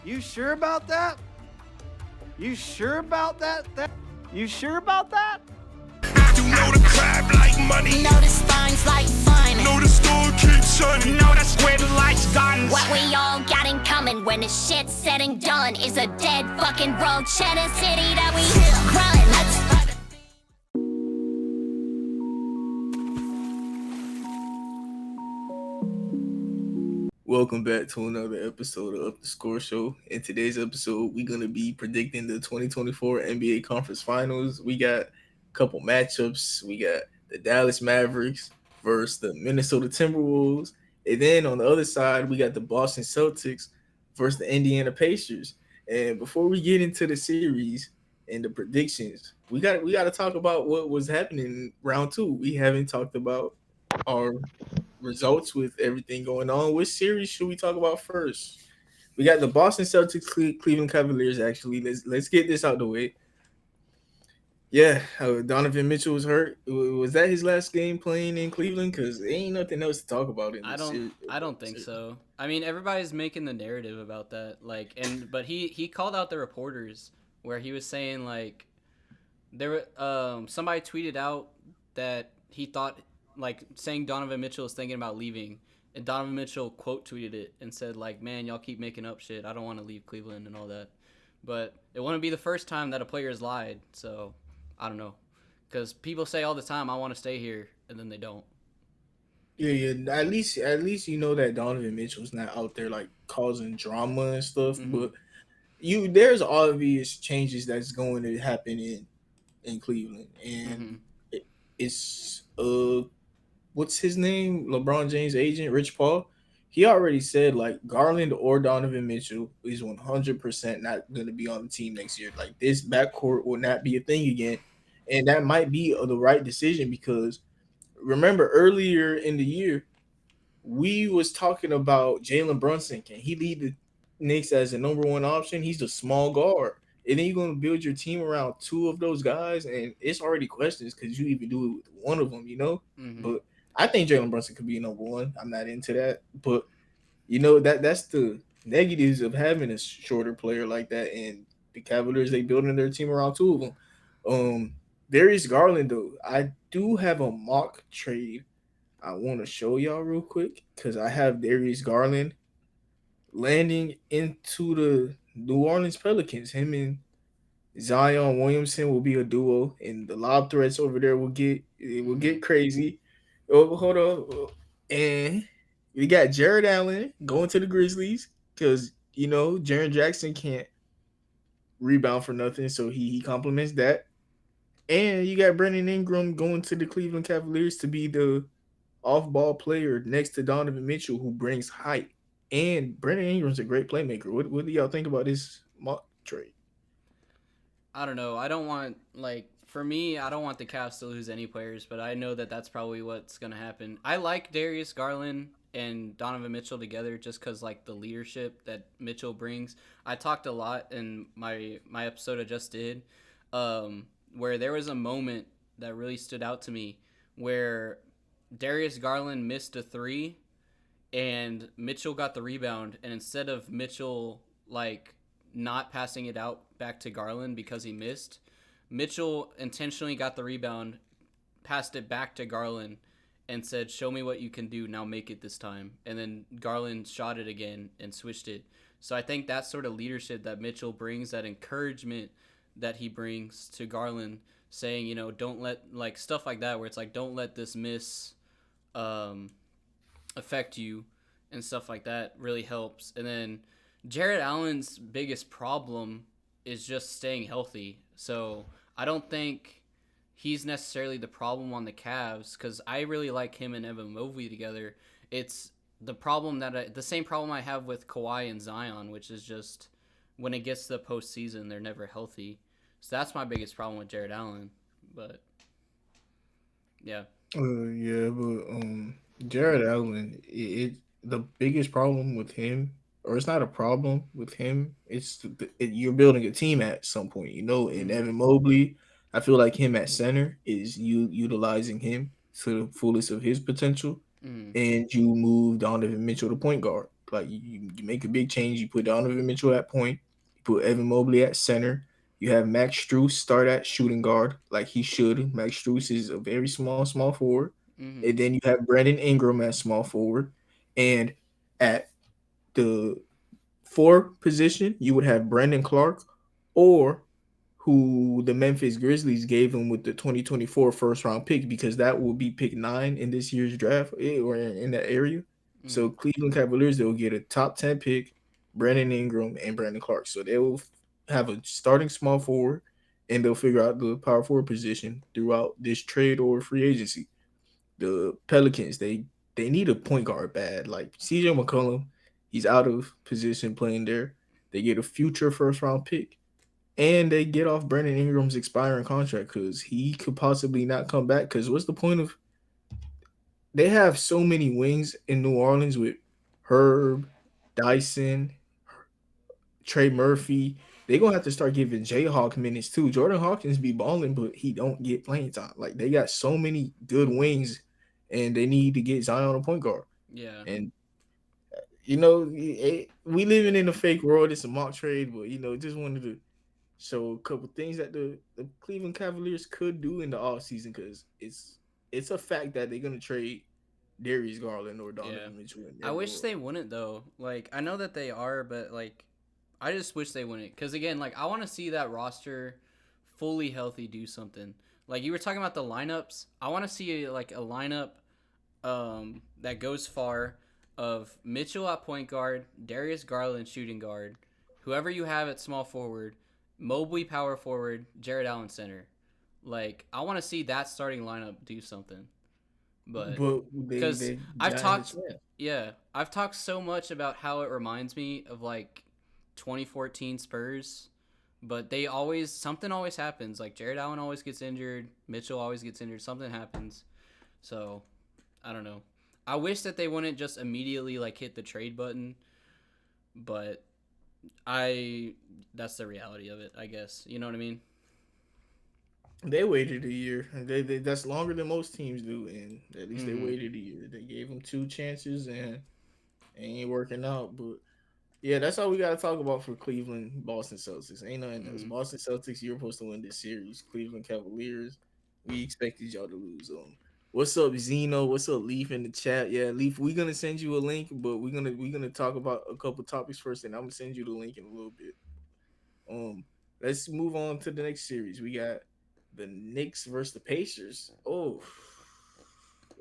You sure about that? You sure about that? You sure about that? You know the crab like money. Know the spine's like fun. Know the store keeps shining. Know that's where the lights gone. What we all got in common when the shit's said and done is a dead fucking road. Cheddar City that we run. Let's Welcome back to another episode of The Score Show. In today's episode, we're going to be predicting the 2024 NBA Conference Finals. We got a couple matchups. We got the Dallas Mavericks versus the Minnesota Timberwolves. And then on the other side, we got the Boston Celtics versus the Indiana Pacers. And before we get into the series and the predictions, we got to talk about what was happening in round two. We haven't talked about our results with everything going on. Which series should we talk about first? We got the Boston Celtics, Cleveland Cavaliers. Actually, let's get this out the way. Yeah, Donovan Mitchell was hurt. Was that his last game playing in Cleveland? Because there ain't nothing else to talk about in this series. I don't think so. I mean, everybody's making the narrative about that. But he called out the reporters where he was saying there somebody tweeted out that he thought saying Donovan Mitchell is thinking about leaving, and Donovan Mitchell quote tweeted it and said man, y'all keep making up shit. I don't want to leave Cleveland and all that. But it wouldn't be the first time that a player has lied. So I don't know, because people say all the time, I want to stay here, and then they don't. Yeah. At least you know that Donovan Mitchell's not out there causing drama and stuff. Mm-hmm. But there's obvious changes that's going to happen in Cleveland, and it's what's his name? LeBron James' agent, Rich Paul. He already said Garland or Donovan Mitchell is 100% not going to be on the team next year. This backcourt will not be a thing again, and that might be the right decision because remember earlier in the year we was talking about Jalen Brunson. Can he lead the Knicks as a number one option? He's a small guard, and then you're going to build your team around two of those guys, and it's already questions because you even do it with one of them, Mm-hmm. But I think Jalen Brunson could be number one. I'm not into that. But, that's the negatives of having a shorter player like that. And the Cavaliers, they building their team around two of them. Darius Garland, though, I do have a mock trade I want to show y'all real quick because I have Darius Garland landing into the New Orleans Pelicans. Him and Zion Williamson will be a duo, and the lob threats over there will get crazy. Oh, hold on. And we got Jared Allen going to the Grizzlies because, Jaren Jackson can't rebound for nothing, so he complements that. And you got Brandon Ingram going to the Cleveland Cavaliers to be the off-ball player next to Donovan Mitchell, who brings height. And Brandon Ingram's a great playmaker. What do y'all think about this mock trade? I don't know. I don't want, for me, I don't want the Cavs to lose any players, but I know that that's probably what's going to happen. I like Darius Garland and Donovan Mitchell together just because, the leadership that Mitchell brings. I talked a lot in my episode I just did where there was a moment that really stood out to me where Darius Garland missed a three and Mitchell got the rebound, and instead of Mitchell, not passing it out back to Garland because he missed, Mitchell intentionally got the rebound, passed it back to Garland, and said, show me what you can do, now make it this time. And then Garland shot it again and switched it. So I think that sort of leadership that Mitchell brings, that encouragement that he brings to Garland, saying, don't let, stuff like that, where it's don't let this miss affect you and stuff like that, really helps. And then Jared Allen's biggest problem is just staying healthy. So I don't think he's necessarily the problem on the Cavs because I really like him and Evan Mobley together. It's the problem the same problem I have with Kawhi and Zion, which is just when it gets to the postseason, they're never healthy. So that's my biggest problem with Jared Allen. But yeah. Jared Allen, the biggest problem with him, or it's not a problem with him, it's you're building a team at some point, and Evan Mobley, I feel like him at center is utilizing him to the fullest of his potential, and you move Donovan Mitchell to point guard. Like you make a big change. You put Donovan Mitchell at point. You put Evan Mobley at center. You have Max Strus start at shooting guard like he should. Max Strus is a very small forward. Mm-hmm. And then you have Brandon Ingram at small forward. And at the 4 position, you would have Brandon Clark or who the Memphis Grizzlies gave him with the 2024 first round pick because that will be pick 9 in this year's draft or in that area. Mm-hmm. So Cleveland Cavaliers, they'll get a top 10 pick, Brandon Ingram and Brandon Clark. So they will have a starting small forward and they'll figure out the power forward position throughout this trade or free agency. The Pelicans, they need a point guard bad. Like CJ McCollum, he's out of position playing there. They get a future first round pick. And they get off Brandon Ingram's expiring contract because he could possibly not come back. Because what's the point of? They have so many wings in New Orleans with Herb, Dyson, Trey Murphy. They're gonna have to start giving Jayhawk minutes too. Jordan Hawkins be balling, but he don't get playing time. Like they got so many good wings, and they need to get Zion a point guard. Yeah. And we living in a fake world. It's a mock trade, but just wanted to. So a couple things that the Cleveland Cavaliers could do in the offseason because it's a fact that they're gonna trade Darius Garland or Donovan Mitchell. I wish they wouldn't though. Like I know that they are, but like I just wish they wouldn't. Because again, like I want to see that roster fully healthy do something. Like you were talking about the lineups. I want to see like a lineup that goes far of Mitchell at point guard, Darius Garland shooting guard, whoever you have at small forward. Mobley power forward, Jared Allen center. Like I want to see that starting lineup do something. But because I've talked so much about how it reminds me of like 2014 Spurs, but something always happens. Like Jared Allen always gets injured, Mitchell always gets injured, something happens. So I don't know. I wish that they wouldn't just immediately like hit the trade button, but that's the reality of it, I guess. You know what I mean? They waited a year. That's longer than most teams do, and at least they waited a year. They gave them 2 chances, and it ain't working out. But yeah, that's all we got to talk about for Cleveland, Boston Celtics. Ain't nothing else. Boston Celtics, you're supposed to win this series. Cleveland Cavaliers, we expected y'all to lose. What's up, Zeno? What's up, Leef in the chat? Yeah, Leef, we're gonna send you a link, but we're gonna talk about a couple topics first, and I'm gonna send you the link in a little bit. Let's move on to the next series. We got the Knicks versus the Pacers. Oh,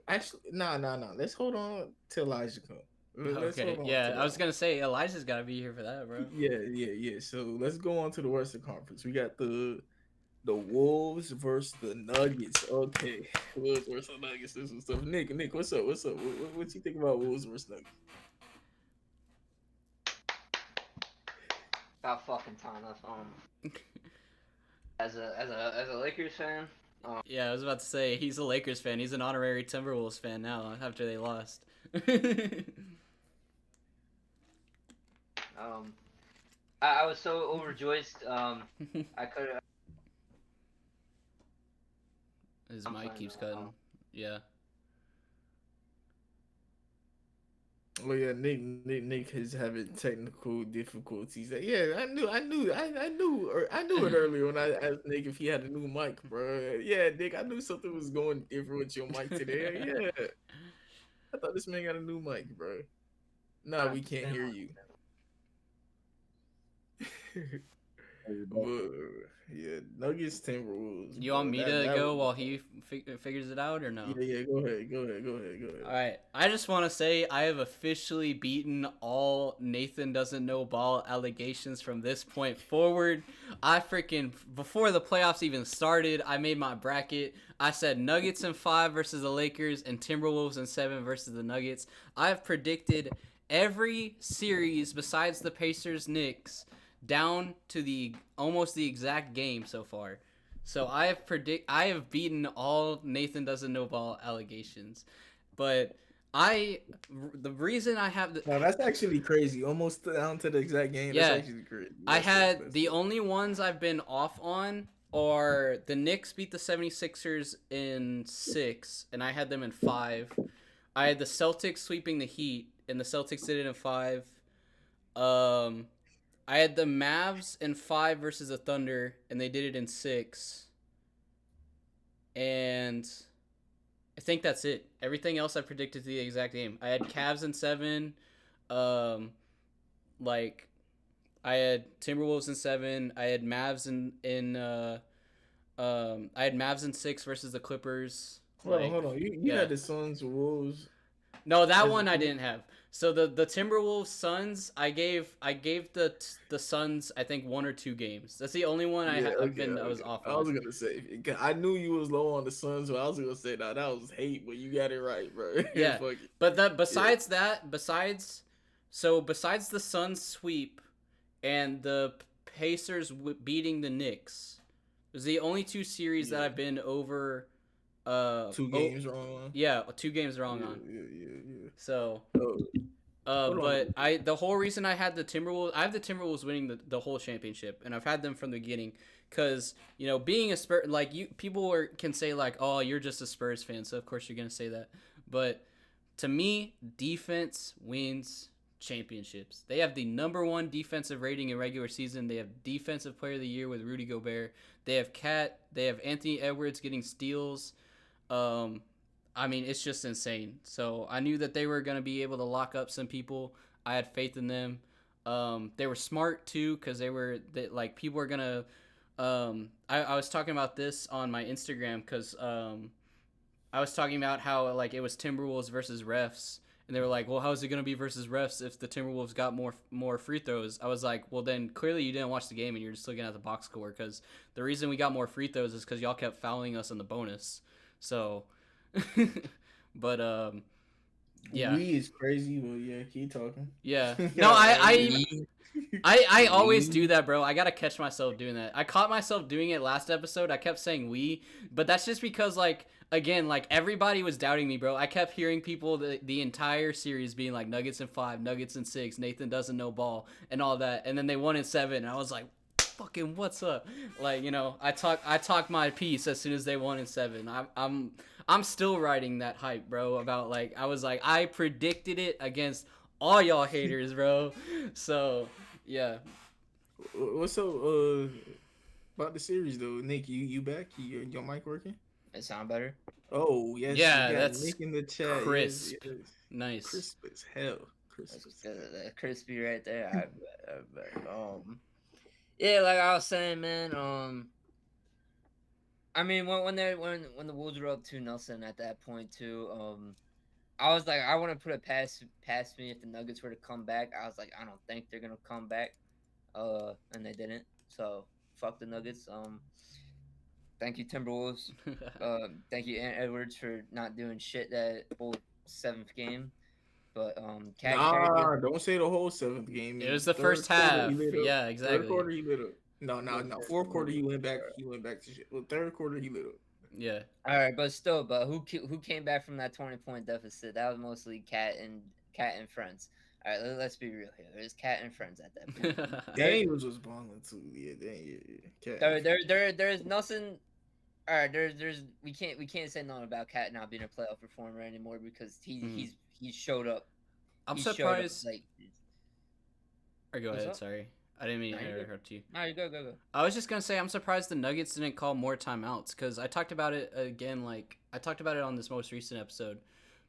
actually, no. Let's hold on till Elijah comes. Okay, yeah, I was gonna say Elijah's gotta be here for that, bro. Yeah. So let's go on to the Western Conference. We got the Wolves versus the Nuggets. Okay, Wolves versus the Nuggets. This is stuff. Nick, what's up? What you think about Wolves versus Nuggets? About fucking time. As a Lakers fan. Yeah, I was about to say he's a Lakers fan. He's an honorary Timberwolves fan now after they lost. I was so overjoyed. I could. His mic keeps cutting. Yeah. Oh yeah, Nick is having technical difficulties. Yeah, I knew it earlier when I asked Nick if he had a new mic, bro. Yeah, Nick, I knew something was going different with your mic today. Yeah, I thought this man got a new mic, bro. Nah, we can't hear you. Yeah, Nuggets, Timberwolves. You want me to go while he figures it out or no? Yeah, go ahead. All right, I just want to say I have officially beaten all Nathan doesn't know ball allegations from this point forward. Before the playoffs even started, I made my bracket. I said Nuggets in 5 versus the Lakers and Timberwolves in 7 versus the Nuggets. I have predicted every series besides the Pacers Knicks down to almost the exact game so far. So I have beaten all Nathan doesn't know ball allegations. But the reason I have no, that's actually crazy. Almost down to the exact game. Yeah, that's actually crazy. That's the only ones I've been off on are the Knicks beat the 76ers in 6 and I had them in 5. I had the Celtics sweeping the Heat and the Celtics did it in 5. I had the Mavs in 5 versus the Thunder, and they did it in 6. And I think that's it. Everything else I predicted to the exact game. I had Cavs in 7. Like I had Timberwolves in 7. I had Mavs I had Mavs in 6 versus the Clippers. Hold on. You had the Suns, Wolves. No, that one I didn't have. So the Timberwolves Suns, I gave the Suns I think 1 or 2 games. That's the only one I was off on. I was gonna say I knew you was low on the Suns, but I was gonna say that was hate, but you got it right, bro. Yeah, Fuck it. but besides the Suns sweep and the Pacers beating the Knicks, it was the only 2 series that I've been over. 2 games wrong on. Yeah, 2 games wrong on. Yeah. So, Hold on. the whole reason I had the Timberwolves, I have the Timberwolves winning the whole championship, and I've had them from the beginning, because being a Spurs, like people can say like, oh, you're just a Spurs fan, so of course you're gonna say that, but to me, defense wins championships. They have the number 1 defensive rating in regular season. They have defensive player of the year with Rudy Gobert. They have Cat. They have Anthony Edwards getting steals. I mean, it's just insane. So I knew that they were going to be able to lock up some people. I had faith in them. They were smart too, because people were going to, I was talking about this on my Instagram, because I was talking about how like it was Timberwolves versus refs, and they were like, well, how is it going to be versus refs if the Timberwolves got more free throws? I was like, well, then clearly you didn't watch the game and you're just looking at the box score, because the reason we got more free throws is because y'all kept fouling us in the bonus. So, but yeah, We is crazy, but yeah, keep talking. yeah. No, I always do that, bro. I gotta catch myself doing that. I caught myself doing it last episode. I kept saying we, but that's just because again, everybody was doubting me, bro. I kept hearing people the entire series being like Nuggets in 5, Nuggets in 6, Nathan doesn't know ball, and all that, and then they won in 7, and I was like, fucking what's up? I talk my piece as soon as they won in 7. I'm still riding that hype, bro, about I predicted it against all y'all haters, bro. So yeah. What's up about the series though? Nick, you back? Your mic working? It sound better? Oh yes, Yeah, you got that's Nick in the chat. crisp. Yes. Nice. Crisp as hell. That's crispy right there. Yeah, like I was saying, man. I mean, when the Wolves were up 2-0 at that point too, I was like, I want to put it past me if the Nuggets were to come back. I was like, I don't think they're gonna come back, and they didn't. So fuck the Nuggets. Thank you Timberwolves. Thank you Ant Edwards for not doing shit that whole 7th game. But don't say the whole 7th game. It was the first half. Yeah, exactly. 3rd quarter he lit up. No. 4th quarter he went back. He went back to shit. Well, 3rd quarter he lit up. Yeah. All right, but who came back from that 20-point deficit? That was mostly Cat and friends. All right, let's be real here. There's Cat and friends at that point. Daniels was balling too. Yeah, Cat. There's nothing. All right, there's we can't say nothing about Cat not being a playoff performer anymore, because he showed up. I'm surprised. Showed up, or go ahead. Sorry, I didn't mean to interrupt you. No, you go. I was just gonna say I'm surprised the Nuggets didn't call more timeouts, because I talked about it again. I talked about it on this most recent episode.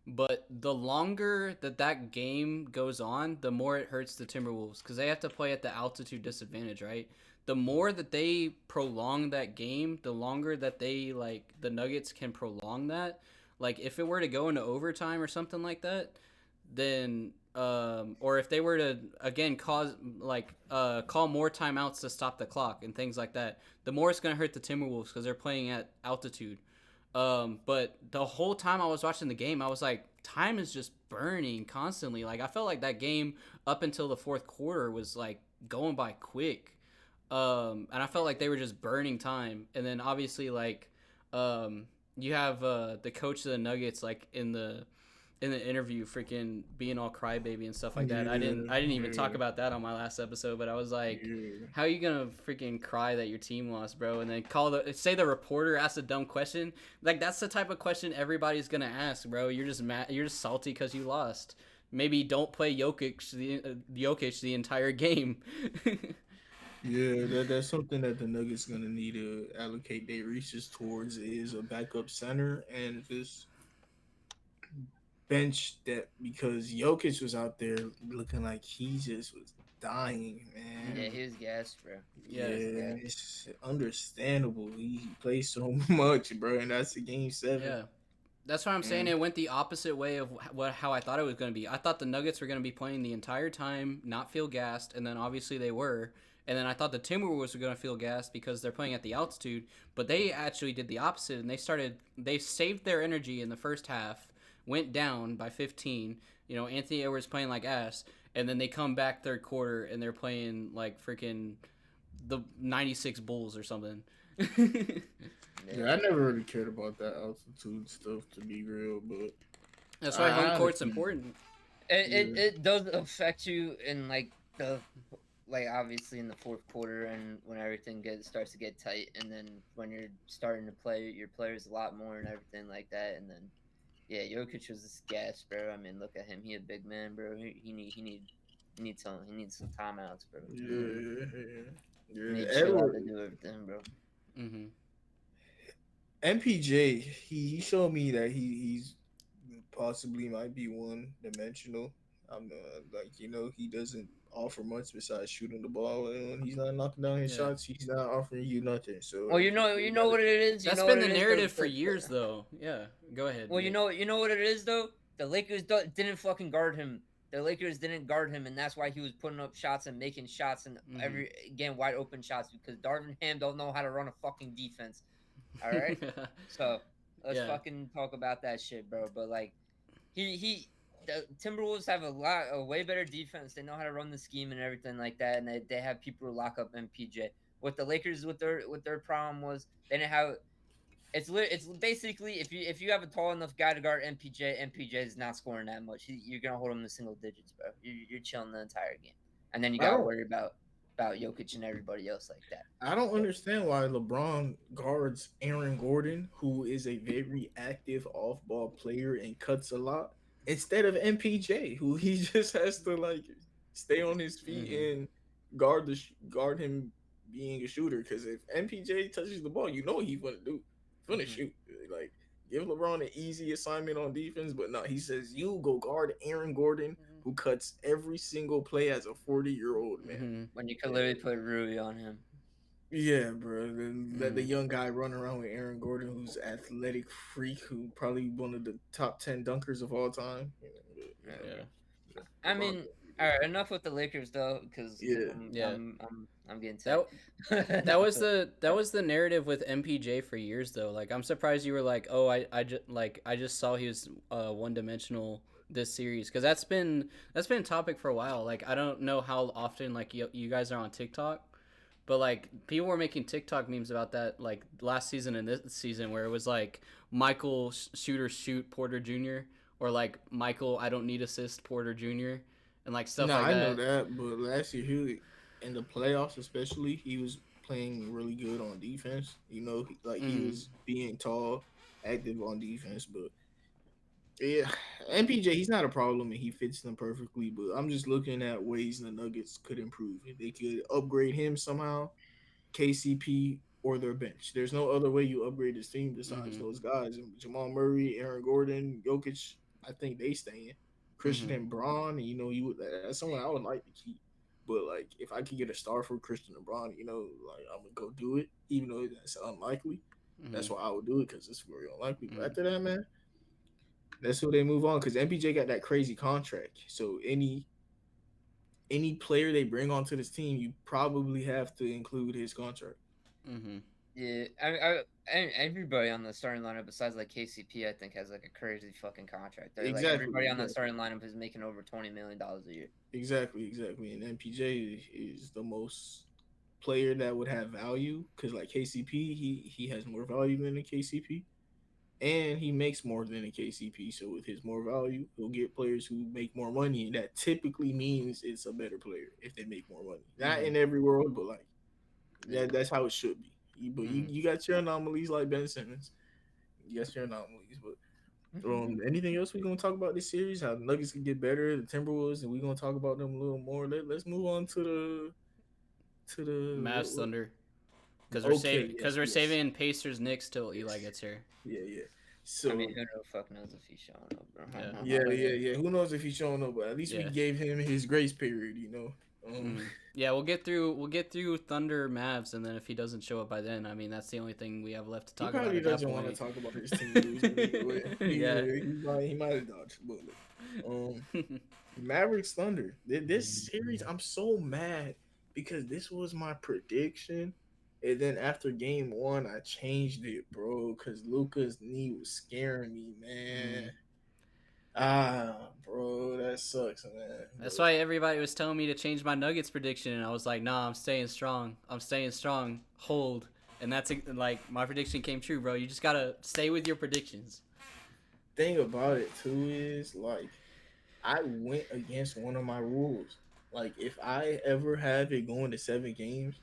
But the longer that game goes on, the more it hurts the Timberwolves, because they have to play at the altitude disadvantage, right? The more that they prolong that game, the longer that they the Nuggets can prolong that. Like if it were to go into overtime or something like that, then or if they were to again call more timeouts to stop the clock and things like that, the more it's gonna hurt the Timberwolves, because they're playing at altitude. But the whole time I was watching the game, I was like, time is just burning constantly. Like I felt like that game up until the 4th quarter was going by quick. And I felt like they were just burning time. And then obviously you have the coach of the Nuggets in the interview freaking being all crybaby and stuff like that. I didn't even talk about that on my last episode, but I was like, how are you gonna freaking cry that your team lost, bro? And then say the reporter asked a dumb question. That's the type of question everybody's gonna ask, bro. You're just mad, you're just salty because you lost. maybe don't play Jokic the entire game. Yeah, that's something that the Nuggets gonna need to allocate their resources towards is a backup center and just bench that because Jokic was out there looking like he just was dying, man. Yeah, he was gassed, bro. Yeah, it's understandable. He plays so much, bro, and that's a game 7. Yeah. That's what I'm saying. It went the opposite way of how I thought it was going to be. I thought the Nuggets were going to be playing the entire time, not feel gassed, and then obviously they were. And then I thought the Timberwolves were going to feel gassed because they're playing at the altitude, but they actually did the opposite, and they saved their energy in the first half, went down by 15. You know, Anthony Edwards playing like ass, and then they come back third quarter and they're playing like freaking the 96 Bulls or something. Yeah, I never really cared about that altitude stuff to be real, but That's why home court's important. It does affect you in like obviously in the fourth quarter and when everything starts to get tight, and then when you're starting to play your players a lot more and everything like that, and then yeah, Jokic was this gas, bro. I mean, look at him. He a big man, bro. He needs some timeouts, bro. Yeah. He needs to chill out to do everything, bro. Mm-hmm. MPJ, he showed me that he's possibly might be one dimensional. I'm he doesn't offer much besides shooting the ball, and when he's not knocking down his shots, he's not offering you nothing. So well, you know what it is. That's been the narrative for years, though. Yeah, go ahead. Well, you know what it is though. The Lakers didn't fucking guard him. The Lakers didn't guard him, and that's why he was putting up shots and making shots and again wide open shots because Darvin Ham don't know how to run a fucking defense. All right, so let's fucking talk about that shit, bro. But like, the Timberwolves have a way better defense. They know how to run the scheme and everything like that, and they have people who lock up MPJ. What the Lakers with their problem was they didn't have. It's basically if you have a tall enough guy to guard MPJ is not scoring that much. You're gonna hold him to single digits, bro. You're chilling the entire game, and then you gotta worry about Jokic and everybody else like that. I don't understand why LeBron guards Aaron Gordon, who is a very active off-ball player and cuts a lot, instead of MPJ, who he just has to like stay on his feet and guard him being a shooter. Because if MPJ touches the ball, you know what he's gonna do. He's gonna shoot. Like give LeBron an easy assignment on defense, but no, he says you go guard Aaron Gordon, who cuts every single play as a 40-year-old man. When you could literally put Rudy on him. Yeah, bro. Let the young guy run around with Aaron Gordon, who's an athletic freak, who probably one of the top 10 dunkers of all time. Yeah. I mean, all right. Enough with the Lakers, though, because I'm getting tired. That was the narrative with MPJ for years, though. Like, I'm surprised you were like, oh, I just saw he was one dimensional this series, because that's been a topic for a while. Like, I don't know how often like you guys are on TikTok, but like people were making TikTok memes about that like last season and this season, where it was like Michael shoot Porter Jr. or like Michael I don't need assist Porter Jr. and like stuff like that. I know that, but last year he in the playoffs especially he was playing really good on defense. You know, like he was being tall, active on defense, but. Yeah, MPJ, he's not a problem and he fits them perfectly, but I'm just looking at ways the Nuggets could improve. If they could upgrade him somehow, KCP, or their bench. There's no other way you upgrade this team besides those guys. And Jamal Murray, Aaron Gordon, Jokic, I think they stay in. Christian and Braun, you know, that's someone I would like to keep. But, like, if I could get a star for Christian and Braun, you know, like, I'm going to go do it, even though that's unlikely. That's why I would do it, because it's very unlikely. But after that, man, that's who they move on, because MPJ got that crazy contract. So any player they bring onto this team, you probably have to include his contract. Yeah, I everybody on the starting lineup besides like KCP, I think has like a crazy fucking contract. Like, everybody on the starting lineup is making over $20 million a year. Exactly. And MPJ is the most player that would have value, because like KCP, he has more value than a KCP. And he makes more than a KCP, so with his more value, he'll get players who make more money, and that typically means it's a better player if they make more money. Not in every world, but like that's how it should be. But you got your anomalies like Ben Simmons. You got your anomalies, but Anything else we gonna talk about this series? How the Nuggets can get better, the Timberwolves, and we gonna talk about them a little more. Let's move on to the Mavs Thunder. Because Okay, we're yes. saving Pacers Knicks till Eli gets here. Yeah. So I mean, who the fuck knows if he's showing up, bro? yeah. Who knows if he's showing up? But at least we Yeah. gave him his grace period, you know. Yeah, we'll get through Thunder Mavs, and then if he doesn't show up by then, I mean that's the only thing we have left to talk He probably about. doesn't want to talk about his team losing anyway. He might have dodged a bullet. Mavericks Thunder. This series, I'm so mad because this was my prediction. And then after game one, I changed it, bro, because Luka's knee was scaring me, man. Bro, that sucks, man. That's why everybody was telling me to change my Nuggets prediction, and I was like, nah, I'm staying strong. Hold. And that's like my prediction came true, bro. You just gotta stay with your predictions. Thing about it too is like I went against one of my rules. Like if I ever have it going to 7 games,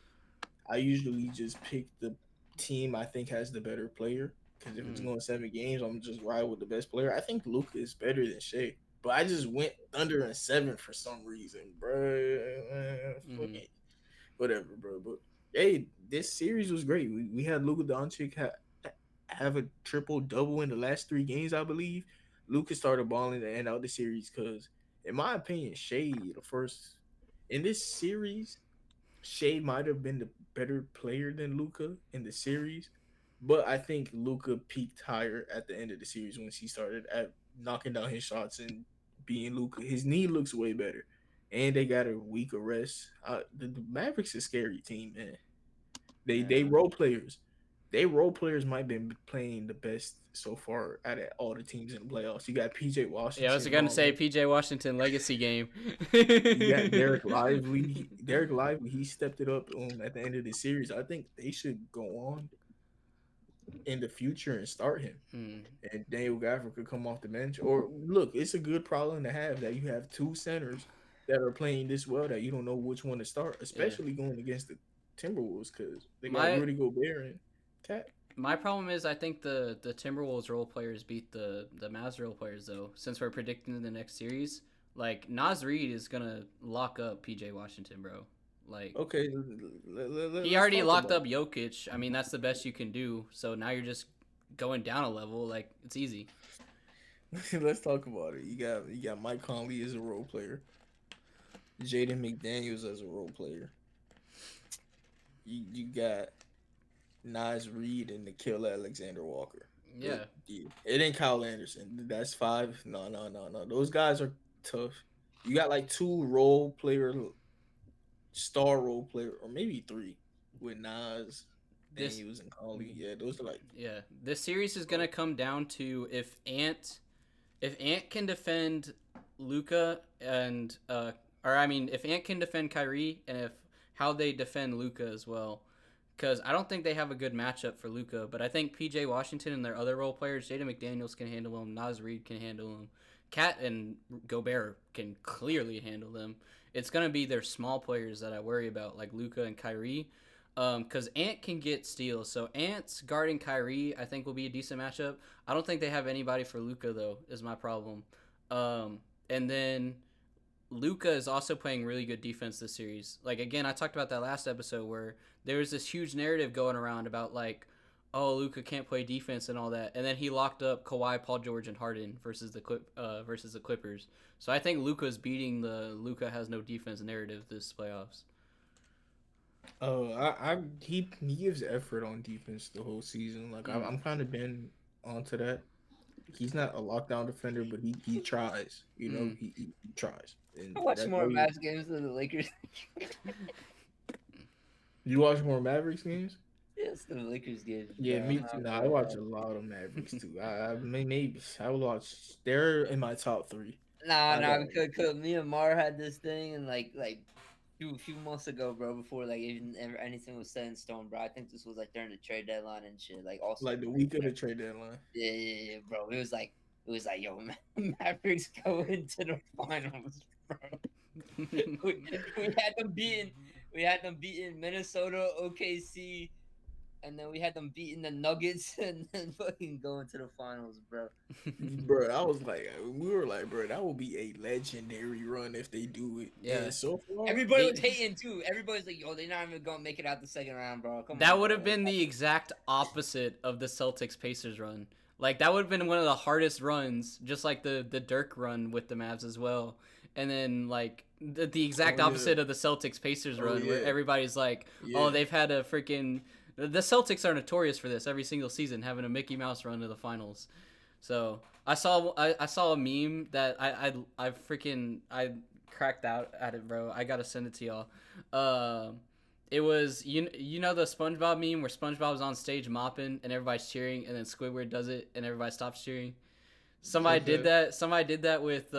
I usually just pick the team I think has the better player. Because if it's going 7 games, I'm just ride with the best player. I think Luka is better than Shea, but I just went Thunder and 7 for some reason, bro. Whatever, bro. But hey, this series was great. We had Luka Doncic have a triple double in the last 3 games, I believe. Luka started balling to end out the series because, in my opinion, Shea the first in this series. Shea might have been the better player than Luka in the series, but I think Luka peaked higher at the end of the series when he started at knocking down his shots and being Luka. His knee looks way better, and they got a week of rest. The Mavericks is a scary team, man. They role players. They role players might have been playing the best so far out of all the teams in the playoffs. You got PJ Washington. Yeah, I was gonna say PJ Washington legacy game. You got Derek Lively. He stepped it up at the end of the series. I think they should go on in the future and start him. And Daniel Gafford could come off the bench. Or look, it's a good problem to have that you have 2 centers that are playing this well that you don't know which one to start, especially going against the Timberwolves because they got Rudy Gobert and Cat. My problem is I think the Timberwolves role players beat the Mavs role players though. Since we're predicting the next series, like Naz Reid is gonna lock up PJ Washington, bro. Like okay, he already locked up Jokic. I mean that's the best you can do. So now you're just going down a level. Like it's easy. Let's talk about it. You got Mike Conley as a role player, Jaden McDaniels as a role player. You got Naz Reid and Nickeil Alexander-Walker. Yeah. It ain't Kyle Anderson. That's 5. No. Those guys are tough. You got like 2 star role player, or maybe 3 with Naz, Daniels, and Conley. Yeah, those are like. Yeah, this series is gonna come down to if Ant can defend Luka and if Ant can defend Kyrie and how they defend Luka as well. Because I don't think they have a good matchup for Luka, but I think PJ Washington and their other role players, Jaden McDaniels can handle him, Naz Reid can handle him, Cat and Gobert can clearly handle them. It's going to be their small players that I worry about, like Luka and Kyrie, because Ant can get steals. So Ant's guarding Kyrie, I think, will be a decent matchup. I don't think they have anybody for Luka, though, is my problem. And then Luka is also playing really good defense this series. Like, again, I talked about that last episode where there was this huge narrative going around about, like, oh, Luka can't play defense and all that. And then he locked up Kawhi, Paul George, and Harden versus the Clippers. So I think Luka's beating the Luka has no defense narrative this playoffs. He gives effort on defense the whole season. Like, I'm kind of been onto that. He's not a lockdown defender, but he tries. You know, he tries. And I watch more Mavs games than the Lakers. You watch more Mavericks games? Yes, the Lakers games. Yeah, me too. Nah, I watch a lot of Mavericks too. I will watch. They're in my top 3. Nah, because me and Mar had this thing, and like a few months ago, bro, before like even anything was set in stone, bro. I think this was like during the trade deadline and shit. Like also like the week of the trade deadline. Yeah, bro. It was like yo, Mavericks go into the finals, bro. we had them beating Minnesota, OKC, and then we had them beating the Nuggets and then fucking going to the finals, bro. Bro, I was like, we were like, bro, that will be a legendary run if they do it. Yeah. And so far, Everybody was hating too. Everybody's like, yo, they're not even gonna make it out the second round, bro. Come on. That would bro. have been the exact opposite of the Celtics Pacers run. Like that would have been one of the hardest runs, just like the Dirk run with the Mavs as well. And then like the exact opposite of the Celtics Pacers run, where everybody's like, oh, they've had a freaking. The Celtics are notorious for this every single season, having a Mickey Mouse run to the finals. So I saw a meme that I cracked out at it, bro. I gotta send it to y'all. It was you know the SpongeBob meme where SpongeBob was on stage mopping and everybody's cheering, and then Squidward does it and everybody stops cheering. Somebody did that. Somebody did that with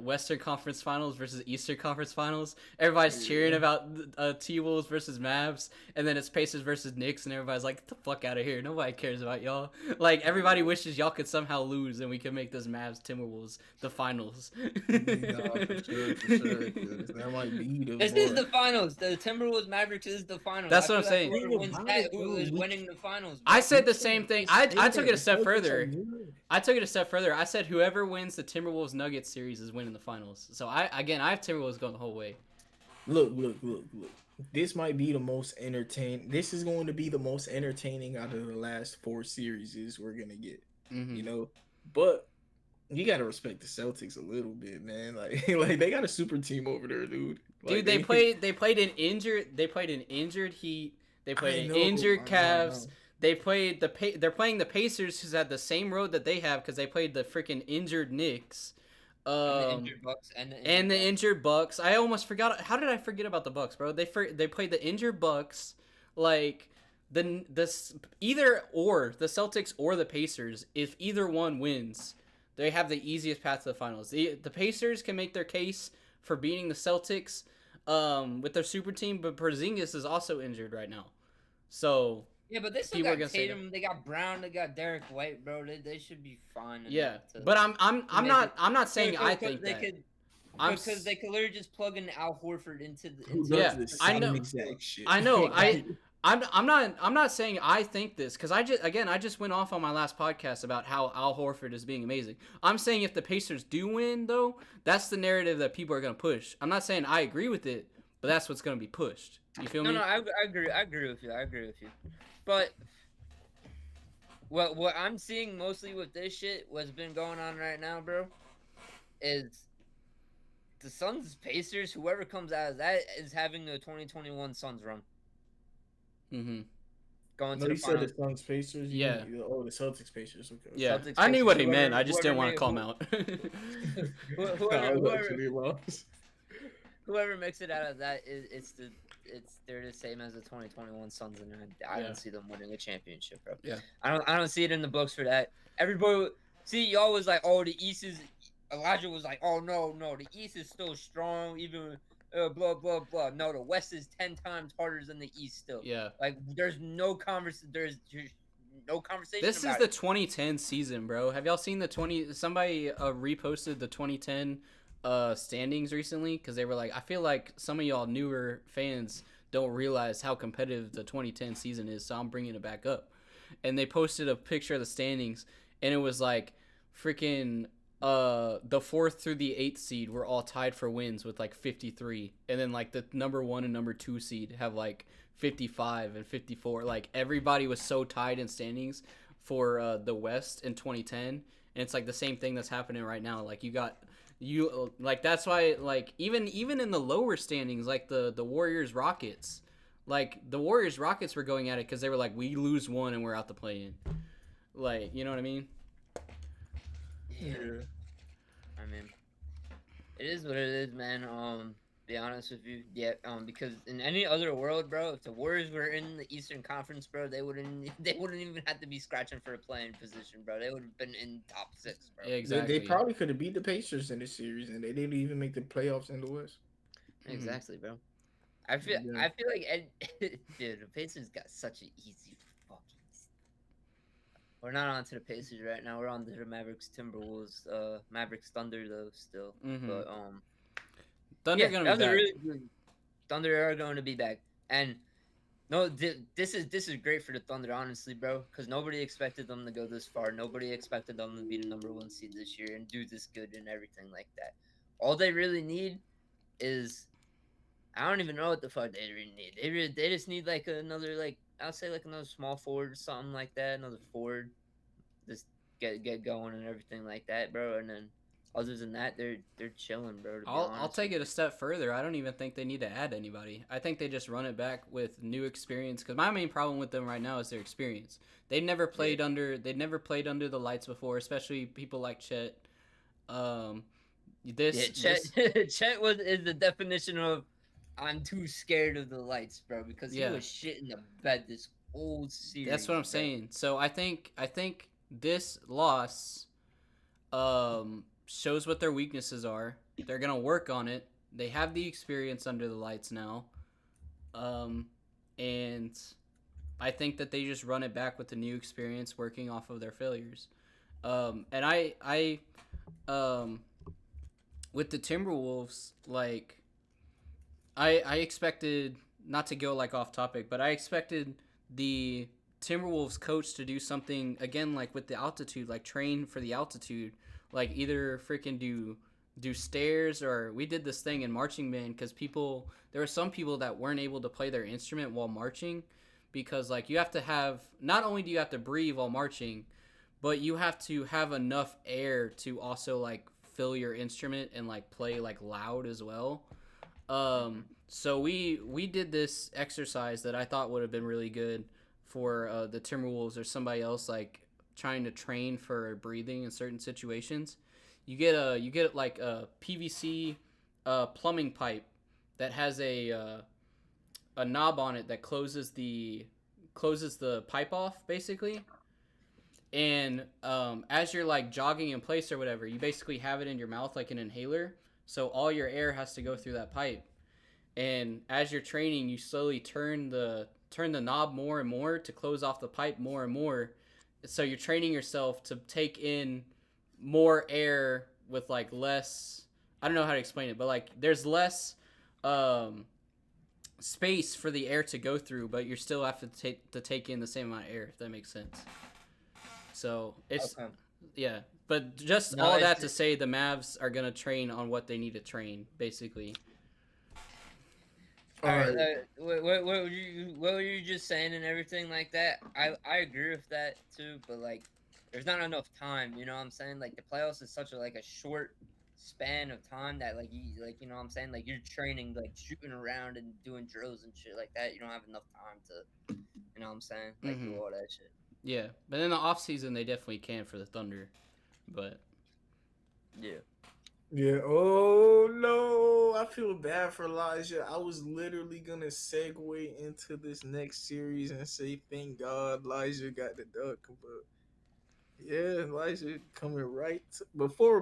Western Conference Finals versus Eastern Conference Finals. Everybody's cheering about TWolves versus Mavs, and then it's Pacers versus Knicks, and everybody's like, "Get the fuck out of here! Nobody cares about y'all." Like everybody wishes y'all could somehow lose, and we could make this Mavs Timberwolves the finals. for sure. That might be the. This is the finals. The Timberwolves Mavericks is the finals. That's what I'm saying. Who is winning the finals? Bro. I said the same thing. I took it a step further. I said whoever wins the Timberwolves Nuggets series is winning the finals. So I have Timberwolves going the whole way. Look. This might be the most entertaining. This is going to be the most entertaining out of the last 4 series we're gonna get. You know, but you gotta respect the Celtics a little bit, man. Like they got a super team over there, dude. Like, Dude, they played an injured Heat. They played an injured Cavs. They played they're playing the Pacers, who's had the same road that they have because they played the freaking injured Knicks. And the injured Bucks. I almost forgot. How did I forget about the Bucks, bro? They played the injured Bucks. Like either or the Celtics or the Pacers. If either one wins, they have the easiest path to the finals. The Pacers can make their case for beating the Celtics with their super team, but Porzingis is also injured right now. So yeah, but they still got Tatum, they got Brown, they got Derek White, bro. They should be fine. Yeah, but I'm not saying I think that. Because they could literally just plug in Al Horford into the. I know. Exact shit. I know. I'm not saying I think this because I just went off on my last podcast about how Al Horford is being amazing. I'm saying if the Pacers do win, though, that's the narrative that people are gonna push. I'm not saying I agree with it, but that's what's gonna be pushed. You feel me? No, I agree with you. But what I'm seeing mostly with this shit, what's been going on right now, bro, is the Suns, Pacers, whoever comes out of that is having the 2021 Suns run. Going to the finals. Said the Suns, Pacers. Yeah. The Celtics, Pacers. Okay. Yeah. Celtics, I knew Pacers, what he meant. I just didn't want to call him out. Whoever makes it out of that they're the same as the 2021 Suns, and I don't see them winning a championship, bro. Yeah. I don't see it in the books for that. Everybody, y'all was like, oh, the East is. Elijah was like, oh no, the East is still strong, even blah blah blah. No, the West is 10 times harder than the East still. Yeah. Like there's no conversation. This is the 2010 season, bro. Have y'all seen somebody reposted the 2010 standings recently? Because they were like, I feel like some of y'all newer fans don't realize how competitive the 2010 season is, so I'm bringing it back up. And they posted a picture of the standings, and it was like freaking the 4th through the 8th seed were all tied for wins with like 53, and then like the number 1 and number 2 seed have like 55 and 54. Like everybody was so tied in standings for the West in 2010, and it's like the same thing that's happening right now. Like that's why like even in the lower standings, like the Warriors Rockets, like the Warriors Rockets were going at it because they were like, we lose one and we're out the play-in. Like, you know what I mean? Yeah. I mean, it is what it is, man. Be honest with you, yeah. Because in any other world, bro, if the Warriors were in the Eastern Conference, bro, they wouldn't even have to be scratching for a playing position, bro. They would have been in top 6, bro. Yeah, exactly. They probably could have beat the Pacers in this series, and they didn't even make the playoffs in the West. Exactly, bro. I feel like dude, the Pacers got such an easy fucking. We're not on to the Pacers right now. We're on to the Mavericks, Timberwolves, Mavericks, Thunder though still. But Thunder gonna be back. Thunder are going to be back, and No, this is great for the Thunder, honestly, bro. Because nobody expected them to go this far. Nobody expected them to be the #1 seed this year and do this good and everything like that. All they really need is, I don't even know what the fuck they really need. They just need like another, like, I'll say like another small forward or something like that. Another forward, just get going and everything like that, bro. And then other than that, they're chilling, bro. To be I'll honest take with it a step further. I don't even think they need to add anybody. I think they just run it back with new experience. Because my main problem with them right now is their experience. They've never played under the lights before, especially people like Chet. Chet is the definition of I'm too scared of the lights, bro, because he was shit in the bed this whole series. That's what I'm saying. So I think this loss shows what their weaknesses are. They're gonna work on it. They have the experience under the lights now, and I think that they just run it back with the new experience, working off of their failures. And I with the Timberwolves, like, I expected, not to go like off topic, but I expected the Timberwolves coach to do something again, like with the altitude, like train for the altitude, like either freaking do stairs, or we did this thing in marching band because there were some people that weren't able to play their instrument while marching because, like, you have to have, not only do you have to breathe while marching, but you have to have enough air to also like fill your instrument and like play like loud as well. So we did this exercise that I thought would have been really good for the Timberwolves or somebody else like trying to train for breathing in certain situations. You get like a PVC plumbing pipe that has a knob on it that closes the pipe off basically. And as you're like jogging in place or whatever, you basically have it in your mouth like an inhaler. So all your air has to go through that pipe. And as you're training, you slowly turn the knob more and more to close off the pipe more and more. So you're training yourself to take in more air with like less, I don't know how to explain it, but like there's less space for the air to go through, but you still have to take in the same amount of air, if that makes sense. So it's yeah, but just all that to say the Mavs are gonna train on what they need to train, basically. All right. What were you just saying and everything like that? I agree with that too, but like, there's not enough time. You know what I'm saying? Like the playoffs is such a short span of time that like you know what I'm saying? Like you're training, like shooting around and doing drills and shit like that. You don't have enough time to, you know what I'm saying? Like do all that shit. Yeah, but in the offseason, they definitely can for the Thunder. But yeah. Yeah. Oh no, I feel bad for Elijah. I was literally gonna segue into this next series and say thank God Elijah got the duck, but yeah, Elijah coming right before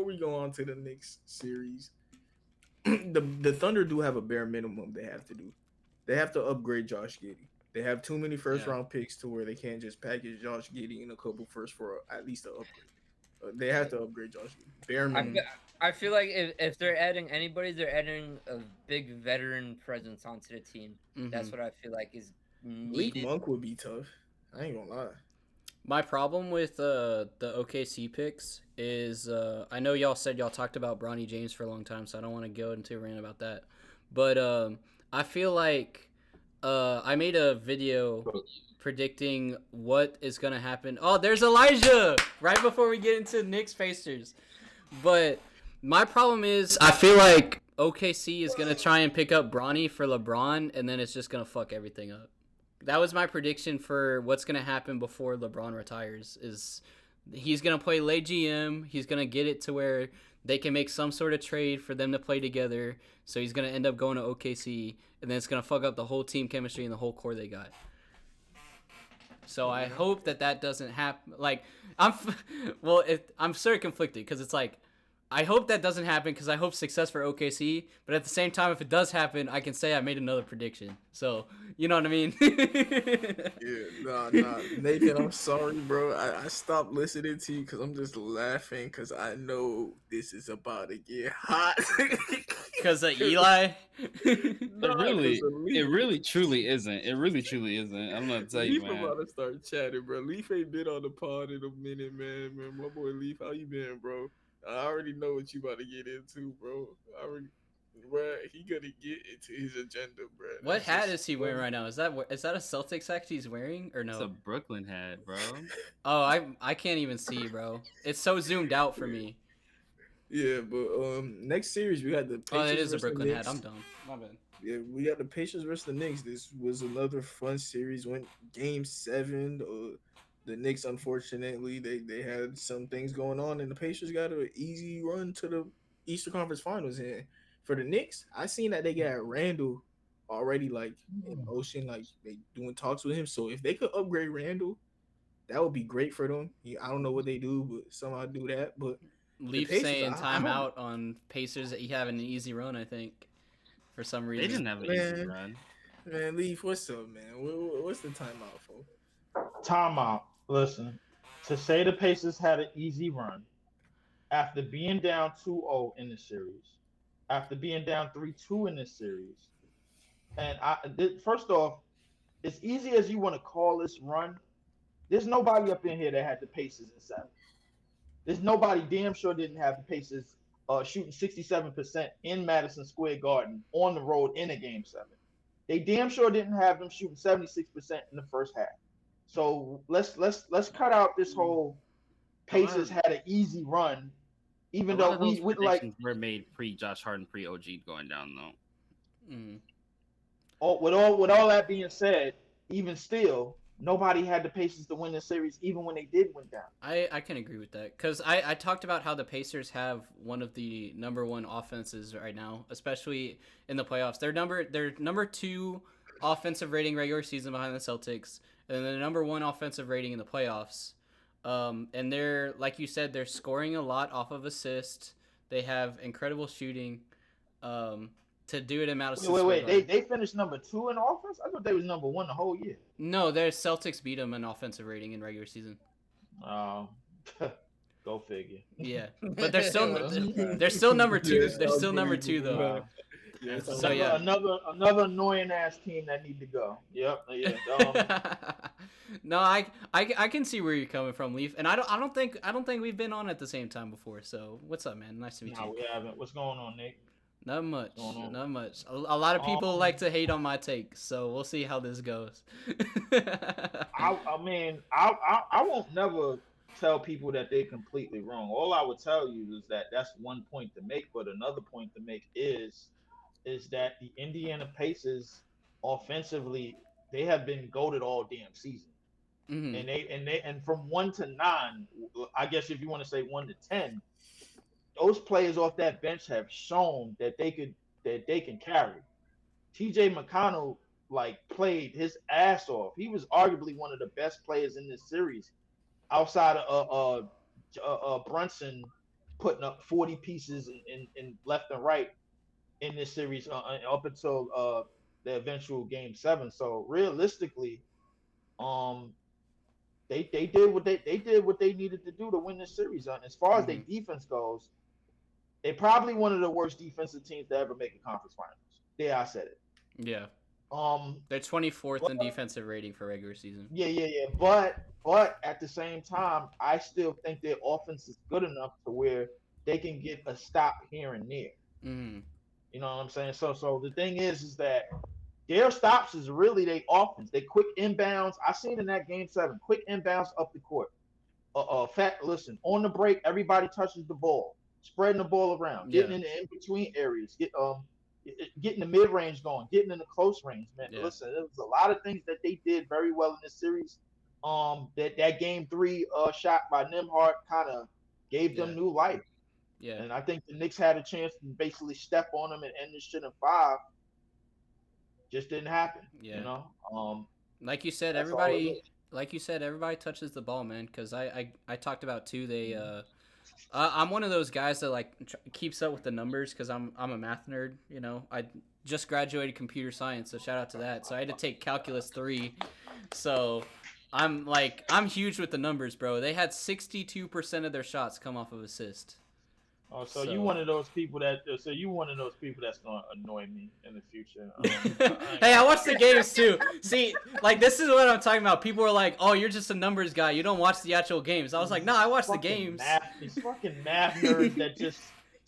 we go on to the next series. the Thunder do have a bare minimum they have to do. They have to upgrade Josh Giddey. They have too many first-round picks to where they can't just package Josh Giddey in a couple first for at least an upgrade. They have to upgrade Josh Giddey. Bare minimum. I feel like if they're adding anybody, they're adding a big veteran presence onto the team. That's what I feel like is needed. Leek Monk would be tough. I ain't gonna lie. My problem with the OKC picks is I know y'all said y'all talked about Bronny James for a long time, so I don't want to go into a rant about that. But I feel like I made a video predicting what is going to happen. Oh, there's Elijah! Right before we get into Knicks Pacers. But my problem is I feel like OKC is going to try and pick up Bronny for LeBron, and then it's just going to fuck everything up. That was my prediction for what's going to happen before LeBron retires. Is he's going to play LeGM. He's going to get it to where they can make some sort of trade for them to play together. So he's going to end up going to OKC, and then it's going to fuck up the whole team chemistry and the whole core they got. So I hope that doesn't happen. Like, I'm sort of conflicted because it's like, I hope that doesn't happen because I hope success for OKC. But at the same time, if it does happen, I can say I made another prediction. So, you know what I mean? Nah. Nathan, I'm sorry, bro. I stopped listening to you because I'm just laughing because I know this is about to get hot. Because of Eli. It really truly isn't. It really truly isn't. I'm gonna tell you, Leef man. about to start chatting, bro. Leaf ain't been on the pod in a minute, man. My boy Leaf, how you been, bro? I already know what you about to get into, bro. Bro, he gonna get into his agenda, bro. What hat is he wearing right now? Is that a Celtics hat he's wearing or no? It's a Brooklyn hat, bro. Oh, I can't even see, bro. It's so zoomed out for me. Yeah, but next series we got the Pacers. Oh, it is a versus the Brooklyn hat. Knicks. I'm dumb. My bad. Yeah, we got the Pacers versus the Knicks. This was another fun series. Went Game 7. The Knicks, unfortunately, they had some things going on, and the Pacers got an easy run to the Eastern Conference Finals. And for the Knicks, I seen that they got Randall already like in motion, like they doing talks with him. So if they could upgrade Randall, that would be great for them. I don't know what they do, but somehow do that. But Leaf Pacers, saying I timeout on Pacers that you having an easy run, I think, for some reason. They didn't have an easy run. Man, Leaf, what's up, man? What's the timeout for? Timeout. Listen, to say the Pacers had an easy run after being down 2-0 in the series, after being down 3-2 in this series, and first off, as easy as you want to call this run, there's nobody up in here that had the Pacers in 7. There's nobody damn sure didn't have the Pacers shooting 67% in Madison Square Garden on the road in a Game 7. They damn sure didn't have them shooting 76% in the first half. So let's cut out this whole Pacers had an easy run, even though we would like were made pre Josh Harden, pre OG going down though. With all that being said, even still, nobody had the Pacers to win the series, even when they did win down. I can agree with that because I talked about how the Pacers have one of the number one offenses right now, especially in the playoffs. They're number 2 offensive rating regular season behind the Celtics, and the number 1 offensive rating in the playoffs. And they're, like you said, they're scoring a lot off of assists. They have incredible shooting. To do it amount of wait. They finished number 2 in offense? I thought they was number 1 the whole year. No, their Celtics beat them in offensive rating in regular season. Go figure. Yeah, but they're still number 2. They're still number 2 though. Yeah, so yeah, another annoying ass team that need to go. Yep. Yeah. No, I can see where you're coming from, Leaf, and I don't think we've been on at the same time before. So what's up, man? Nice to meet you. No, we haven't. What's going on, Nate? Not much. Not much. A lot of people like to hate on my takes, so we'll see how this goes. I mean, I won't never tell people that they're completely wrong. All I would tell you is that that's one point to make, but another point to make is that the Indiana Pacers offensively, they have been goated all damn season. Mm-hmm. And from 1 to 9, I guess if you want to say 1 to 10, those players off that bench have shown that they can carry. TJ McConnell played his ass off. He was arguably one of the best players in this series, outside of Brunson putting up 40 pieces in left and right in this series up until the eventual Game 7. So realistically, they did what they needed to do to win this series. As far as their defense goes, they're probably one of the worst defensive teams to ever make a conference finals. Yeah, I said it. Yeah. They're 24th in defensive rating for regular season. Yeah. But at the same time, I still think their offense is good enough to where they can get a stop here and there. Mm-hmm. You know what I'm saying? So the thing is that their stops is really their offense. They quick inbounds. I seen in that Game 7, quick inbounds up the court. Listen, on the break, everybody touches the ball. Spreading the ball around, getting in the in-between areas, getting the mid-range going, getting in the close range, man. Yeah. Listen, there was a lot of things that they did very well in this series. That Game 3 shot by Nembhard kind of gave them new life. Yeah. And I think the Knicks had a chance to basically step on them and end this shit in 5. Just didn't happen. Yeah. You know? Like you said, everybody touches the ball, man, because I talked about too, I'm one of those guys that keeps up with the numbers because I'm a math nerd. You know, I just graduated computer science, so shout out to that. So I had to take calculus 3. So I'm huge with the numbers, bro. They had 62% of their shots come off of assist. Oh, so you one of those people that that's gonna annoy me in the future. Hey, I watch the games too. See, like this is what I'm talking about. People are like, "Oh, you're just a numbers guy. You don't watch the actual games." I was like, "No, I watch the games." These fucking math nerds that just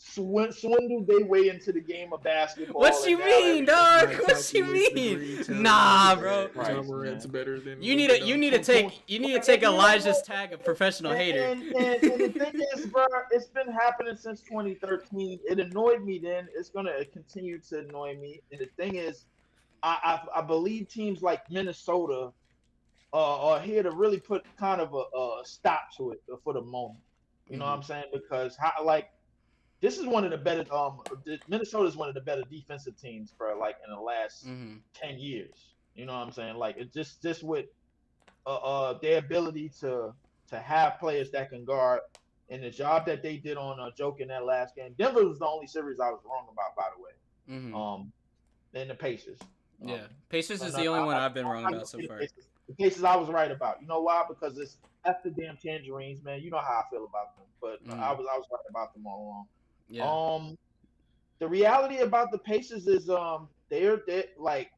swindled their way into the game of basketball. What you mean, dog? What you mean? Nah, bro. John Morant's better than You need to take Elijah's tag of professional hater. And the thing is, bro, it's been happening since 2013. It annoyed me then. It's gonna continue to annoy me. And the thing is, I believe teams like Minnesota are here to really put kind of a stop to it for the moment. You know what I'm saying? Because this is one of the better. Minnesota is one of the better defensive teams, bro. Like in the last 10 years. You know what I'm saying? Like it's just with their ability to have players that can guard, and the job that they did on Joke in that last game. Denver was the only series I was wrong about, by the way. And the Pacers. Yeah, Pacers is the only one I've been wrong about so far. The Pacers I was right about. You know why? Because it's after damn Tangerines, man. You know how I feel about them, but I was right about them all along. Yeah. The reality about the Pacers is they're like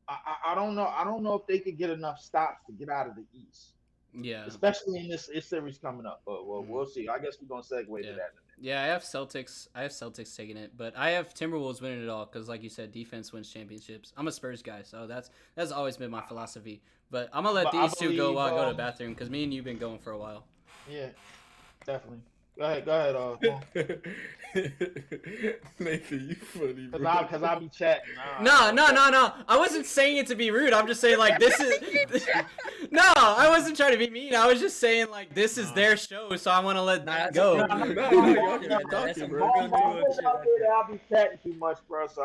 I don't know if they could get enough stops to get out of the East. Yeah. Especially in this series coming up. But we'll see. I guess we're gonna segue to that. Yeah, I have Celtics taking it, but I have Timberwolves winning it all because, like you said, defense wins championships. I'm a Spurs guy, so that's always been my philosophy. But I'm gonna let these two go while I go to the bathroom because me and you've been going for a while. Yeah, definitely. Go ahead. Nathan, you funny, bro. Because I be chatting. No. I wasn't saying it to be rude. I'm just saying, like, this is... No, I wasn't trying to be mean. I was just saying, like, this is their show, so I want to let that go. I'll be chatting too much, bro, so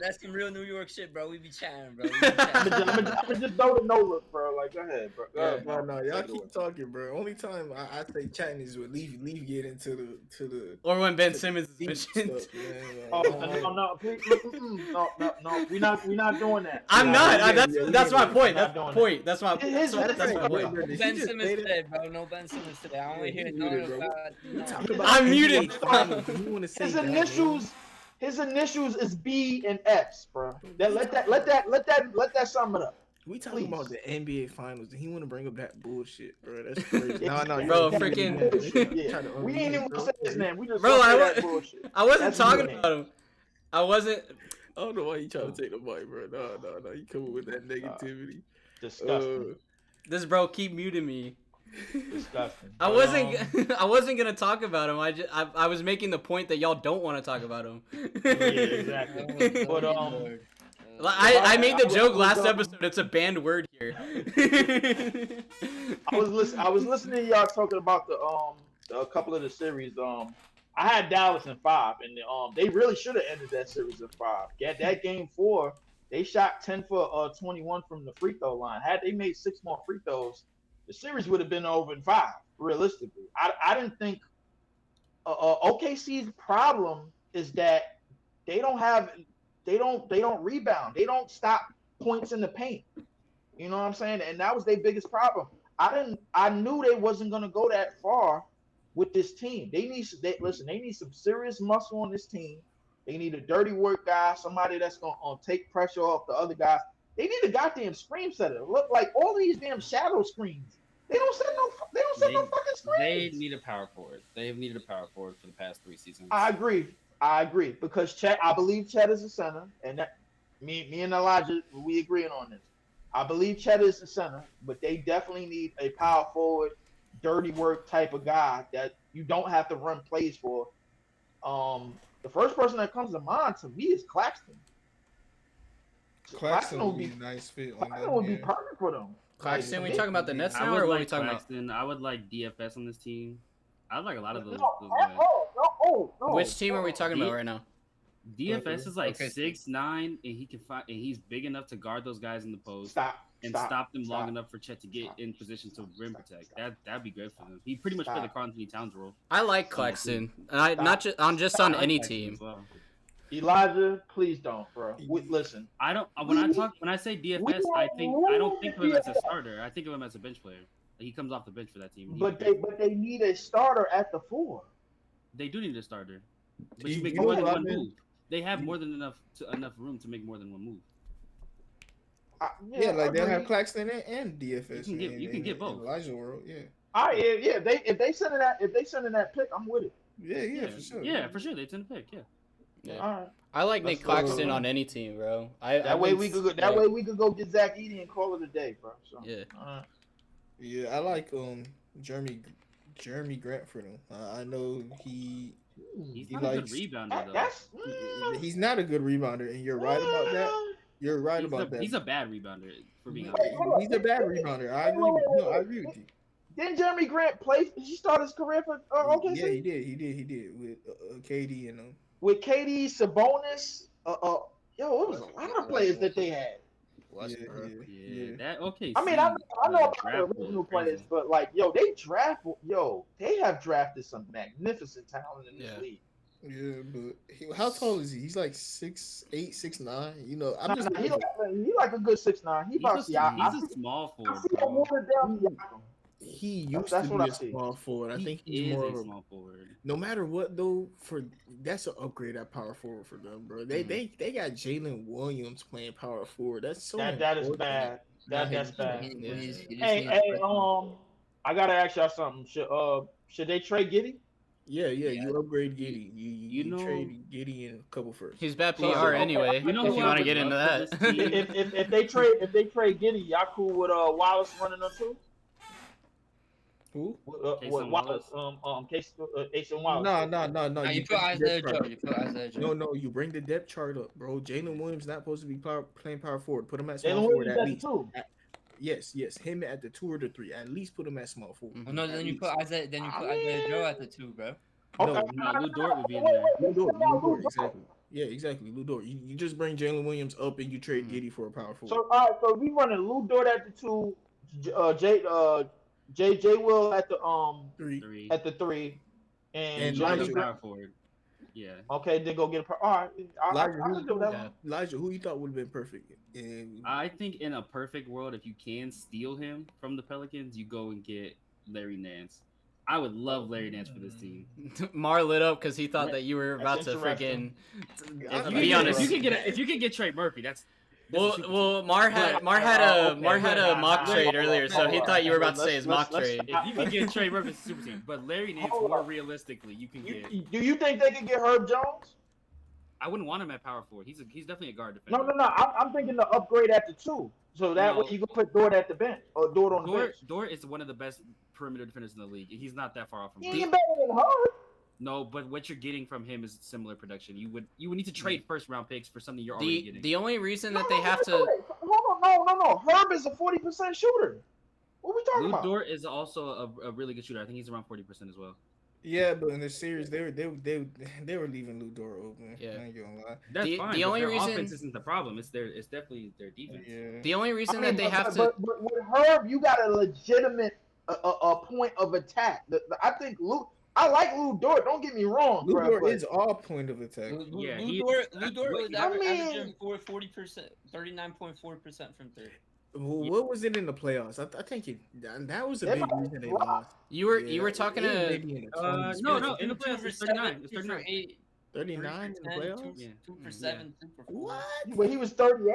that's some real New York shit, bro. We be chatting, bro. I'm just throw the no look, bro. Like, go ahead, bro. No, y'all keep talking, bro. Only time I say chatting is with Leef get into the or when Ben Simmons is mentioned. No, we're not doing that. I'm not. That's my point. That's my point. That's my point. Ben Simmons today, bro. No Ben Simmons today. I only hear about. I'm muted. His initials is B and X, bro. Let that sum it up. We talking about the NBA Finals, and he want to bring up that bullshit, bro. That's crazy. No, bro, freaking. We ain't even gonna say his name. We just that bullshit. I wasn't talking about him. I wasn't. I don't know why you trying to take the mic, bro. No. You coming with that negativity. Disgusting. This bro keep muting me. Disgusting. I wasn't gonna talk about him. I was making the point that y'all don't want to talk about him. Yeah, exactly. But I made the joke last episode. It's a banned word here. I was listening to y'all talking about a couple of the series. I had Dallas in 5, and they really should have ended that series in 5. That game 4, they shot 10 for 21 from the free throw line. Had they made 6 more free throws, the series would have been over in 5. Realistically, I didn't think OKC's problem is that they don't rebound. They don't stop points in the paint. You know what I'm saying? And that was their biggest problem. I knew they wasn't gonna go that far with this team. They need some serious muscle on this team. They need a dirty work guy, somebody that's gonna take pressure off the other guys. They need a goddamn screen setter. Look, like all these damn shadow screens. They don't set no fucking screens. They need a power forward. They've needed a power forward for the past 3 seasons. I agree because Chet. I believe Chet is a center, and that me and Elijah we agreeing on this. I believe Chet is the center, but they definitely need a power forward, dirty work type of guy that you don't have to run plays for. The first person that comes to mind to me is Claxton. Claxton would be a nice fit. Claxton would be perfect for them. Claxton, we talking about the Nets now, or what are we talking about? I would like DFS on this team. I would like a lot of those guys. No. Which team are we talking about right now? DFS is like 6'9", and he can find, and he's big enough to guard those guys in the post stop them long enough for Chet to get in position to rim protect. That'd be great for them. He pretty much played the Carl Anthony Towns role. I like Claxton, and just on any team. Well. Elijah, please don't, bro. Listen, I don't. When I say DFS, I don't think of him as a starter. I think of him as a bench player. He comes off the bench for that team. But they need a starter at the 4. They do need a starter. But You you make know more than what I one mean? move. They have more than enough room to make more than one move. Yeah, like they'll have Claxton and DFS. You can get both. In Elijah world, yeah. If they send that pick, I'm with it. Yeah, for sure. Yeah, for sure. They tend to pick. Yeah. All right. I like Nick Claxton on any team, bro. That way we could go get Zach Edey and call it a day, bro. So, yeah. Yeah, I like Jeremy Grant for them. I know he's not a good rebounder though. He's not a good rebounder, and you're right about that. You're right about that. He's a bad rebounder for being honest. He's a bad rebounder. I agree. I agree with you. Didn't Jeremy Grant play? He started his career for OKC. Yeah, he did with KD and with KD, Sabonis. It was a lot of players that they had. Yeah. That okay. I mean, I know about the original players, but like, they have drafted some magnificent talent in this league. Yeah, but how tall is he? He's like 6'8", 6'9". You know, I'm just he like a good 6'9". He's a small forward. He used to be a small forward. I think he's more of a small forward. No matter what though, that's an upgrade at power forward for them, bro. They got Jalen Williams playing power forward. That's so that is bad. That's bad. Hey, I gotta ask y'all something. Should they trade Giddey? Yeah. You upgrade Giddey. You trade Giddey in a couple first. He's bad PR anyway. If you want to get into that. if they trade Giddey, y'all cool with Wallace running them too? Who? Wallace? Ace Wallace. No. You put Isaiah Joe. No. You bring the depth chart up, bro. Jalen Williams not supposed to be playing power forward. Put him at small forward at least. Yes. Him at the 2 or the 3. At least put him at small forward. Oh, no, then you put Isaiah. Then you put Isaiah Joe at the 2, bro. No, Lou Dort would be in there. Lou Dort, exactly. Yeah, exactly. Lou Dort. You just bring Jalen Williams up and you trade Giddey for a power forward. So, all right. So we running Lou Dort at the 2. J Will at the 3. At the 3, and Elijah power forward. Yeah. Okay, then go get a. All right. Elijah, who you thought would have been perfect? I think in a perfect world, if you can steal him from the Pelicans, you go and get Larry Nance. I would love Larry Nance for this team. Mar lit up because he thought that you were about to freaking be honest. If you can get Trey Murphy, that's. Well, Mar had a mock trade earlier, so he thought you were about to say his mock trade. If you can get Trey Murphy, it's a super team. But Larry Nance, more realistically, you can get. Do you think they can get Herb Jones? I wouldn't want him at power forward. He's definitely a guard defender. No. I'm thinking the upgrade at the 2, so that way you can put Dort at the bench or Dort on the bench. Dort is one of the best perimeter defenders in the league. He's not that far off from. He ain't better than Herb. No, but what you're getting from him is similar production. You would need to trade first round picks for something you're already getting. The only reason that they have to hold on, no. Herb is a 40% shooter. What are we talking about? Lou Dort is also a really good shooter. I think he's around 40% as well. Yeah, but in the series, they were leaving Lou Dort open. Yeah, I ain't gonna lie. That's fine. The only reason offense isn't the problem. It's definitely their defense. Yeah. The only reason that they have to. But with Herb, you got a legitimate a point of attack. I think I like Lou Dort. Don't get me wrong. Lou Dort is all point of attack. Lou Dort was averaging 40%, 39.4% from 3. Well, what was it in the playoffs? I think that was a big reason they lost. You were talking to no in the playoffs it's 39. It's 39. 39 in the playoffs. 2 for 7, 2 for 4. What? Well, he was 38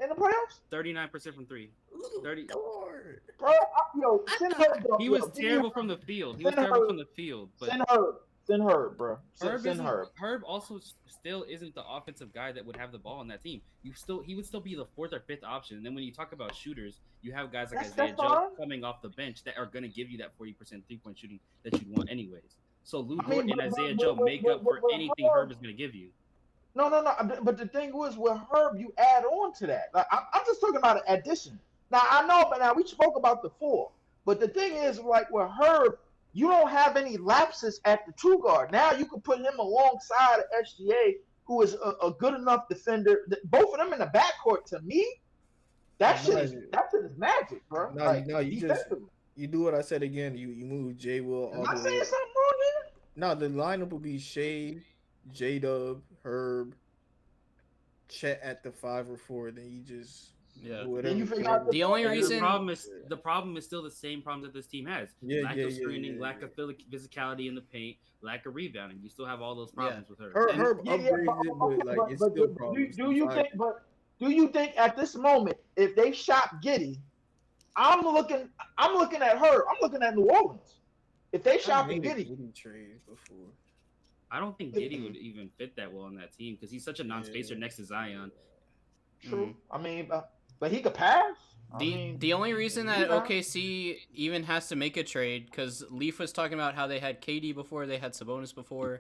in the playoffs. 39% from 3. 30. Bro, he was terrible from the field. But Send Herb, bro. Herb also still isn't the offensive guy that would have the ball on that team. He would still be the 4th or 5th option. And then when you talk about shooters, you have guys like Isaiah Joe coming off the bench that are going to give you that 40% 3-point shooting that you'd want anyways. So Lou Dort and Isaiah Joe make up for anything Herb is going to give you. No. But the thing was, with Herb, you add on to that. Like, I'm just talking about an addition. Now, I know, but now we spoke about the 4. But the thing is, like, with Herb, you don't have any lapses at the 2 guard. Now you can put him alongside SGA, who is a good enough defender. Both of them in the backcourt, to me, that shit is magic, bro. You do what I said again. You move J Will. Am I saying something wrong here? No, the lineup will be Shea, J Dub, Herb, Chet at the 5 or 4. Then you just Yeah. Then you figure out The only And reason the problem is still the same problems that this team has. Lack of screening, lack of physicality in the paint, lack of rebounding. You still have all those problems with her. Herb upgrades it, but like it's still problems. Do you think at this moment, if they shop Giddey, I'm looking at her. I'm looking at New Orleans. If they shop Giddey trade before. I don't think Giddey would even fit that well on that team because he's such a non-spacer next to Zion. True. I mean, but he could pass. The only reason that OKC even has to make a trade, because Leef was talking about how they had KD before, they had Sabonis before,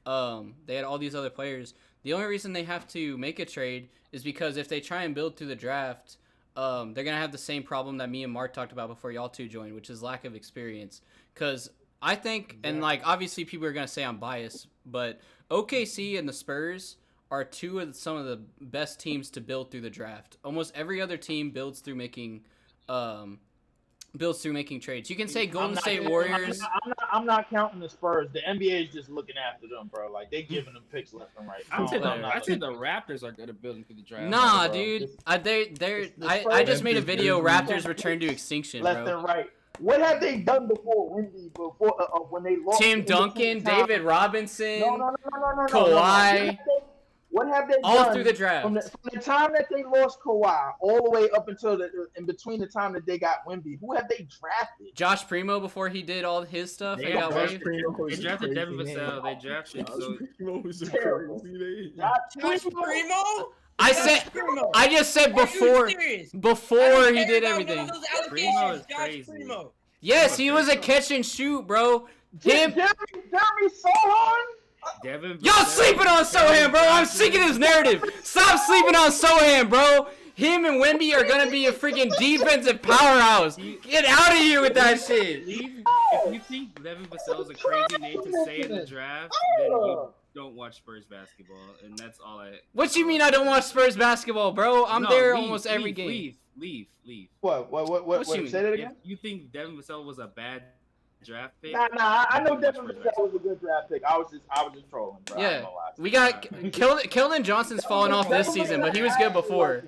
they had all these other players. The only reason they have to make a trade is because if they try and build through the draft, they're going to have the same problem that me and Mark talked about before y'all two joined, which is lack of experience. Because I think, and like obviously people are going to say I'm biased, but OKC and the Spurs are some of the best teams to build through the draft. Almost every other team builds through making trades. You can say Golden State Warriors. I'm not counting the Spurs. The NBA is just looking after them, bro. Like they giving them picks left and right. I think the Raptors are good at building through the draft. Nah, dude. I just made a video. Raptors return to extinction, left bro. and right. What have they done before when they lost? Tim Duncan, David Robinson, no, Kawhi. What have they all done through the draft? From the time that they lost Kawhi, all the way up until in between the time that they got Wemby, who have they drafted? Josh Primo before he did all his stuff. They drafted Devin Vassell. They drafted. Josh Primo. I just said before he did everything. Primo is crazy. Yes, he was a catch and shoot, bro. Jeremy Sohan. Y'all sleeping on Sohan, bro. I'm sick of this narrative. Stop sleeping on Sohan, bro. Him and Wemby are gonna be a freaking defensive powerhouse. Get out of here with that shit. If you think Devin Vassell is a crazy name to say in the draft, then you don't watch Spurs basketball, and that's all I. What you mean I don't watch Spurs basketball, bro? I'm there almost every game. Leef. What? Say that again. If you think Devin Vassell was a bad draft pick? Nah. I know Devin Vassell was a good draft pick. I was just trolling, bro. Yeah, we got Keldon Johnson's fallen off this season, but he was good before.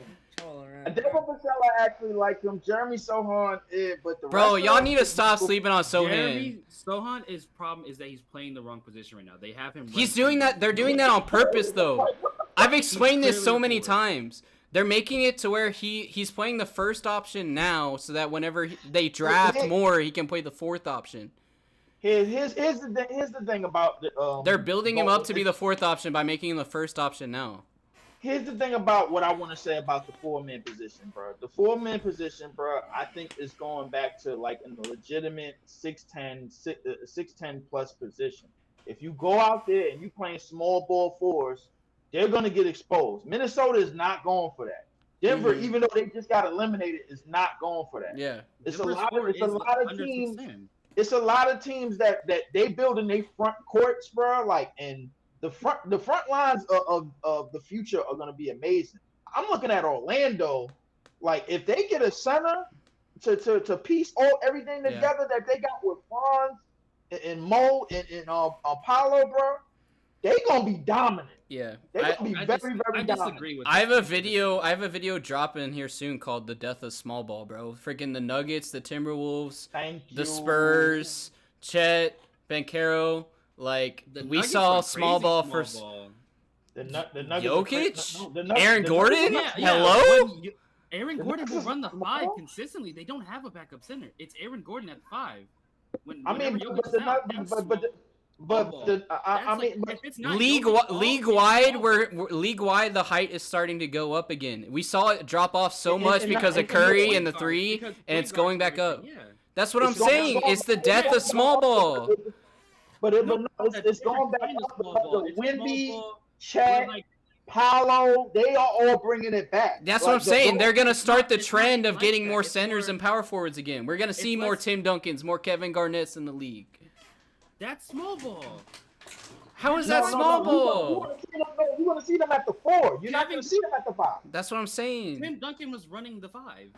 Devin Vassell, I actually like him. Jeremy Sohan, but the bro, y'all need to stop sleeping on Sohan. Jeremy Sohan, his problem is that he's playing the wrong position right now. They have him. He's doing that. They're doing that on purpose, though. I've explained this so many times. They're making it to where he's playing the first option now, so that whenever they draft more, he can play the fourth option. Here's the thing about the. They're building him up to be the fourth option by making him the first option now. Here's the thing about what I want to say about the 4-man position, bro. The 4-man position, bro, I think is going back to like a legitimate 6'10 plus position. If you go out there and you playing small ball fours, they're going to get exposed. Minnesota is not going for that. Denver, even though they just got eliminated, is not going for that. Yeah. It's a lot of teams. It's a lot of teams that they build in their front courts, bro. Like, and the front lines of the future are going to be amazing. I'm looking at Orlando. Like, if they get a center to piece everything together that they got with Franz and Mo and Apollo, bro, they gonna be dominant. Yeah, they're gonna be very dominant. Disagree with I have a video dropping here soon called "The Death of Small Ball," bro. Freaking the Nuggets, the Timberwolves, the Spurs, Chet, Banchero. Like, we saw small ball for the Nuggets. Jokic, Aaron Gordon. Hello. Aaron Gordon will run the 5 consistently. They don't have a backup center. It's Aaron Gordon at 5. League wide, the height is starting to go up again. We saw it drop off so much because of Curry and the 3, and it's going back up. That's what I'm saying. It's the death of small ball. But it's going back up because of Wemby, Chet, Paolo, they are all bringing it back. That's what I'm saying. They're going to start the trend of getting more centers and power forwards again. We're going to see more Tim Duncans, more Kevin Garnett's in the league. That's small ball. How is that small ball? You're going to see them at the 4. You're not going to see them at the 5. That's what I'm saying. Tim Duncan was running the 5.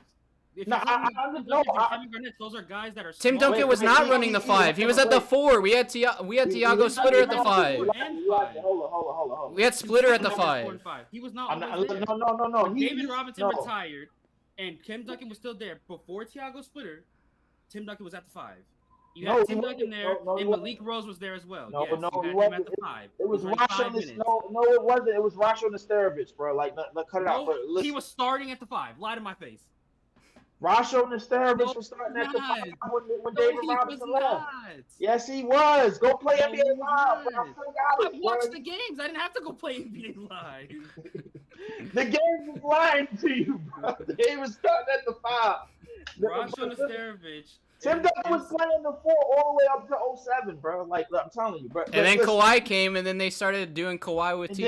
Those are guys that are. Tim Duncan was not running the 5. He was at the 4. We had Tiago Splitter at the 5. Hold on. We had Splitter at the 5. He was not. No. David Robinson retired. and Tim Duncan was still there before Thiago Splitter. Tim Duncan was at the 5. You No, had he Tim Duncan wasn't. there, No, he and wasn't. Malik Rose was there as well. No, Yes, no, you he had him wasn't. at the 5. It was like Rasho. 5 minutes. No, it wasn't. It was Rasho Nesterovic, bro. Like, cut it out. No, But listen, he was starting at the 5. Lie to my face. Rasho Nesterovic No, was starting he's at the not. 5 when No, David he Robinson was left. not. Yes, he was. Go play No, NBA he Live. was. Bro. I still got I it, watched bro. the games. I didn't have to go play NBA Live. The game was lying to you, bro. The game was starting at the 5. Rasho Nesterovic. Tim Duncan was playing the 4 all the way up to 07, bro. Like, I'm telling you, bro. And then listen, Kawhi came, and then they started doing Kawhi with and TD.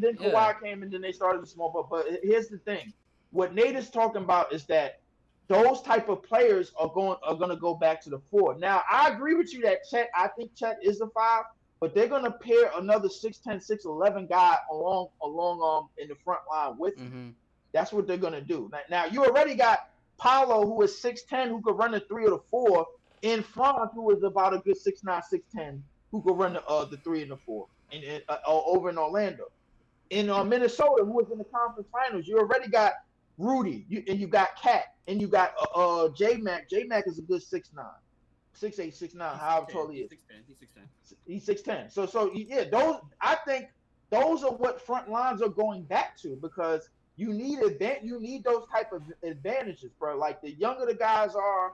then Kawhi came, and then they started the small ball. But here's the thing: what Nate is talking about is that those type of players are going to go back to the 4. Now, I agree with you that I think Chet is a 5, but they're going to pair another 6'10", 6'11" guy along in the front line with him. That's what they're going to do. Now, you already got Paolo, who is 6'10", who could run the 3 or the 4, in front, who is about a good 6'9", 6'10", who could run the 3 and the 4, and over in Orlando. In Minnesota, who was in the conference finals, you already got Rudy, and you got Cat, and you got J-Mac. J-Mac is a good 6'9", 6'8", 6'9", however tall he is. He's 6'10". So yeah, I think those are what front lines are going back to, because you need those type of advantages, bro. Like, the younger the guys are,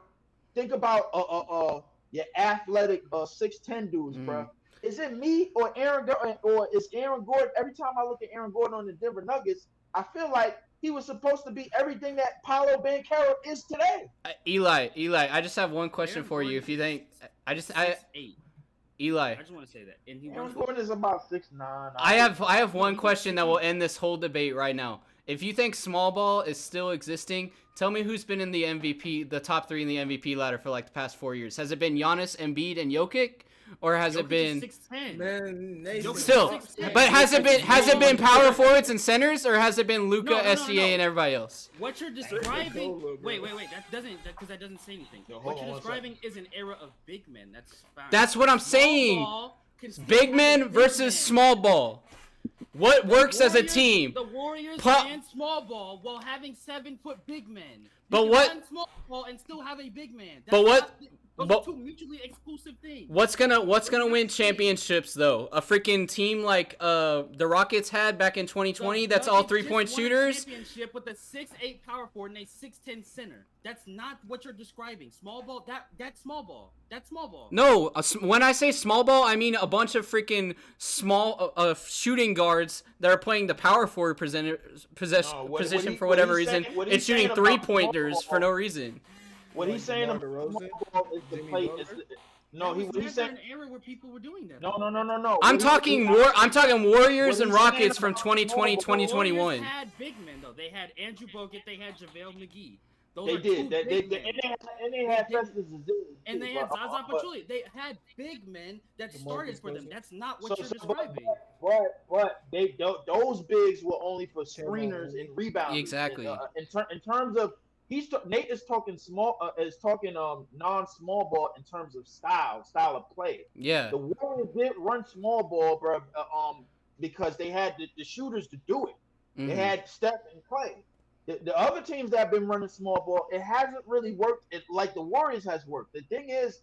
think about your athletic 6'10" dudes, bro. Is it me or Aaron Gordon, or is Aaron Gordon? Every time I look at Aaron Gordon on the Denver Nuggets, I feel like he was supposed to be everything that Paolo Banchero is today. Eli, I just have one question for you. If you think, Eli, I just want to say that. And Aaron Gordon is about 6'9". I have one question that will end this whole debate right now. If you think small ball is still existing, tell me who's been in the top 3 in the MVP ladder for like the past 4 years. Has it been Giannis, Embiid, and Jokic? Or has it been 6'10"? Man, still? But has it been power forwards and centers, or has it been Luka, SGA, and everybody else? What you're describing? Wait. That doesn't say anything. What you're describing is an era of big men. That's fine. That's what I'm saying. Big men versus small ball. What works as a team? The Warriors ran small ball while having 7-foot big men. But what? Run small ball and still have a big man. But what? Those are two mutually exclusive things. What's gonna win championships though? A freaking team like the Rockets had back in 2020. That's all 3-point shooters. Championship with a 6'8" power forward and a 6'10" center. That's not what you're describing. Small ball. That's small ball. That's small ball. No, when I say small ball, I mean a bunch of freaking small shooting guards that are playing the power forward position for whatever reason and shooting 3-pointers for no reason. What he's saying about small ball is the play. He's saying an era where people were doing that. No. I'm talking Warriors and Rockets from 2020, 2021. Warriors had big men though. They had Andrew Bogut. They had JaVale McGee. They did. They had Festus and they had Zaza Pachulia. They had big men that started for them. That's not what you're describing. But those bigs were only for screeners and rebounders. Exactly. In terms of Nate is talking non-small ball in terms of style of play. Yeah. The Warriors did run small ball, bro, because they had the shooters to do it. Mm-hmm. They had Steph and Clay. The other teams that have been running small ball, it hasn't really worked like the Warriors has worked. The thing is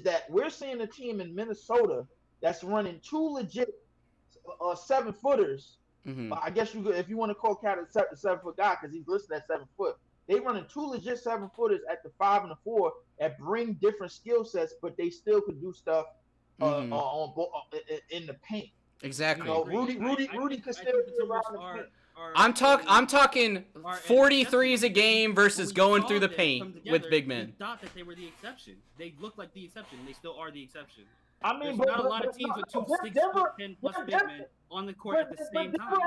that we're seeing a team in Minnesota that's running 2 legit 7-footers. Mm-hmm. I guess if you want to call Cat a 7-foot guy because he's listed at 7 foot. They running 2 legit 7-footers at the 5 and the 4 that bring different skill sets, but they still could do stuff in the paint. Exactly. Rudy could still be around the paint. I'm talking 43s a game versus going through the paint with big men. We thought that they were the exception. They looked like the exception. They still are the exception. I mean, there's not a lot of teams with 2 6'10" plus big men on the court at the same time.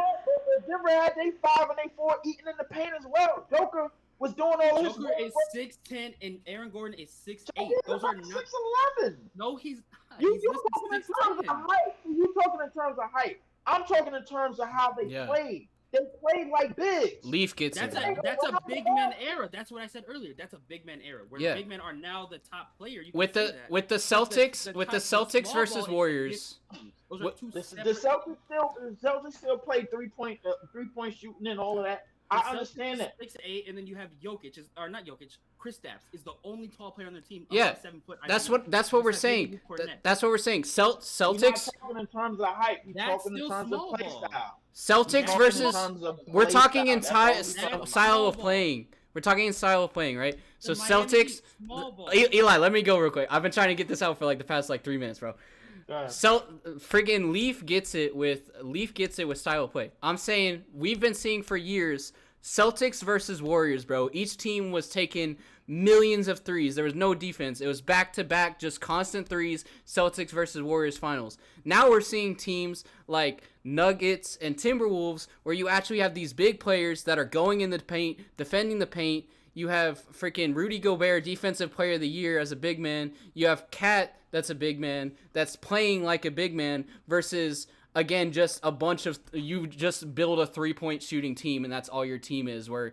Denver had they 5 and they 4 eating in the paint as well. Joker was doing all this. Joker is 6'10" and Aaron Gordon is 6'8". Those are not 6'11". No, he's not. You talking in terms of height? You talking in terms of height? I'm talking in terms of how they played. They played like bigs. Leaf gets That's a big man era. That's what I said earlier. That's a big man era where big men are now the top player. You with the Celtics versus Warriors. The Celtics still played 3-point shooting and all of that. I understand that. 6'8", and then you have Jokic, or not Jokic, Kristaps is the only tall player on their team. Yeah, 7 foot. that's what we're saying. That's what we're saying. Celtics. You're not talking in terms of height. You're talking in terms of play style. Celtics versus. We're talking in style of playing. We're talking in style of playing, right? So Celtics. Eli, let me go real quick. I've been trying to get this out for like the past 3 minutes, bro. Friggin' Leef gets it with style of play. I'm saying we've been seeing for years Celtics versus Warriors, bro. Each team was taking millions of threes. There was no defense. It was back-to-back, just constant threes, Celtics versus Warriors finals. Now we're seeing teams like Nuggets and Timberwolves where you actually have these big players that are going in the paint, defending the paint. You have freaking Rudy Gobert, Defensive Player of the Year as a big man. You have Cat, that's a big man, that's playing like a big man versus... Again, just a bunch of you just build a 3-point shooting team and that's all your team is. Where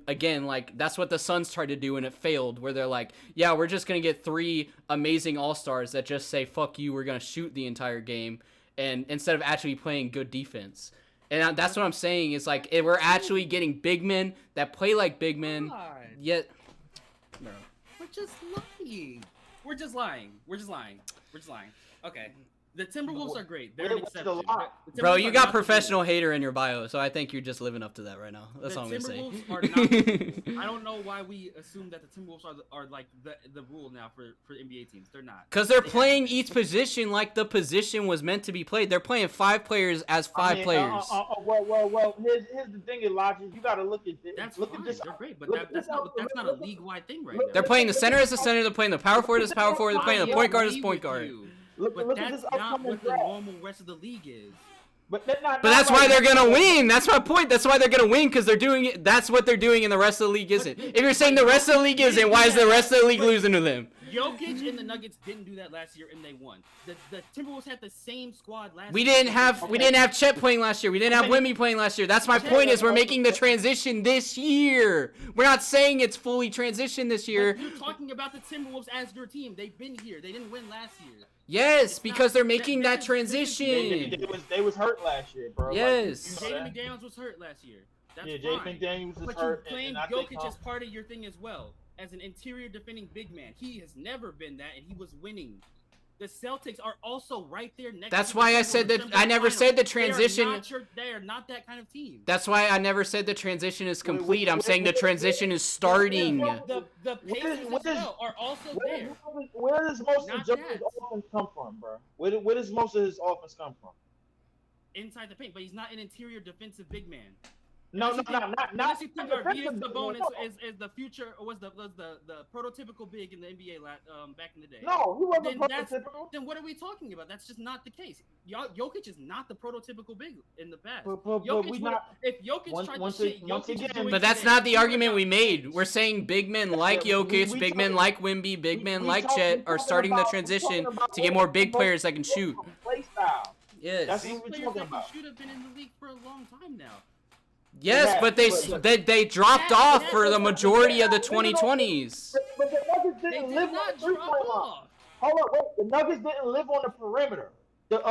again, like that's what the Suns tried to do and it failed. Where they're like, yeah, we're just gonna get 3 amazing all-stars that just say fuck you, we're gonna shoot the entire game, and instead of actually playing good defense. And that's what I'm saying is like we're actually getting big men that play like big men. Yet, bro, we're just lying. We're just lying. Okay. The Timberwolves are great. They're an exception. Bro, you got professional hater in your bio, so I think you're just living up to that right now. That's all I'm gonna say. I don't know why we assume that the Timberwolves are like the rule now for NBA teams. They're not. Because they're playing each position like the position was meant to be played. They're playing 5 players as 5 players. Well. Here's the thing, Elijah. You got to look at this. That's look fine. At this. They're great, but that's not a league-wide thing right now. They're playing the center as the center. They're playing the power forward as power forward. They're playing the point guard as point guard. But that's not what the normal rest of the league is. But that's why they're gonna win. That's my point. That's why they're gonna win because they're doing it. That's what they're doing, and the rest of the league isn't. If you're saying the rest of the league isn't, why is the rest of the league losing to them? Jokic and the Nuggets didn't do that last year, and they won. The Timberwolves had the same squad last year. We didn't have Chet playing last year. We didn't have Wemby playing last year. That's my point. Is we're making the transition this year. We're not saying it's fully transitioned this year. But you're talking about the Timberwolves as your team. They've been here. They didn't win last year. Yes, because they're making that transition. They was hurt last year, bro. Yes. Like, Jaden McDaniels was hurt last year. That's Jaden McDaniels was hurt. But you're playing Jokic as part of your thing as well, as an interior defending big man. He has never been that, and he was winning. The Celtics are also right there next. That's why I said that. I never said the transition. They are not that kind of team. That's why I never said the transition is complete. I'm saying the transition is starting. The Pacers as well are also there. Where does most of Joker's offense come from, bro? Where does most of his offense come from? Inside the paint, but he's not an interior defensive big man. Not. Unless you think Arvidas Sabonis is the future, or was the prototypical big in the NBA back in the day. No, he wasn't prototypical. Then what are we talking about? That's just not the case. Jokic is not the prototypical big in the past. But if Jokic tried to shit, Jokic but that's not the argument we made. We're saying big men like Jokic, big men like Wemby, big men like Chet are starting the transition to get more big players that can shoot. Play style. Yes. That's what we're talking about. Should have been in the league for a long time now. Yes, but they dropped off for the majority of the 2020s. But the Nuggets didn't live on the 3-point line. Hold up, wait. The Nuggets didn't live on the perimeter. The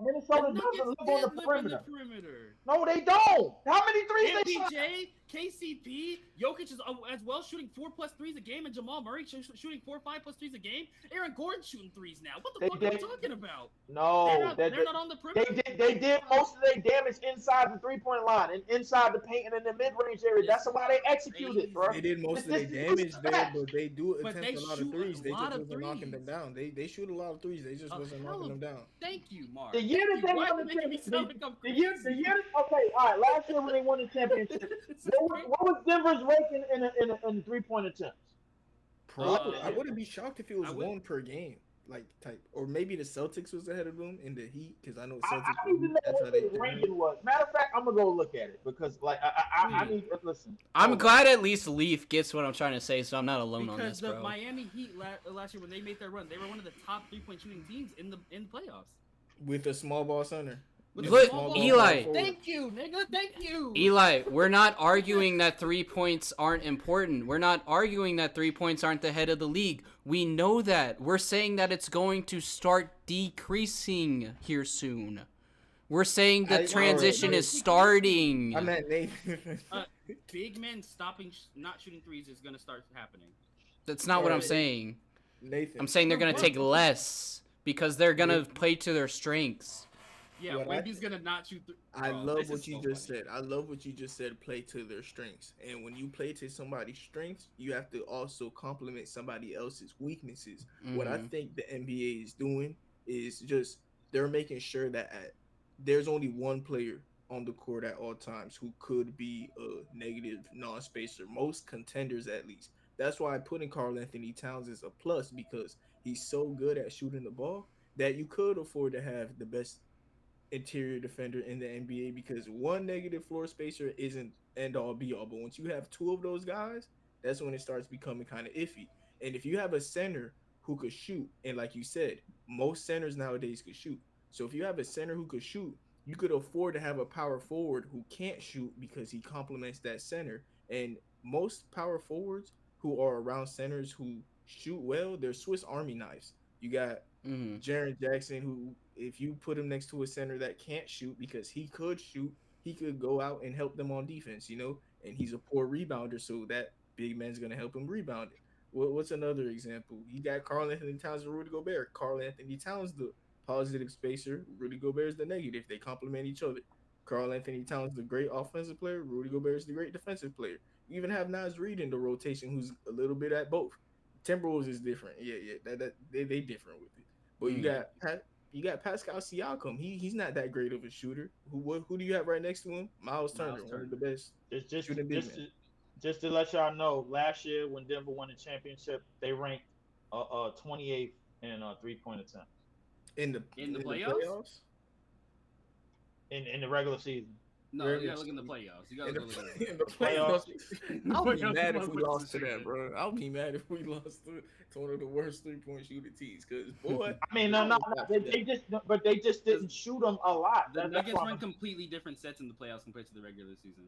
Minnesota doesn't live on the perimeter. No, they don't. How many threes they shot? MPJ, KCP, Jokic is as well shooting 4+ threes a game, and Jamal Murray shooting 4 or 5+ threes a game. Aaron Gordon's shooting threes now. What the fuck are we talking about? No, they're not on the perimeter. They did most of their damage inside the 3-point line and inside the paint and in the mid-range area. That's why they executed, bro. They did most of their damage there, but they do attempt a lot of threes. They just wasn't knocking them down. They shoot a lot of threes. They just wasn't knocking them down. Thank you, Mark. The year that they won the championship. Okay, all right. Last year when they won the championship, what was Denver's ranking in the 3-point attempts? I wouldn't be shocked if it was 1 per game, or maybe the Celtics was ahead of them in the Heat, because I know Celtics. I need to know what the ranking was. Matter of fact, I'm gonna go look at it because I need to listen. I'm glad at least Leaf gets what I'm trying to say, so I'm not alone on this, bro. Because the Miami Heat last year when they made their run, they were one of the top 3-point shooting teams in the playoffs. With a small ball center. Look, Eli. Thank you, nigga. Thank you. Eli, we're not arguing that 3 points aren't important. We're not arguing that 3 points aren't the head of the league. We know that. We're saying that it's going to start decreasing here soon. We're saying the transition is starting. I meant Nathan. Big men stopping, not shooting threes is gonna start happening. That's not what I'm saying. Nathan. I'm saying they're gonna take less because they're gonna play to their strengths. Yeah, Wemby's gonna not shoot. I love what you just said. I love what you just said. Play to their strengths, and when you play to somebody's strengths, you have to also complement somebody else's weaknesses. What I think the NBA is doing is just they're making sure that there's only one player on the court at all times who could be a negative non-spacer. Most contenders, at least. That's why putting Karl Anthony Towns is a plus, because he's so good at shooting the ball that you could afford to have the best interior defender in the NBA, because one negative floor spacer isn't end all be all. But once you have two of those guys, that's when it starts becoming kind of iffy. And if you have a center who could shoot, and like you said, most centers nowadays could shoot. So if you have a center who could shoot, you could afford to have a power forward who can't shoot because he complements that center. And most power forwards who are around centers who shoot well, they're Swiss Army knives. You got Jaren Jackson, who, if you put him next to a center that can't shoot because he could shoot, he could go out and help them on defense, you know? And he's a poor rebounder, so that big man's going to help him rebound it. What's another example? You got Karl Anthony Towns and Rudy Gobert. Karl Anthony Towns, the positive spacer. Rudy Gobert is the negative. They complement each other. Karl Anthony Towns, the great offensive player. Rudy Gobert is the great defensive player. You even have Naz Reid in the rotation, who's a little bit at both. Timberwolves is different. Yeah, they different with it. But you got Pascal Siakam. He's not that great of a shooter. Who do you have right next to him? Miles Turner, one of the best. Just to let y'all know, last year when Denver won the championship, they ranked 28th in 3-point attempt. In the playoffs? In the regular season. No, you gotta look in the playoffs. You gotta look in the playoffs. I'll be mad if we lost to that, bro. I'll be mad if we lost to one of the worst 3-point shooting teams. Because boy, I mean, no, they just didn't shoot them a lot. The Nuggets run completely different sets in the playoffs compared to the regular season.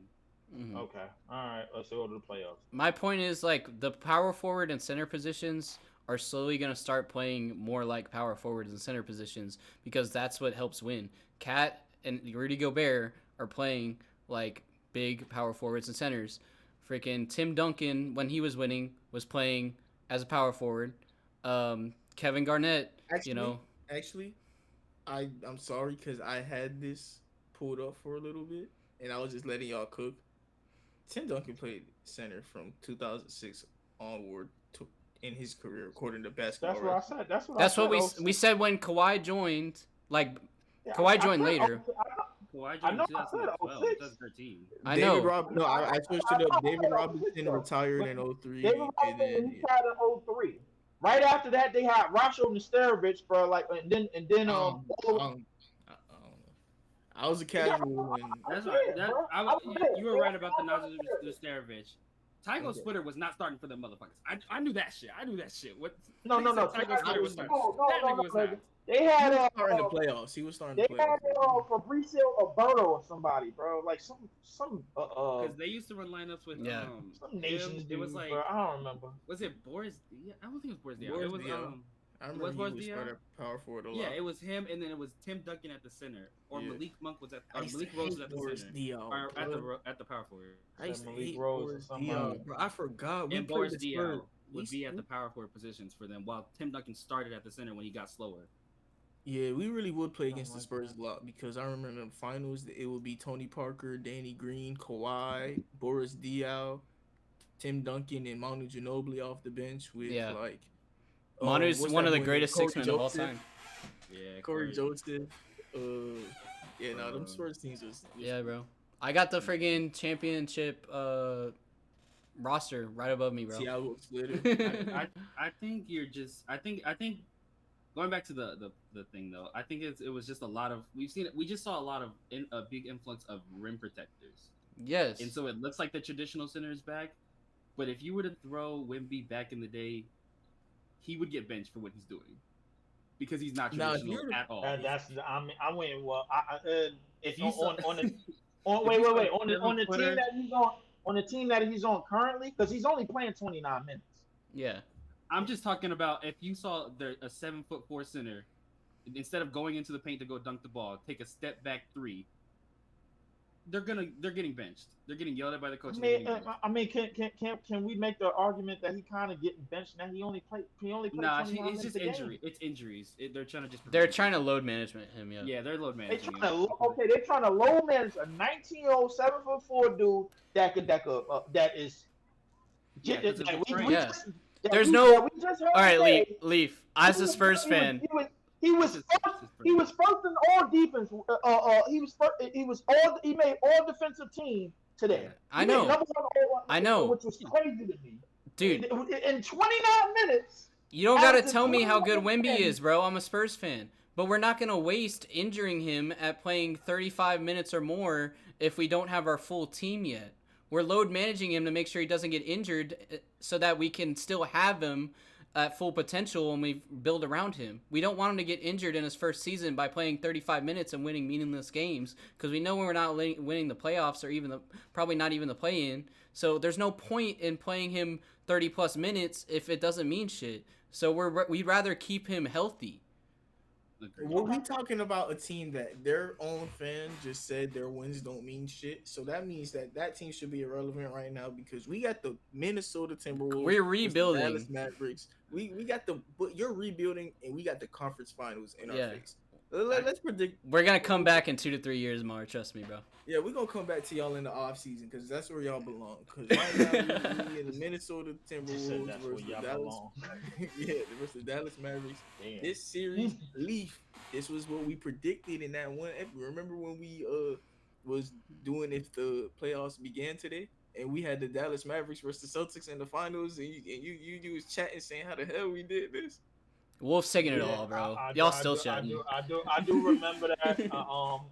Okay, all right, let's go to the playoffs. My point is, like, the power forward and center positions are slowly going to start playing more like power forwards and center positions, because that's what helps win. Cat and Rudy Gobert are playing like big power forwards and centers. Freaking Tim Duncan, when he was winning, was playing as a power forward. Kevin Garnett, Actually, I'm sorry, because I had this pulled up for a little bit, and I was just letting y'all cook. Tim Duncan played center from 2006 onward in his career, according to Basketball. That's what I said. That's what we said when Kawhi joined. Like, Kawhi joined later. Kawhi joined in 2012, 2013. I know. I switched it up. David Robinson retired in 03. David Robinson retired in 03. Right after that, they had Rasho Nesterovic, bro. Like, and then I was a casual. That's right. You were right about the Nesterovic. Tygo Splitter was not starting for them motherfuckers. I knew that shit. What? No. Tygo Splitter was starting. That nigga was not. They had starting the playoffs. He was starting the playoffs. They had Fabrizio Alberto or somebody, bro. Like some because they used to run lineups with some nations. It was like, bro, I don't remember. Was it Boris? I don't think it was Boris Diaw. Boris It was Diaw. I remember he was starting power forward a lot. Yeah, it was him, and then it was Tim Duncan at the center, or Malik Monk was Malik Rose was at the center, or at the power forward. I used to hate Rose or something. Bro, I forgot. And Boris Diaw would be at the power forward positions for them, while Tim Duncan started at the center when he got slower. Yeah, we really would play against the Spurs a lot, because I remember in the finals it would be Tony Parker, Danny Green, Kawhi, Boris Diaw, Tim Duncan, and Manu Ginobili off the bench with like. Manu's one of the greatest six men of all time. Yeah, Corey Joseph. Them Spurs teams was. Yeah, bro. I got the friggin' championship roster right above me, bro. I think you're just. I think. Going back to the thing though, I think it was just a lot of we just saw a lot of a big influx of rim protectors. Yes. And so it looks like the traditional center is back, but if you were to throw Wemby back in the day, he would get benched for what he's doing, because he's not traditional at all. I went well. If you on the team that he's on currently, because he's only playing 29 minutes. Yeah. I'm just talking about if you saw a 7'4" center instead of going into the paint to go dunk the ball, take a step back three. They're getting benched. They're getting yelled at by the coach. Can we make the argument that he kind of getting benched now? He only played. Nah, 29 it's just minutes a injury. game. It's injuries. They're trying to just. They're trying to load management him. Yeah. Yeah, they're load managing. They're trying to low manage a 19-year-old 7'4" dude that is. There's no. All right, Leaf. As a Spurs fan. He was first in all defense. He made all defensive team today. I know. I know. Which was crazy to me. Dude. In 29 minutes. You don't gotta tell me how good Wemby is, bro. I'm a Spurs fan. But we're not gonna waste injuring him at playing 35 minutes or more if we don't have our full team yet. We're load managing him to make sure he doesn't get injured so that we can still have him at full potential when we build around him. We don't want him to get injured in his first season by playing 35 minutes and winning meaningless games because we know we're not winning the playoffs or probably not even the play-in. So there's no point in playing him 30-plus minutes if it doesn't mean shit. So we'd rather keep him healthy. Well, we talking about a team that their own fans just said their wins don't mean shit. So that means that team should be irrelevant right now because we got the Minnesota Timberwolves. We're rebuilding. The Dallas Mavericks. We got but you're rebuilding, and we got the conference finals in our face. Let's predict. We're gonna come back in 2 to 3 years, Mar. Trust me, bro. Yeah, we're gonna come back to y'all in the offseason because that's where y'all belong. Because right now we in the Minnesota Timberwolves versus the Dallas. Versus the Dallas Mavericks. Damn. This series, Leaf. This was what we predicted in that one. Remember when we was doing if the playoffs began today, and we had the Dallas Mavericks versus the Celtics in the finals, and you was chatting saying how the hell we did this. Wolf's taking it all, bro. Y'all still chatting. I do remember that.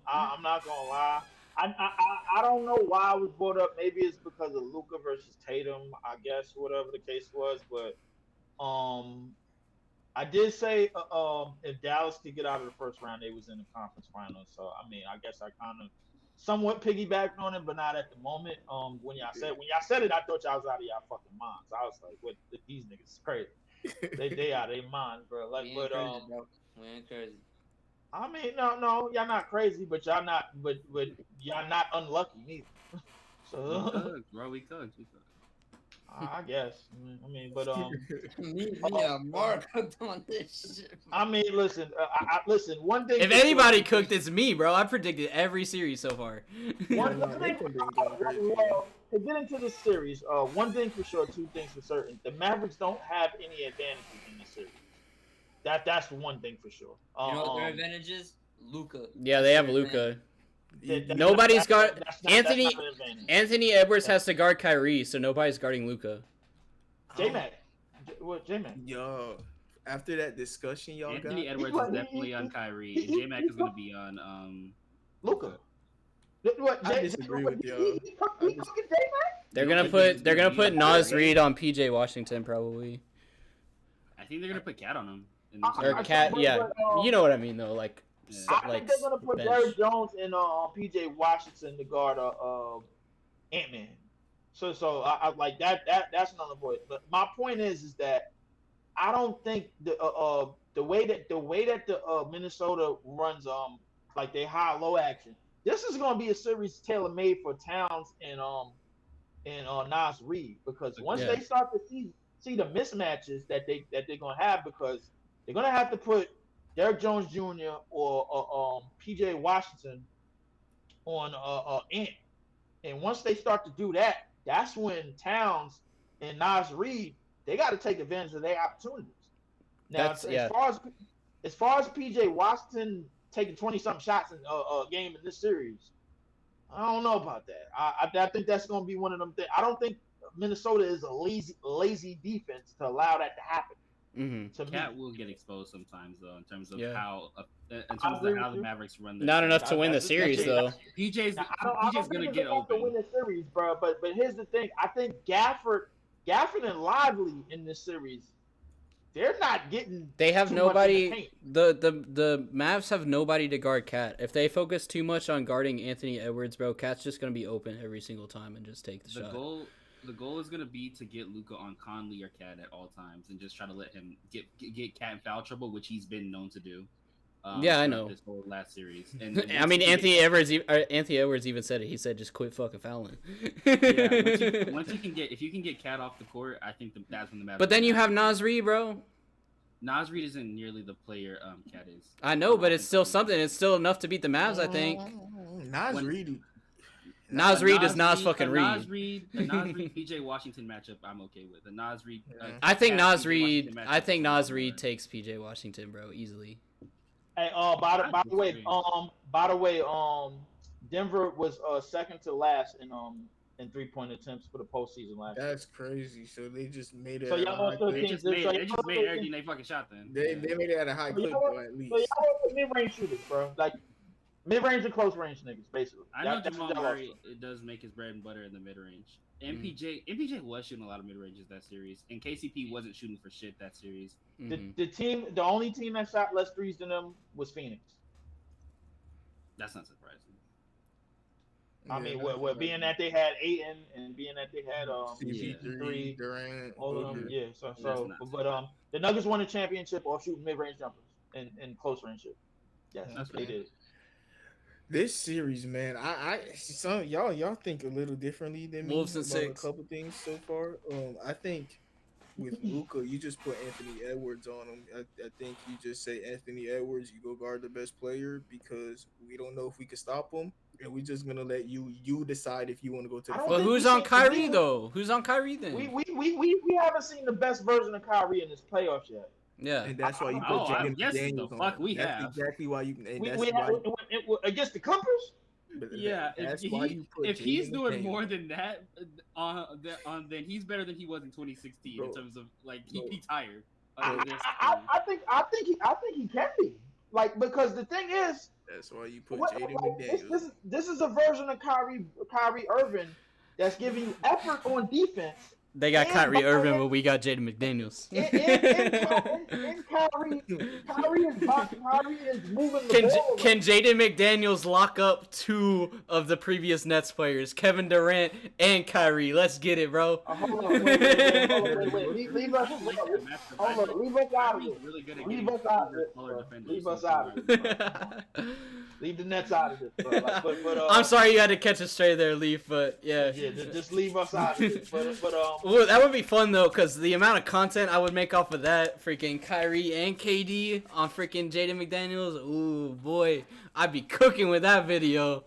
I'm not gonna lie. I don't know why it was brought up. Maybe it's because of Luka versus Tatum. I guess whatever the case was, but I did say if Dallas could get out of the first round, they was in the conference finals. So I mean, I guess I kind of somewhat piggybacked on it, but not at the moment. When y'all said it, I thought y'all was out of y'all fucking minds. I was like, what? These niggas is crazy. they out of their minds, bro. Like, we ain't crazy. I mean, no, y'all not crazy, but y'all not unlucky neither. So, we could. I guess. I mean, but Mark cooked on this shit. I mean, listen. Listen. One thing. If anybody cooked, it's me, bro. I predicted every series so far. One thing. Well, to get into this series, one thing for sure, two things for certain: the Mavericks don't have any advantages in this series. That's one thing for sure. You know what their advantage is? Luka. Yeah, they have Luka. Nobody's got Anthony. Anthony Edwards has to guard Kyrie, so nobody's guarding Luka. J-Mac. What J-Mac? Yo, after that discussion y'all got, Anthony Edwards is definitely on Kyrie, and J-Mac is gonna be on Luka. I disagree with y'all. They're gonna put Nas Reed on PJ Washington probably. I think they're gonna put Cat on him. Or Cat, yeah. You know what I mean though, like. Yeah. I think they're gonna put Darius Jones and PJ Washington to guard Ant-Man. So I like that. That's another point. But my point is that I don't think the way that the Minnesota runs like they high low action. This is gonna be a series tailor made for Towns and Nas Reed because once they start to see the mismatches that they're gonna have because they're gonna have to put Derrick Jones Jr. or PJ Washington on Ant. And once they start to do that, that's when Towns and Nas Reed, they got to take advantage of their opportunities. Now, as far as PJ Washington taking 20-something shots in a game in this series, I don't know about that. I think that's going to be one of them things. I don't think Minnesota is a lazy defense to allow that to happen. Mm-hmm. Cat will get exposed sometimes, though, in terms of how the Mavericks run. Not enough to win the series, though. PJ's gonna get open. To win the series, bro. But here's the thing: I think Gafford and Lively in this series, they're not getting. They have nobody. The Mavs have nobody to guard Cat. If they focus too much on guarding Anthony Edwards, bro, Cat's just gonna be open every single time and just take the shot. The goal is gonna be to get Luka on Conley or Cat at all times, and just try to let him get Cat in foul trouble, which he's been known to do. Yeah, I know. This whole last series. And I mean, Anthony Edwards even said it. He said, "Just quit fucking fouling." Yeah, once you can get, if you can get Cat off the court, I think that's when the Mavericks. But then you have Naz Reid, bro. Naz Reid isn't nearly the player Cat is. I know, but it's still something. It's still enough to beat the Mavs, I think. Naz Reid. Naz Reid is Naz fucking Reid. Reid. The Naz Reid PJ Washington matchup, I'm okay with. The Naz Reid. I think Naz Reid. I think Naz Reid takes PJ Washington, bro, easily. Hey, by the way, Denver was second to last in 3-point attempts for the postseason last year. That's crazy. So they just made it. So y'all they just made everything they fucking shot then. They made it at a high clip, though, at least. So y'all mid-range shooters, bro. Like mid-range and close-range niggas, basically. I know Jamal Murray does make his bread and butter in the mid-range. MPJ was shooting a lot of mid-ranges that series, and KCP wasn't shooting for shit that series. The only team that shot less threes than them was Phoenix. That's not surprising. I mean, being that they had Ayton and being that they had CP3, Durant, all of them, yeah. So but the Nuggets won a championship off shooting mid-range jumpers and close range shit. Yes, that's what they did. This series, man, y'all think a little differently than me Wolves and about 6. a couple things so far. I think with Luka, you just put Anthony Edwards on him. I think you just say Anthony Edwards, you go guard the best player because we don't know if we can stop him, and we're just gonna let you decide if you want to go to the. But who's on Kyrie though? Who's on Kyrie then? We haven't seen the best version of Kyrie in this playoffs yet. Yeah, and that's why you put Jalen Daniels on. Fuck, we that's have exactly why you. And that's we why against the Clippers. Yeah, if he's doing more than that, then he's better than he was in 2016 in terms of like he'd be tired. I think he can be because the thing is. That's why you put Jaden McDaniels. This is a version of Kyrie Irving that's giving you effort on defense. They got Kyrie Irving, but we got Jaden McDaniels. And Kyrie is moving the ball. Can Jaden McDaniels lock up 2 of the previous Nets players, Kevin Durant and Kyrie? Let's get it, bro. Hold on, wait. Leave us out of it. Leave us out of it. Leave the Nets out of this, bro. But I'm sorry you had to catch it straight there, Leaf, but yeah. Yeah, just leave us out of it. Well, that would be fun though, because the amount of content I would make off of that, freaking Kyrie and KD on freaking Jaden McDaniels, ooh boy, I'd be cooking with that video.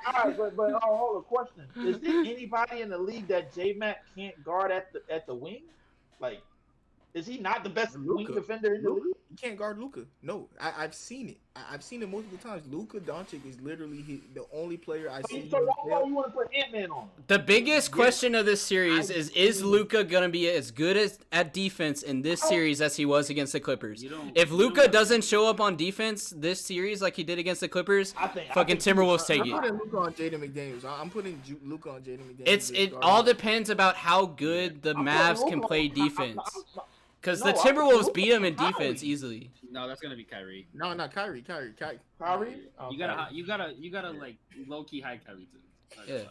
Alright, but hold on, question: is there anybody in the league that J-Mac can't guard at the wing? Like, is he not the best wing defender in the league? You can't guard Luka. No, I've seen it. I've seen it multiple times. Luka Doncic is literally the only player I see. So that's why you want to put Ant-Man on. The biggest question of this series is Luka gonna be as good at defense in this series as he was against the Clippers? If Luka doesn't show up on defense this series like he did against the Clippers, fucking Timberwolves take it. I'm putting Luka on Jaden McDaniels. I'm putting Luka on Jaden McDaniels. It all depends about how good the Mavs can play defense. Because the Timberwolves beat him in defense easily. No, that's gonna be Kyrie. No, not Kyrie. Kyrie? Oh, you gotta like low key hide Kyrie too. Yeah.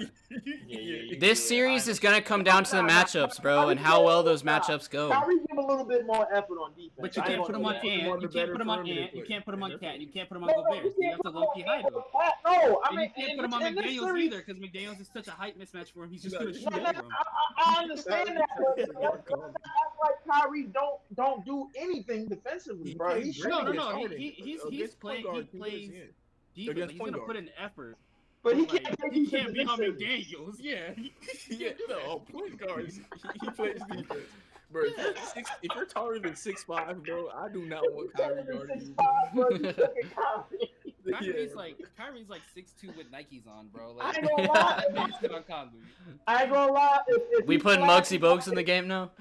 This series is gonna come down to the matchups, bro, and how well those matchups go. Kyrie give a little bit more effort on defense. But you can't put him on Ant. You can't put him on Ant. You can't put him on Cat. You can't put him on Gobert. You have to low key hide him. No, I mean, you can't put him on McDaniels either because McDaniels is such a height mismatch for him. He's just gonna shoot over him. I understand that, but act like Kyrie don't do anything defensively, bro. No. He's playing. He plays defense. He's gonna put in effort. But he can't be on McDaniels. Yeah. Point guards. He plays defense. Bro, if you're taller than 6'5", bro, I do not want Kyrie guarding you. Kyrie's like 6'2" with Nikes on, bro. Like, I ain't gonna lie. If we putting Muggsy Bogues in the game now?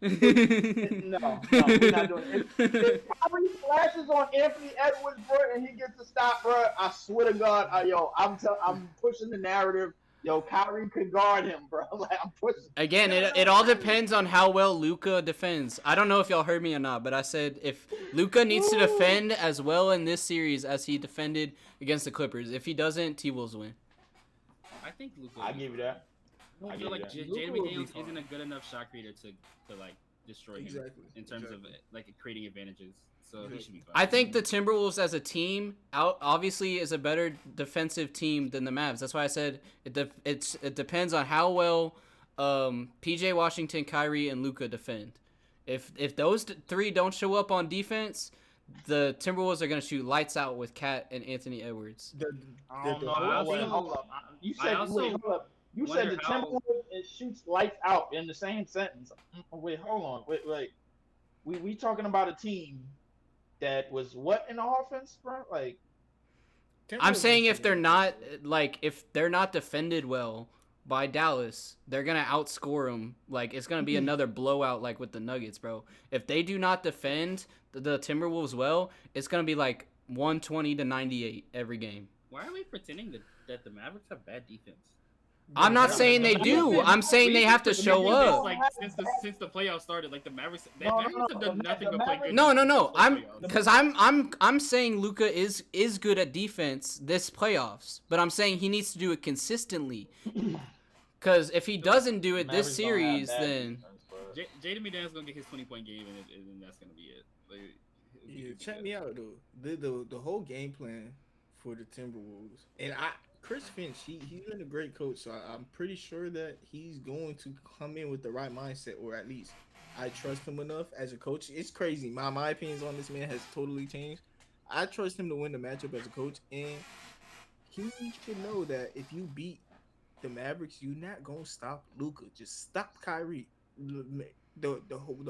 No, we're not doing it. If Kyrie flashes on Anthony Edwards, bro, and he gets a stop, bro, I swear to God, I'm pushing the narrative. Yo, Kyrie could guard him, bro. Like, I'm pushing. Again, it all depends on how well Luka defends. I don't know if y'all heard me or not, but I said if Luka needs to defend as well in this series as he defended against the Clippers, if he doesn't, TWolves win. I think Luka. I give you that. I feel like Jaden McDaniels isn't a good enough shot creator to like destroy him Exactly. in terms of like creating advantages. So he should be fine. I think the Timberwolves as a team obviously is a better defensive team than the Mavs. That's why I said it depends on how well PJ Washington, Kyrie, and Luka defend. If those three don't show up on defense, the Timberwolves are going to shoot lights out with Kat and Anthony Edwards. I don't know. Wait, hold up. You said hold up. You said the Timberwolves shoots lights out in the same sentence. Wait, hold on. Wait. We talking about a team that was what in the offense, bro? Like, I'm saying if they're not defended well by Dallas, they're gonna outscore them. Like, it's gonna be another blowout, like with the Nuggets, bro. If they do not defend the Timberwolves well, it's gonna be like 120-98 every game. Why are we pretending that the Mavericks have bad defense? I'm not saying they do. I'm saying they have to show up. Like since the playoffs started, like the Mavericks have done nothing but play good. No. I'm saying Luka is good at defense this playoffs, but I'm saying he needs to do it consistently. Because if he doesn't do it this series, then Jaden McDaniel's gonna get his 20-point game, and that's gonna be it. Like, check me out though. The whole game plan for the Timberwolves, and Chris Finch, he's been a great coach, so I'm pretty sure that he's going to come in with the right mindset, or at least I trust him enough as a coach. It's crazy. My opinions on this man has totally changed. I trust him to win the matchup as a coach, and he should know that if you beat the Mavericks, you're not going to stop Luka. Just stop Kyrie. The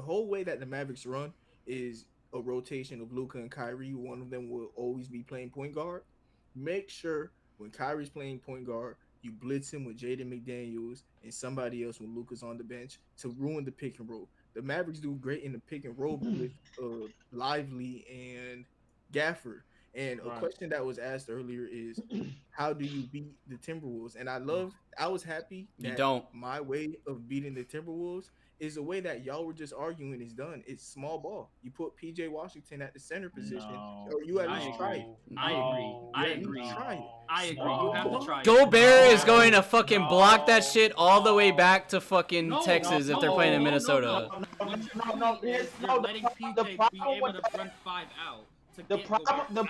whole way that the Mavericks run is a rotation of Luka and Kyrie. One of them will always be playing point guard. Make sure when Kyrie's playing point guard, you blitz him with Jaden McDaniels and somebody else when Luka's on the bench to ruin the pick and roll. The Mavericks do great in the pick and roll with Lively and Gafford. And a question that was asked earlier is, how do you beat the Timberwolves? And I was happy that my way of beating the Timberwolves is the way that y'all were just arguing is done. It's small ball. You put PJ Washington at the center position, or you at least try it. I agree. You have to try it. Gobert is going to fucking block that shit all the way back to fucking Texas if they're playing in Minnesota. You're letting PJ be able to run 5 out. The problem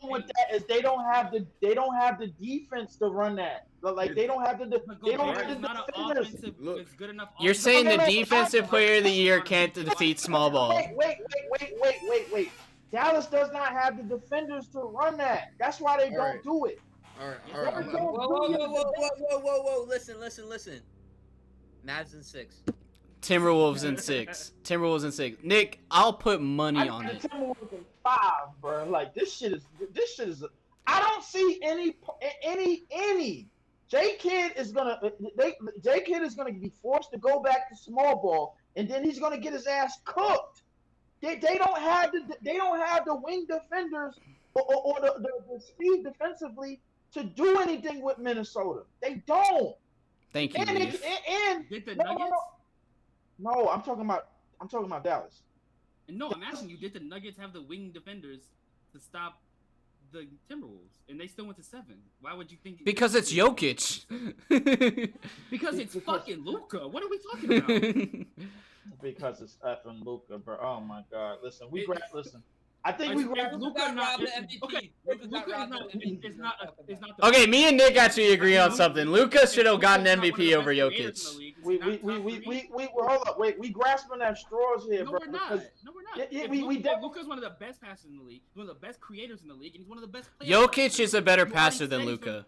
with that is they don't have the defense to run that. Like they don't have the defenders. You're saying the defensive player of the year can't defeat small ball. Wait. Dallas does not have the defenders to run that. That's why they don't do it. All right. Whoa. Listen. Mavs in 6. Timberwolves in 6. Nick, I'll put money on it. Timberwolves in 5, bro. Like this shit is. I don't see any. J Kidd is gonna be forced to go back to small ball, and then he's gonna get his ass cooked. They don't have the wing defenders or the speed defensively to do anything with Minnesota. They don't. Thank you. And did the Nuggets? No, I'm talking about Dallas. No, I'm asking you, did the Nuggets have the wing defenders to stop the Timberwolves? And they still went to 7. Why would you think? Because it's Jokic. Because it's fucking Luka. What are we talking about? Because it's effing Luka, bro. Oh my God! Listen, I think Luka not the MVP. Okay, Luka is not. Okay, me and Nick actually agree on something. Luka should have gotten MVP over Jokic. We hold up. Wait, we grasping at straws here, no, bro. We're not. Luka's one of the best passers in the league, one of the best creators in the league, and he's one of the best players. Jokic is a better passer than Luka.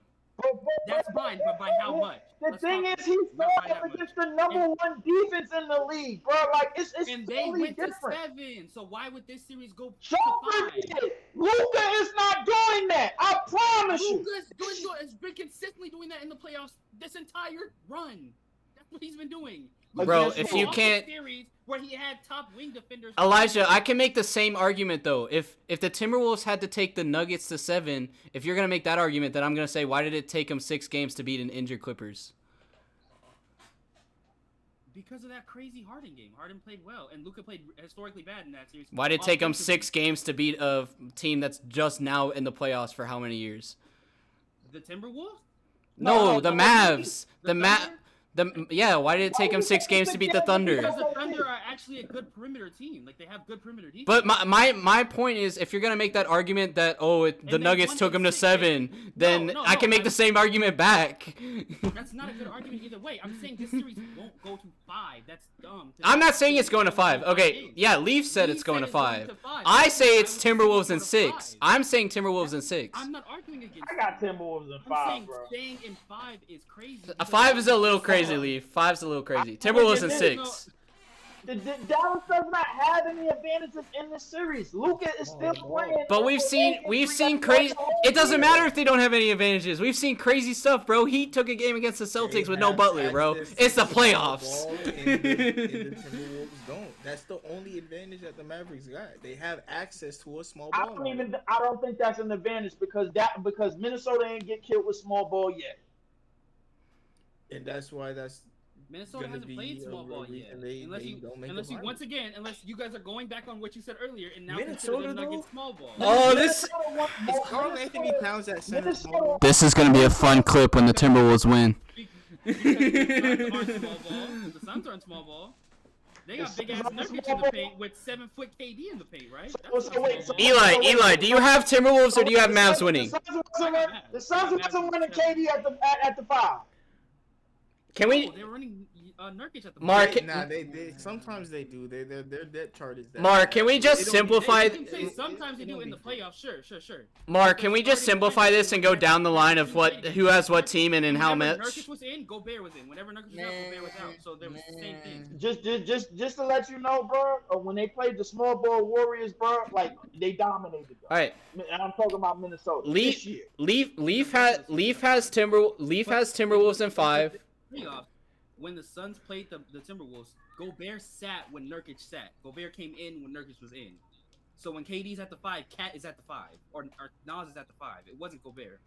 That's fine, but by how much? The thing is, he's going up against the number 1 defense in the league, bro. Like it's and they totally went different. to 7. So why would this series go to 5? Luka is not doing that. I promise you. Luka has been consistently doing that in the playoffs this entire run. That's what he's been doing. Bro, if you can't, where he had top wing defenders. Elijah, I can make the same argument though. If the Timberwolves had to take the Nuggets to 7, if you're gonna make that argument, then I'm gonna say, why did it take them 6 games to beat an injured Clippers? Because of that crazy Harden game. Harden played well, and Luka played historically bad in that series. Why did it take them 6 games to beat a team that's just now in the playoffs for how many years? The Timberwolves? No, the Mavs. Why did it take them 6 games to beat the Thunder? Because the Thunder are actually a good perimeter team. Like they have good perimeter defense. But my point is, if you're gonna make that argument that the Nuggets took him to 7, then I can make the same argument back. That's not a good argument either way. I'm saying this series won't go to 5. That's dumb. I'm not saying it's going to 5. Okay, yeah, Leaf said it's going to 5. I say it's Timberwolves in 6. I'm saying Timberwolves in 6. I'm not arguing against. I got Timberwolves in 5, bro. Staying in 5 is crazy. 5 is a little crazy, Leaf. 5's a little crazy. Timberwolves in 6. Dallas does not have any advantages in this series. Luka is still playing. But we've seen crazy. It doesn't matter if they don't have any advantages. We've seen crazy stuff, bro. Heat took a game against the Celtics with no Butler, bro. It's the playoffs. And the Timberwolves don't. That's the only advantage that the Mavericks got. They have access to a small ball. I don't think that's an advantage because Minnesota ain't get killed with small ball yet. And that's why Minnesota hasn't played small ball yet. Unless you guys are going back on what you said earlier and now consider the Nuggets small ball. Oh, this is Karl Anthony Towns at center. This is gonna be a fun clip when the Timberwolves win. The Suns are on small ball. They got big ass Nurkic in the paint with 7-foot KD in the paint, right? Eli, do you have Timberwolves or do you have Mavs winning? The Suns wasn't winning KD at the 5. Can we? They're running Nurkic at the Mark, they sometimes they do. Their depth chart is that. Mark, can we just simplify? Sometimes they do in the playoffs. Sure. Mark, can we just simplify this and go down the line of who has what team and in how much? Nurkic was in, Gobert was in. Whenever Nurkic was out, Gobert was out. So there was the same thing. Just to let you know, bro. When they played the small ball Warriors, bro, like they dominated them. All right. And I'm talking about Minnesota. Leaf has Timberwolves in 5. When the Suns played the Timberwolves, Gobert sat when Nurkic sat. Gobert came in when Nurkic was in. So when KD's at the 5, Cat is at the 5, or Nas is at the 5. It wasn't Gobert.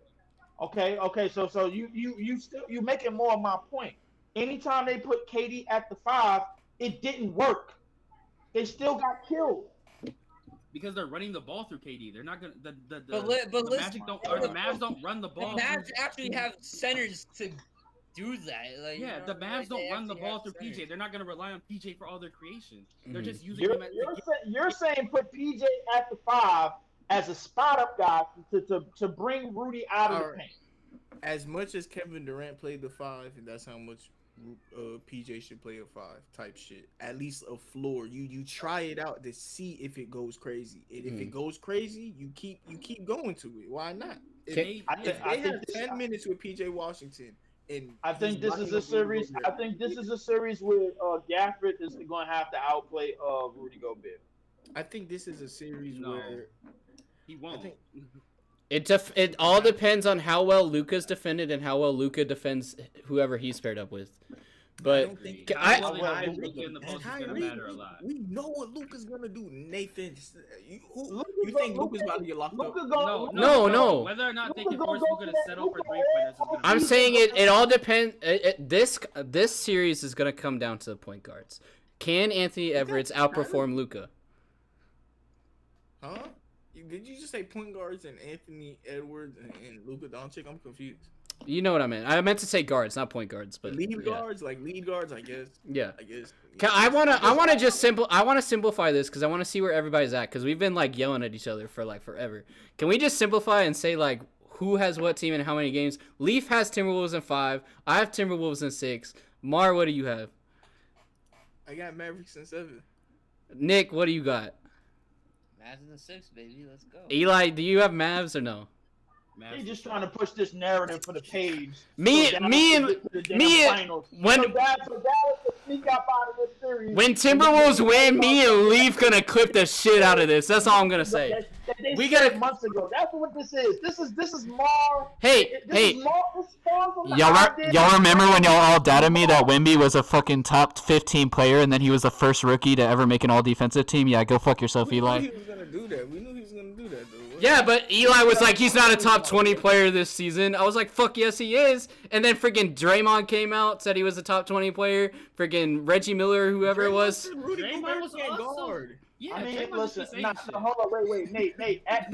Okay. So you making more of my point. Anytime they put KD at the 5, it didn't work. They still got killed. Because they're running the ball through KD. They're not gonna the Mavs don't run the ball. The Mavs actually have centers to do that. Like, the Mavs don't run the ball through PJ. They're not gonna rely on PJ for all their creation. They're just using him. You're saying put PJ at the 5 as a spot up guy to bring Rudy out of the paint. As much as Kevin Durant played the 5, and that's how much PJ should play a 5 type shit. At least a floor. You try it out to see if it goes crazy. And if it goes crazy, you keep going to it. Why not? If they have 10 minutes with PJ Washington. I think this is a series. I think this is a series where Gafford is going to have to outplay Rudy Gobert. I think this is a series where he won't. It all depends on how well Luka's defended and how well Luka defends whoever he's paired up with. But we know what Luka's gonna do. Nathan, you think Luka's about to get locked up? No. Whether or not they can force Luka to settle for 3-pointers is gonna. I'm saying it all depends. This series is gonna come down to the point guards. Can Anthony Edwards outperform Luka? Huh? Did you just say point guards and Anthony Edwards and Luka Doncic? I'm confused. You know what I meant. I meant to say guards, not point guards, but lead guards, I guess. Yeah. I guess. I want to simplify this because I want to see where everybody's at because we've been like yelling at each other for like forever. Can we just simplify and say like who has what team and how many games? Leaf has Timberwolves in 5. I have Timberwolves in 6. Mar, what do you have? I got Mavericks in 7. Nick, what do you got? Mavs in the 6, baby. Let's go. Eli, do you have Mavs or no? They're just trying to push this narrative for the page. When Timberwolves win, me and Leaf gonna clip the shit out of this. That's all I'm gonna say. We got months ago. That's what this is. This is more. Hey. Y'all remember when y'all all doubted me that Wemby was a fucking top 15 player and then he was the first rookie to ever make an all-defensive team? Yeah, go fuck yourself, Eli. We knew he was gonna do that. Though. Yeah, but Eli was like, he's not a top 20 player this season. I was like, fuck yes, he is. And then freaking Draymond came out, said he was a top 20 player. Freaking Reggie Miller, whoever it was. Draymond was awesome. Yeah, I mean, listen, hold on, wait, Nate, at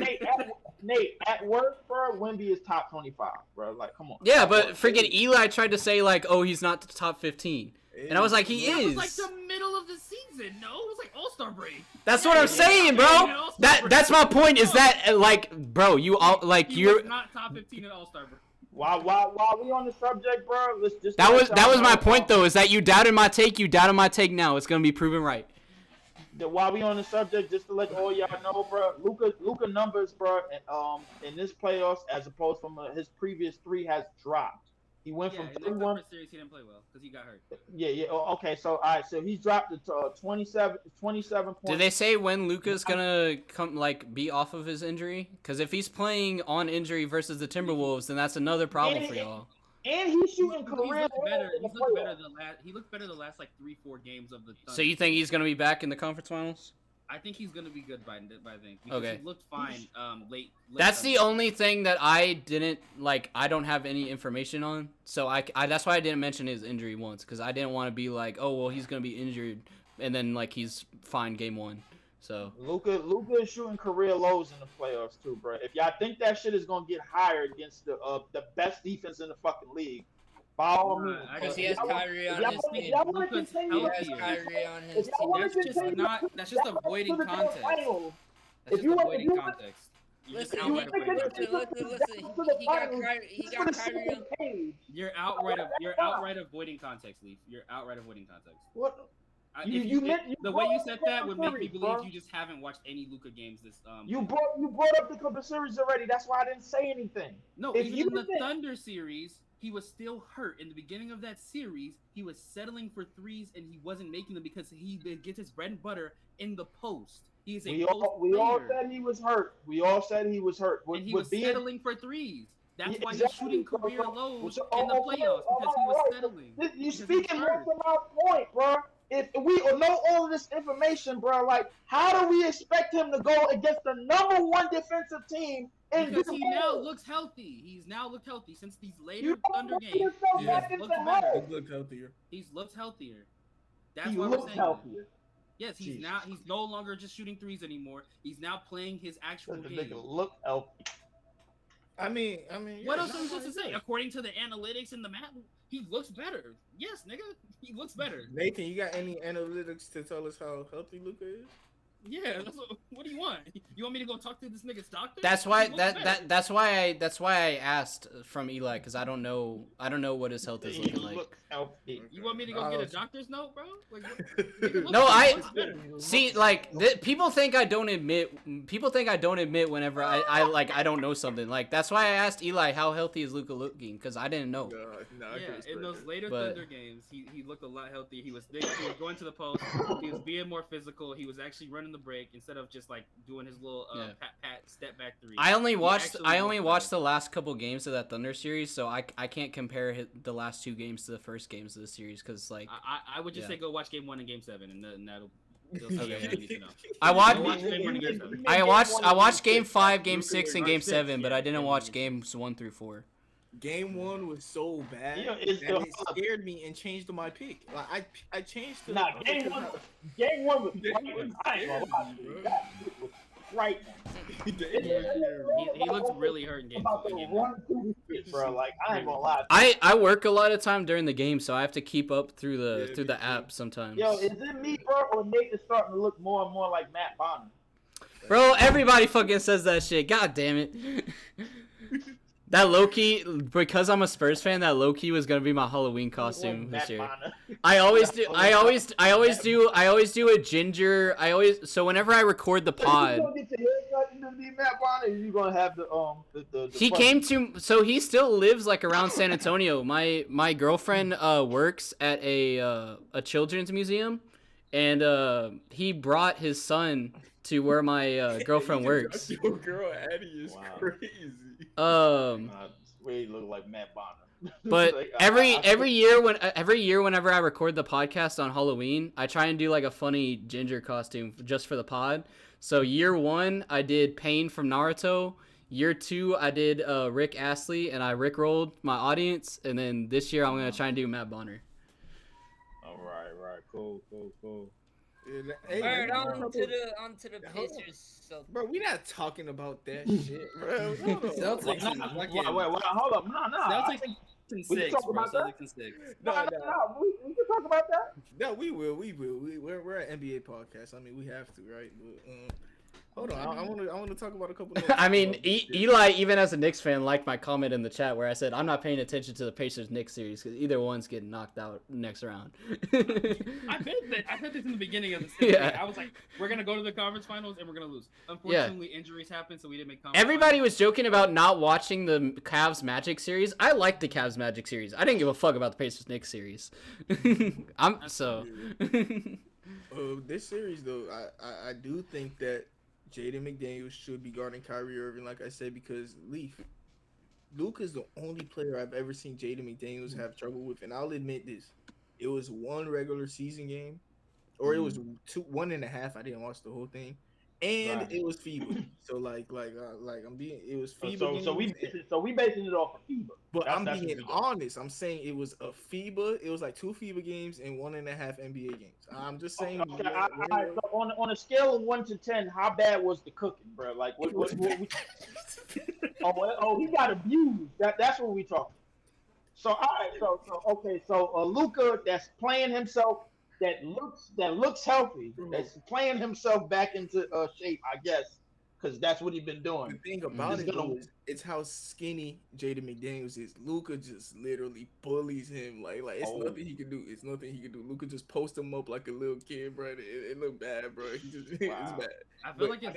work, bro, Wemby is top 25, bro. Like, come on. Yeah, but freaking Eli tried to say like, oh, he's not the top 15. And I was like, he is. It was like the middle of the season. Offseason. No, it was like All-Star break. That's what I'm saying, bro. That's my point. Is that like, bro, you all like you're not top 15 in All-Star break. While we on the subject, bro, let's just. That was my point though. Is that you doubted my take? You doubted my take. Now it's gonna be proven right. While we on the subject, just to let all y'all know, bro, Luka numbers, bro, in this playoffs as opposed from his previous 3 has dropped. He went from 31. Series he didn't play well because he got hurt. Yeah. Okay, so all right, so he's dropped to 27 points. Did they say when Luka's gonna be off of his injury? Because if he's playing on injury versus the Timberwolves, then that's another problem for y'all. And he's shooting career. He looked better the last like 3-4 games of the Thunder. So you think he's gonna be back in the conference finals? I think he's gonna be good by then. Because okay. He looked fine late. That's the only thing that I didn't like. I don't have any information on, so I that's why I didn't mention his injury once, because I didn't want to be like, oh well, he's gonna be injured, and then like he's fine game 1. So Luka is shooting career lows in the playoffs too, bro. If y'all think that shit is gonna get higher against the best defense in the fucking league, by all means. Because he has Kyrie on his team. That's just avoiding context. That's just avoiding context. Listen, he got Kyrie on. You're outright avoiding context, Leaf. You're outright avoiding context. What? The way you said that would make me believe you just haven't watched any Luka games this. You brought up the Clipper series already. That's why I didn't say anything. No, even in the Thunder series, he was still hurt. In the beginning of that series, he was settling for threes and he wasn't making them because he gets his bread and butter in the post. He is a we all said he was hurt. We all said he was hurt. And he was settling for these. That's why he's shooting career lows in the playoffs, because he was settling. You speaking more to my point, bro. If we know all of this information, bro, like, how do we expect him to go against the #1 defensive team? Because he now looks healthy. He's now looked healthy since these later Thunder games. He's looked better. He looked healthier. He's looked healthier. That's why we're saying healthier. Yes, he's no longer just shooting threes anymore. He's now playing his actual game. Look healthy. I mean, what else are we supposed to say? According to the analytics and the map, he looks better. Yes, nigga, he looks better. Nathan, you got any analytics to tell us how healthy Luka is? Yeah, what do you want? You want me to go talk to this nigga's doctor? That's why that's why I asked from Eli, because I don't know what his health is looking like. You want me to go get a doctor's note, bro? Like, no, I see. Like people think I don't admit whenever I don't know something. Like that's why I asked Eli how healthy is Luka looking, because I didn't know. Yeah, in those later Thunder games, he looked a lot healthier. He was going to the post. He was being more physical. He was actually running the break instead of just like doing his little pat step back 3. I only watched the last couple games of that Thunder series, so I can't compare the last 2 games to the first games of the series, because like I would just say go watch game 1 and game 7, and that'll. Okay. I watched game 5, game 6, and game 7, but I didn't watch games 1 through 4. Game 1 was so bad that it scared me and changed my pick. Like I changed to game one was right. He looks really hurt in game 2. Bro, like I ain't gonna lie. I work a lot of time during the game, so I have to keep up through the app sometimes. Yo, is it me, bro, or Nate is starting to look more and more like Matt Bonner? Bro, everybody fucking says that shit. God damn it. That low-key, because I'm a Spurs fan, that low-key was gonna be my Halloween costume this year. I always do a ginger. So whenever I record the pod, you gonna have the he came to. So he still lives like around San Antonio. My girlfriend works at a children's museum, and he brought his son to where my girlfriend works. Your girl Addie is crazy. We look like Matt Bonner. But like, every year whenever I record the podcast on Halloween, I try and do like a funny ginger costume just for the pod. So year 1 I did Pain from Naruto. Year 2 I did Rick Astley, and I rickrolled my audience. And then this year I'm gonna try and do Matt Bonner. All right, cool. Hey, alright, on to the Pacers. Bro, we not talking about that shit, bro. Celtics. Wait, hold up. No. Celtics in 6, bro. Celtics in 6. No, we can talk about that. Yeah, we will. We're an NBA podcast. I mean, we have to, right? But, hold on, I want to talk about a couple. I mean, Eli, even as a Knicks fan, liked my comment in the chat where I said I'm not paying attention to the Pacers-Knicks series because either one's getting knocked out next round. I said this in the beginning of the series. Yeah. I was like, we're gonna go to the conference finals and we're gonna lose. Unfortunately, injuries happened, so we didn't make conference. Everybody was joking about not watching the Cavs Magic series. I liked the Cavs Magic series. I didn't give a fuck about the Pacers-Knicks series. This series though, I do think that Jaden McDaniels should be guarding Kyrie Irving, like I said, because Luka's the only player I've ever seen Jaden McDaniels have trouble with, and I'll admit this: it was one regular season game, or it was 1.5. I didn't watch the whole thing, and it was FIBA. So it was FIBA. So we basing it off of FIBA. But I'm being honest. I'm saying it was a FIBA. It was like 2 FIBA games and 1.5 NBA games. I'm just saying. Okay, so on a scale of 1 to 10, how bad was the cooking, bro? Like, what he got abused. That's what we talking. So all right, so Luka that's playing himself, that looks healthy, that's playing himself back into shape, I guess. Because that's what he's been doing. The thing about it's how skinny Jaden McDaniels is. Luka just literally bullies him. Like it's nothing he can do. It's nothing he can do. Luka just post him up like a little kid, bro. It look bad, bro. It's bad. I feel like as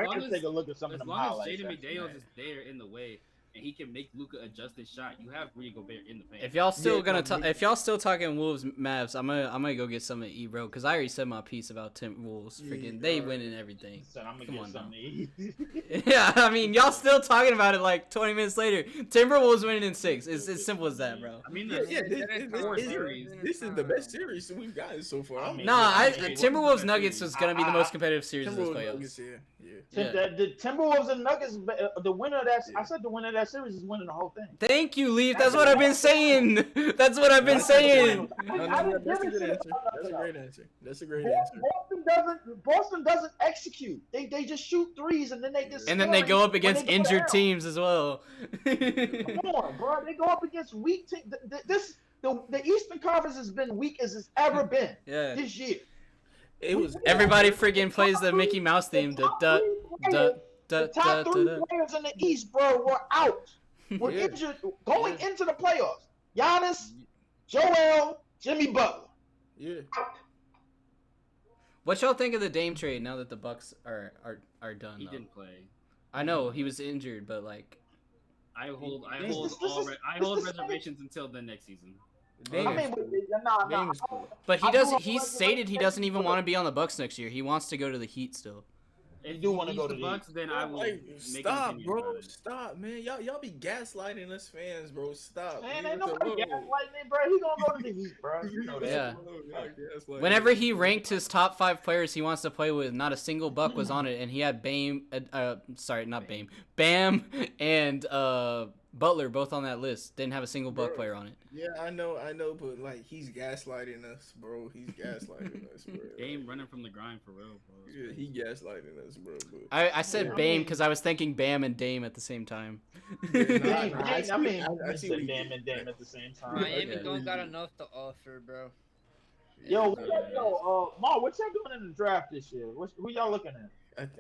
long as take a look at some of them highlights. Jaden McDaniels is there in the way, and he can make Luka adjust his shot, you have Rudy Gobert in the paint. If y'all still if y'all still talking Wolves Mavs, I'm gonna go get something to eat, bro. Because I already said my piece about Timberwolves. Freaking, they winning everything. Come on now. Yeah, I mean, y'all still talking about it like 20 minutes later. Timberwolves winning in 6. It's as simple as that, bro. I mean, this is the best series we've gotten so far. Timberwolves Nuggets was gonna be the most competitive series of this playoffs. The Timberwolves and Nuggets, the winner of that, I said the winner of that series is winning the whole thing. Thank you, Leef. That's what I've been saying. That's what I've been saying. That's a good answer. That's a great answer. Boston doesn't execute. They just shoot threes and then they just. And then they go up against injured teams as well. Come on, bro. They go up against weak teams. The Eastern Conference has been weak as it's ever been this year. Everybody freaking plays the Mickey Mouse theme. The top 3 players in the East, bro, were out. Were injured going into the playoffs. Giannis, Joel, Jimmy Butler. Yeah. What y'all think of the Dame trade now that the Bucks are done? He didn't play. I know he was injured, but like, I hold reservations until the next season. But he stated he doesn't even want to be on the Bucks next year. He wants to go to the Heat still. If you do want to go to the Bucks, then I will stop, bro. Stop, man. Y'all be gaslighting us fans, bro. Stop. Man, ain't nobody gaslighting, bro. He gonna go to the Heat, bro. You know that. Yeah. Whenever he ranked his top 5 players he wants to play with, not a single Buck was on it, and he had Bam and Butler both on that list. Didn't have a single Buck player on it. Yeah, I know, but like he's gaslighting us, bro. He's gaslighting us, bro. Game running from the grind for real, bro. Yeah, he gaslighting us, bro. I said Bam because I was thinking Bam and Dame at the same time. I see Bam and Dame at the same time. Miami don't got enough to offer, bro. Yo, Ma, what y'all doing in the draft this year? Who y'all looking at?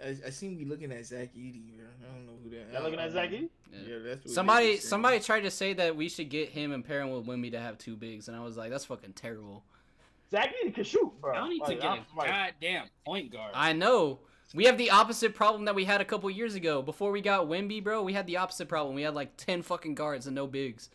I seem to be looking at Zach Edey, bro. I don't know who that is. Y'all looking at Zach Edey? Yeah, that's what somebody tried to say that we should get him and pair him with Wemby to have 2 bigs, and I was like, that's fucking terrible. Zach Edey can shoot, bro. I don't need to get a goddamn point guard. I know. We have the opposite problem that we had a couple years ago. Before we got Wemby, bro, we had the opposite problem. We had like 10 fucking guards and no bigs.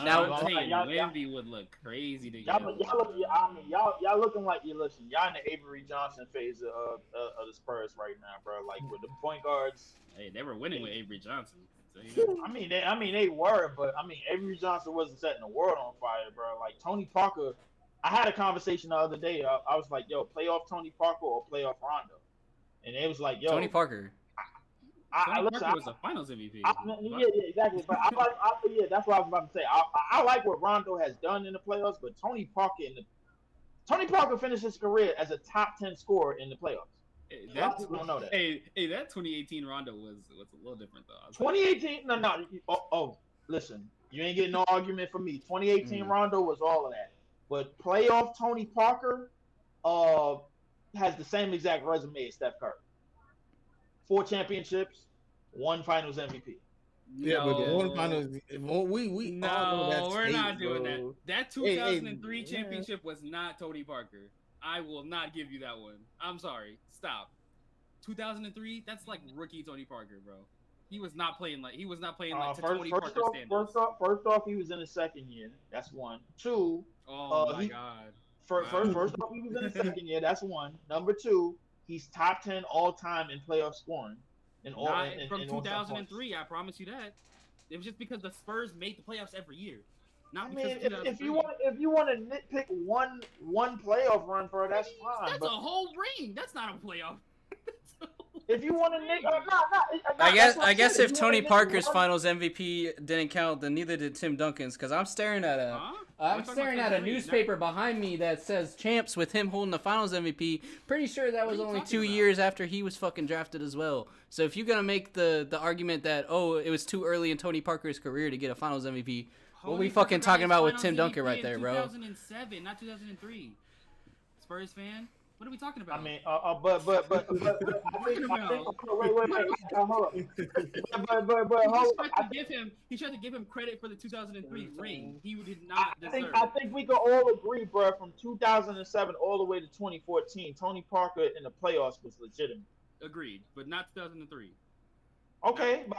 Now Wemby would look crazy together. Y'all looking like y'all in the Avery Johnson phase of the Spurs right now, bro. Like with the point guards. Hey, they were winning with Avery Johnson. So, they were, but Avery Johnson wasn't setting the world on fire, bro. Like Tony Parker, I had a conversation the other day. I was like, yo, play off Tony Parker or play off Rondo, and it was like, yo, Tony Parker. Tony Parker was a Finals MVP. Yeah, exactly. But that's what I was about to say. I like what Rondo has done in the playoffs, but Tony Parker finished his career as a top 10 scorer in the playoffs. Don't know that. Hey, that 2018 Rondo was a little different though. 2018, no. Listen, you ain't getting no argument from me. 2018 Rondo was all of that. But playoff Tony Parker has the same exact resume as Steph Curry. 4 championships, 1 Finals MVP. Yeah, but the one finals, we No, all know that's we're fake, not doing bro. that. That 2003 championship was not Tony Parker. I will not give you that one. I'm sorry. Stop. 2003, that's like rookie Tony Parker, bro. He was not playing like to Tony Parker standards. First off, he was in his second year. That's 1. 2. Oh my God. First off, he was in his second year. That's 1. Number 2, he's top 10 all time in playoff scoring. From 2003, I promise you that. It was just because the Spurs made the playoffs every year. Not because if you want to nitpick one playoff run for it, that's fine. That's a whole ring. That's not a playoff. If you want to I guess if Tony Parker's Finals MVP didn't count, then neither did Tim Duncan's. Because I'm staring at a newspaper behind me that says champs with him holding the Finals MVP. Pretty sure that was only 2 years after he was fucking drafted as well. So if you're gonna make the argument that it was too early in Tony Parker's career to get a Finals MVP, what are we fucking talking about with Tim Duncan right there, bro? 2007, not 2003. Spurs fan. What are we talking about? I mean, but I think wait, hold up. He tried to give him credit for the 2003 ring. He did not deserve. I think we can all agree, bro. From 2007 all the way to 2014, Tony Parker in the playoffs was legitimate. Agreed, but not 2003. Okay, but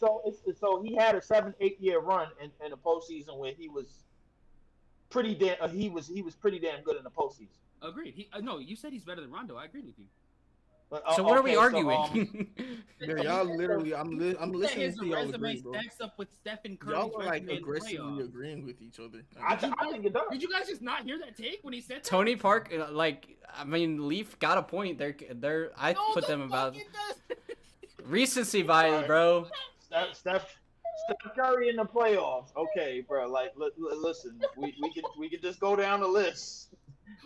so he had a 7-8 year run in the postseason where he was pretty damn pretty damn good in the postseason. Agreed. No, you said he's better than Rondo. I agree with you. But, so what are we arguing? Y'all literally, I'm listening to y'all agree, bro. Stacks up with Stephen Curry. Y'all are like aggressively agreeing with each other. I think it does. Did you guys just not hear that take when he said that? Tony Parker, Leaf got a point. I put them about recency bias, bro. Steph Curry in the playoffs. Okay, bro. Like, listen, we can just go down the list.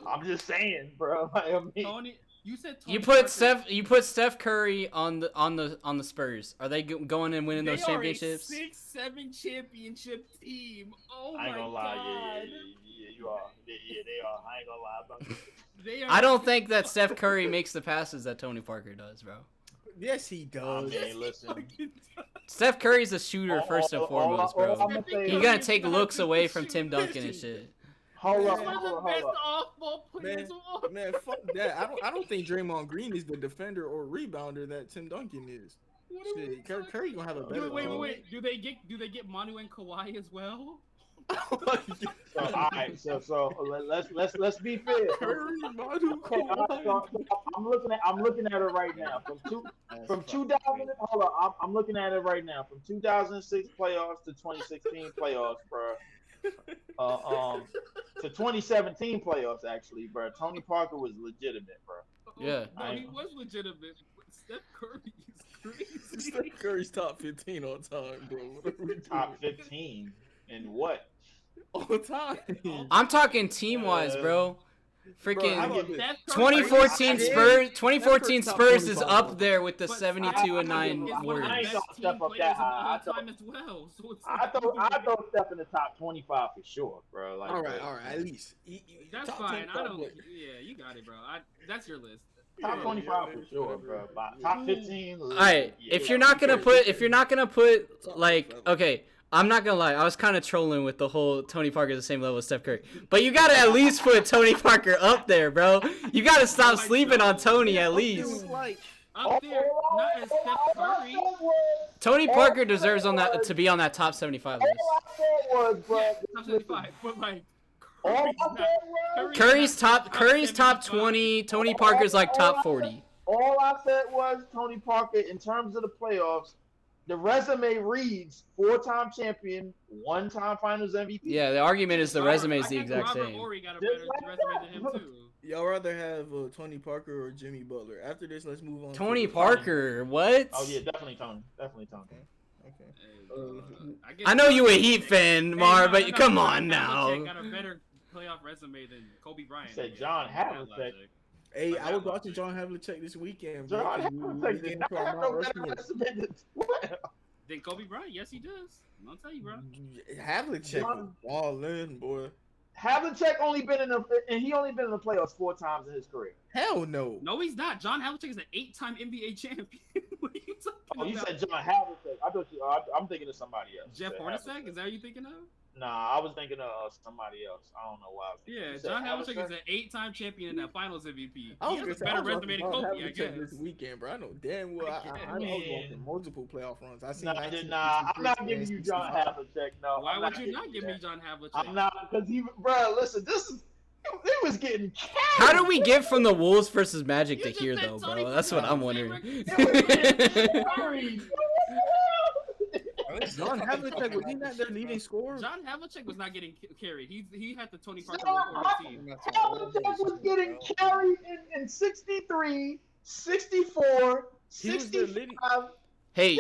I'm just saying, bro. I mean, Tony, you said Tony you put Steph Curry on the Spurs. Are they going and winning those championships? They are a 6-7 championship team. Oh my God. I ain't gonna lie. Yeah, you are. Yeah, they are. I ain't gonna lie about that. I don't think that Steph Curry makes the passes that Tony Parker does, bro. Yes, he does. I mean, listen. Steph Curry's a shooter first and foremost, bro. You're gonna take looks away from Tim Duncan and shit. Hold up. Man, fuck that. I don't think Draymond Green is the defender or rebounder that Tim Duncan is. Shit, Curry gonna have a better. Wait. Do they get Manu and Kawhi as well? All right, so let's be fair. Curry, Manu, I'm looking at it right now. From 2000. Hold on, I'm looking at it right now. From 2006 playoffs to 2016 playoffs, bro. To 2017 playoffs, actually, bro. Tony Parker was legitimate, bro. Yeah. No, he was legitimate. Steph Curry is crazy. Steph Curry's top 15 all time, bro. Top 15 in what? All time. I'm talking team-wise, bro. Freaking Bro, 2014 Spurs. 2014 Spurs is up there with the 72-9 Warriors. I ain't gonna step up that high. I throw Steph in the top 25 for sure, bro. Like, all right. At least. That's fine. I don't. Yeah, you got it, bro. That's your list. Top 25 for sure, bro. Top 15. All right. If you're not gonna put like, okay. I'm not gonna lie, I was kind of trolling with the whole Tony Parker the same level as Steph Curry. But you gotta at least put Tony Parker up there, bro. You gotta stop sleeping on Tony at least. Up there, not as Steph Curry. Tony Parker deserves to be on that top 75 list. Top 75, but like Curry's top 20. Tony Parker's like top 40. All I said was Tony Parker in terms of the playoffs. The resume reads 4-time champion, 1-time Finals MVP. Yeah, the argument is the resume is the exact same. Robert got a better resume than him too. Y'all rather have Tony Parker or Jimmy Butler? After this, let's move on. Tony Parker, what? Oh yeah, definitely Tony. Okay. I know you a Heat fan, Mar, but come on now. Got a better playoff resume than Kobe Bryant. Said John Havlicek. Hey, I was watching John Havlicek this weekend, bro. John Havlicek did not have no better resume than Kobe Bryant. Yes, he does. I'll tell you, bro. Havlicek was balling, boy. Havlicek only been in the playoffs 4 times in his career. Hell no. No, he's not. John Havlicek is an 8-time NBA champion. What are you talking Oh, you about? said John Havlicek. I thought you. I'm thinking of somebody else. Jeff Hornacek? Is that what you thinking of? Nah, I was thinking of somebody else. I don't know why. Yeah, John Havlicek is an 8-time champion and a Finals MVP. I He was has a gonna better resume than Kobe, I guess. this weekend, bro. I know damn well. I was watching multiple playoff runs. I seen. I'm not giving you John Havlicek. No. Why would you not give me John Havlicek? I'm not, because bro. Listen, it was getting. How do we get from the Wolves versus Magic to here, though, bro? That's what I'm wondering. John Havlicek, was he not their leading scorer? John Havlicek was not getting carried. He had the Tony Parker team. Havlicek was getting carried in 63, 64, 65. Hey,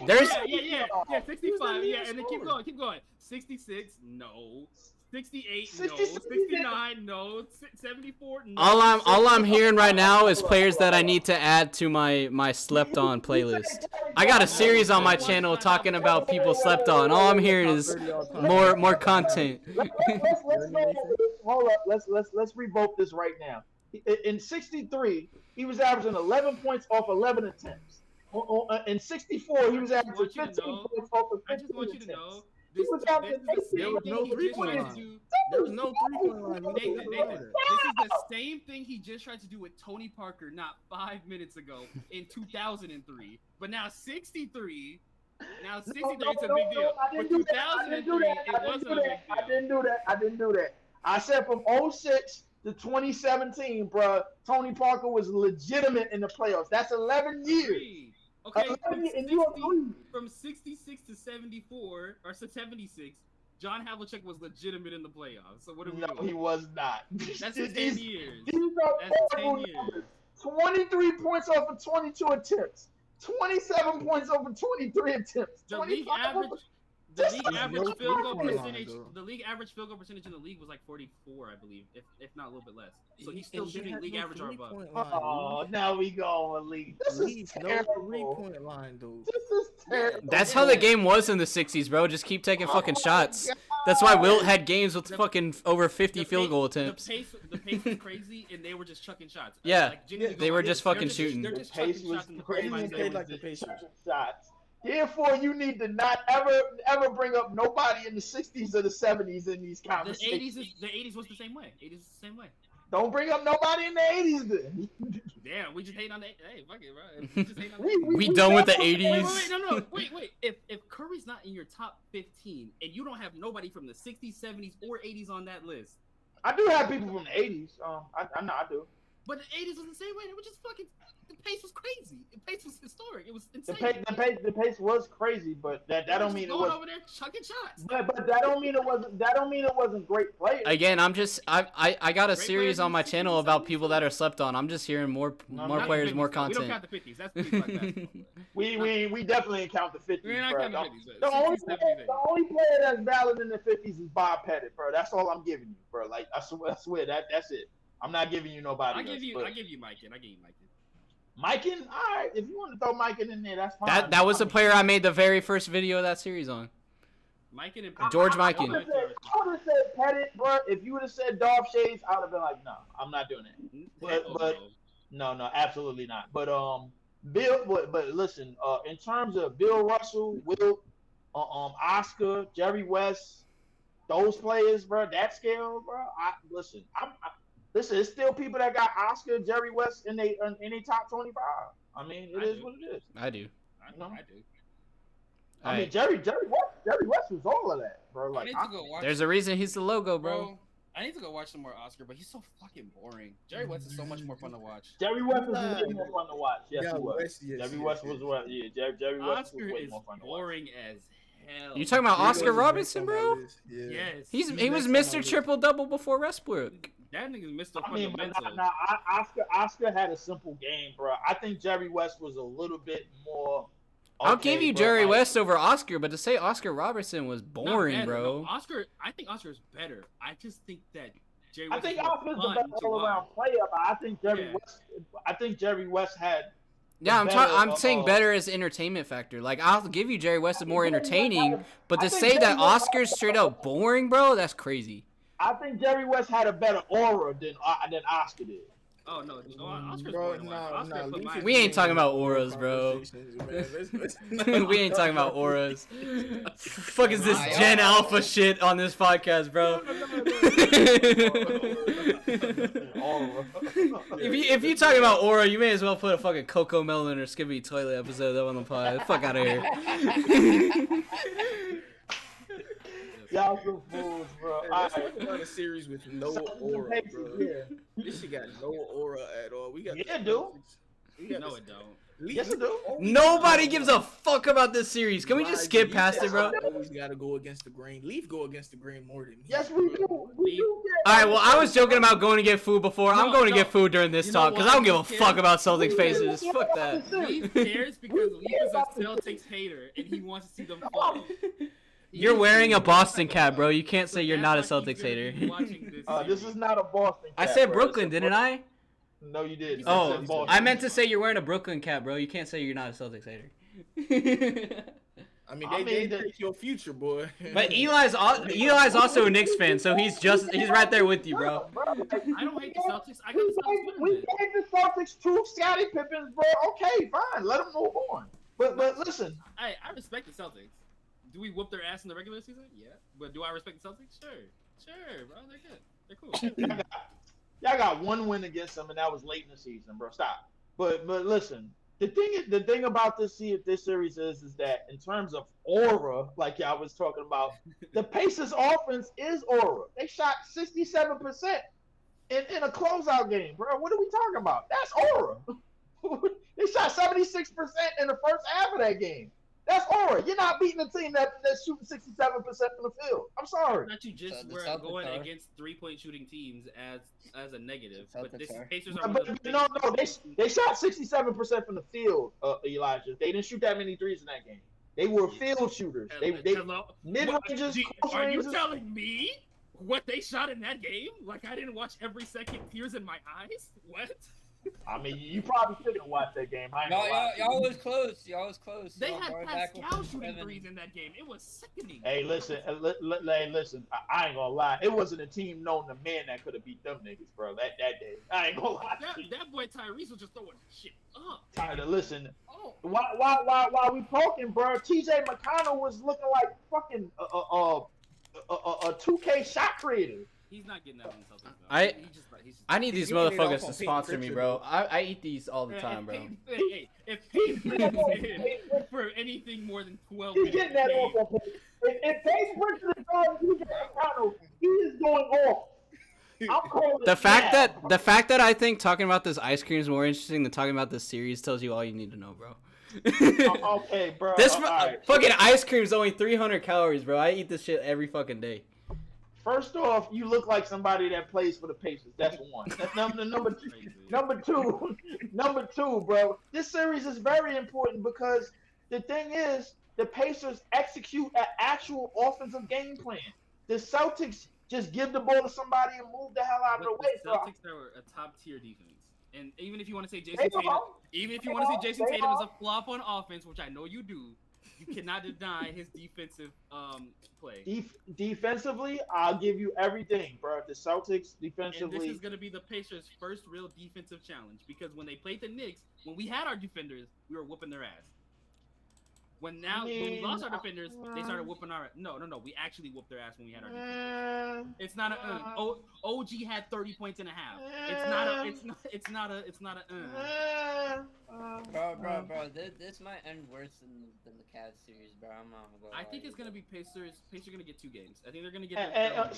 there's yeah, 65, yeah, and then keep going. 66, no. 68, no. 69, no. 74, no. All I'm hearing right now is players that I need to add to my slept on playlist. I got a series on my channel talking about people slept on. All I'm hearing is more content. Hold up, let's revoke this right now. In 63, he was averaging 11 points off 11 attempts. In 64, he was averaging 15 points off of 15 attempts. I just want you to know. There was no 3-point line. There was no 3-point line. Nathan, this is the same thing he just tried to do with Tony Parker not 5 minutes ago in 2003. But now 63. Now 63 it's a big deal. But 2003 it wasn't a big deal. I didn't do that. I said from 06 to 2017, bro, Tony Parker was legitimate in the playoffs. That's 11 years. Okay, from 66 to 74 or 76, John Havlicek was legitimate in the playoffs. So what are we doing? No, he was not. That's 10 years. That's 10 years. 23 points off of 22 attempts. 27 points over 23 attempts. The league average field goal percentage. The league average field goal percentage in the league was like 44, I believe, if not a little bit less. So he's still shooting league average or above. Oh, now we go on league. This is terrible. 3-point line, dude. This is terrible. That's how the game was in the 60s, bro. Just keep taking fucking shots. That's why Wilt had games with fucking over 50 field goal attempts. The pace was crazy, and they were just chucking shots. Yeah, they were just fucking shooting. The pace was crazy. Like the pace shots. Therefore, you need to not ever bring up nobody in the 60s or the 70s in these conversations. The 80s was the same way. 80s was the same way. Don't bring up nobody in the 80s then. Damn, we just hate on the. Hey, fuck it, bro. We just hate on the. We done with the 80s. Wait. If Curry's not in your top 15 and you don't have nobody from the 60s, 70s, or 80s on that list, I do have people from the 80s. I know I do. But the 80s was the same way. They were just fucking. The pace was crazy. The pace was historic. It was insane. The pace was crazy, but that don't mean it was over there chucking shots. But that don't mean it wasn't. That don't mean it wasn't great players. Again, I got a series on my channel about people that are slept on. I'm just hearing more players, more content. We don't count the 50s. That's the we definitely count the 50s. We're not counting the 50s. The only player that's valid in the 50s is Bob Pettit, bro. That's all I'm giving you, bro. Like I swear that's it. I'm not giving you nobody. I give you Mikan. Mikan, all right. If you want to throw Mikan in there, that's fine. That was the player I made the very first video of that series on. Mikan and George Mikan. I would have said Pettit, bro. If you would have said Dolph Shades, I would have been like, no, I'm not doing that. But no, absolutely not. But but listen, in terms of Bill Russell, Wilt, Oscar, Jerry West, those players, bro, that scale, bro. Listen, it's still people that got Oscar, Jerry West in they top 25. I mean, it is what it is. I do. I do. I mean, Jerry West was all of that, bro. Like, there's a reason he's the logo, bro. I need to go watch some more Oscar, but he's so fucking boring. Jerry West is so much more fun to watch. Jerry West was way more fun to watch. Yes, he was. Jerry West was what? Yeah, Jerry West was way more fun to watch. Boring as hell. You talking about Oscar Robertson, bro? Yes. He was Mr. Triple Double before Westbrook. That nigga's Mr. I mean, Fundamental. Oscar had a simple game, bro. I think Jerry West was a little bit more. I'll give you Jerry West over Oscar, but to say Oscar Robertson was boring, bro. No, I think Oscar is better. I just think that Jerry West. I think Oscar's the better all-around player, but I think Jerry West had. Yeah, I'm saying better as entertainment factor. Like, I'll give you Jerry West is more entertaining, but to say that Oscar's straight up boring, bro, that's crazy. I think Jerry West had a better aura than Oscar did. Oh no, Oscar's Bro, borderline. no, Oscar put Leaf my- is We ain't talking about doing auras, bro. conversations, man. We ain't talking about auras. Fuck is this Gen Alpha shit on this podcast, bro? If you talking about aura, you may as well put a fucking Coco Melon or Skippy Toilet episode up on the pod. Fuck out of here. Y'all some fools, bro. We're on a series with no aura, bro. This shit got no aura at all. We got Yeah, it do. No, it don't. Yes, it do. Nobody gives a fuck about this series. Can we just skip past it, bro? Always gotta go against the grain. Leaf go against the grain more than me. Yes, we do. We do. All right, well, I was joking about going to get food before. I'm going to get food during this You know talk because why I don't give a Leaf fuck cares? about Celtics faces. Fuck that. Leaf cares because Leaf is a Celtics hater and he wants to see them fall. You're wearing a Boston cap, bro. You can't say you're not a Celtics hater. This is not a Boston cap, I said bro. Brooklyn, didn't I? No, you didn't. Oh, You said Boston. I meant to say you're wearing a Brooklyn cap, bro. You can't say you're not a Celtics hater. I mean, they take your future, boy. But Eli's also a Knicks fan, so he's right there with you, bro. I don't hate the Celtics. I got the Celtics We winning. gave the Celtics 2 Scottie Pippins, bro. Okay, fine. Let them move on. But listen. I respect the Celtics. Do we whoop their ass in the regular season? Yeah. But do I respect the Celtics? Sure, bro. They're good. They're cool. Y'all got one win against them, and that was late in the season, bro. Stop. But listen, the thing about this series is that in terms of aura, like y'all was talking about, the Pacers' offense is aura. They shot 67% in a closeout game, bro. What are we talking about? That's aura. They shot 76% in the first half of that game. That's aura. You're not beating a team that's shooting 67% from the field. I'm sorry. Not you just were going against 3-point shooting teams as a negative, but this Pacers are. No, they shot 67% from the field, Elijah. They didn't shoot that many threes in that game. They were field shooters. They mid-ranges, close Are you ranges. telling me what they shot in that game? Like I didn't watch every second, tears in my eyes. What? I mean, you probably shouldn't watch that game. Y'all was close. Y'all was close. They Y'all had brought it back Pascal with shooting 7. threes in that game. It was sickening. Hey, listen. Listen. I ain't gonna lie. It wasn't a team known to man that could have beat them niggas, bro. That day. I ain't gonna lie. That boy Tyrese was just throwing shit up. Tyler, listen. Oh. While we talking, bro, TJ McConnell was looking like fucking a 2K shot creator. He's not getting that on the Celtics, though. I need these motherfuckers to sponsor me, bro. I eat these all the time, bro. Hey, if Payne for anything more than 12 He's minutes, getting that off on Payne. If Payne brings the dog, TJ McConnell, he is going off. I'm calling The it fact that I think talking about this ice cream is more interesting than talking about this series tells you all you need to know, bro. Okay, bro. This right. fucking ice cream is only 300 calories, bro. I eat this shit every fucking day. First off, you look like somebody that plays for the Pacers. That's one. That's number two, bro. This series is very important because the thing is, the Pacers execute an actual offensive game plan. The Celtics just give the ball to somebody and move the hell out of the way. The Celtics are a top tier defense. And even if you want to say Jason Tatum is a flop on offense, which I know you do, you cannot deny his defensive play. Defensively, I'll give you everything, bro. The Celtics defensively. And this is going to be the Pacers' first real defensive challenge because when they played the Knicks, when we had our defenders, we were whooping their ass. When we lost our defenders, they started whooping our. No. We actually whooped their ass when we had our defenders. It's not a. OG had 30 points and a half. It's not a. Bro. This might end worse than the Cavs series, bro. I'm not gonna go. I think it's gonna be Pacers. Pacers are gonna get 2 games. I think they're gonna get. Are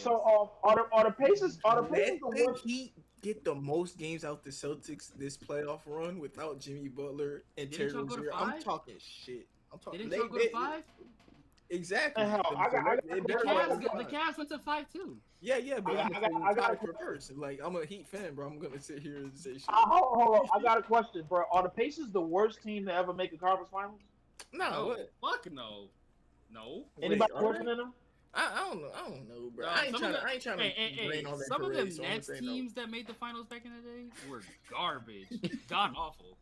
the Pacers? Are the Pacers the worst? He get the most games out the Celtics this playoff run without Jimmy Butler and Terry Rozier. I'm talking shit. Didn't y'all go to 5? Exactly. The Cavs went to 5 too. Yeah, but I got a person. Like I'm a Heat fan, bro. I'm gonna sit here and say shit. Hold on. I got a question, bro. Are the Pacers the worst team to ever make a conference finals? No. Fuck no. No. Anybody worse than them? I don't know, bro. I ain't trying to bring all that some of parade, the so Nets teams that made the finals back in the day were garbage. God awful.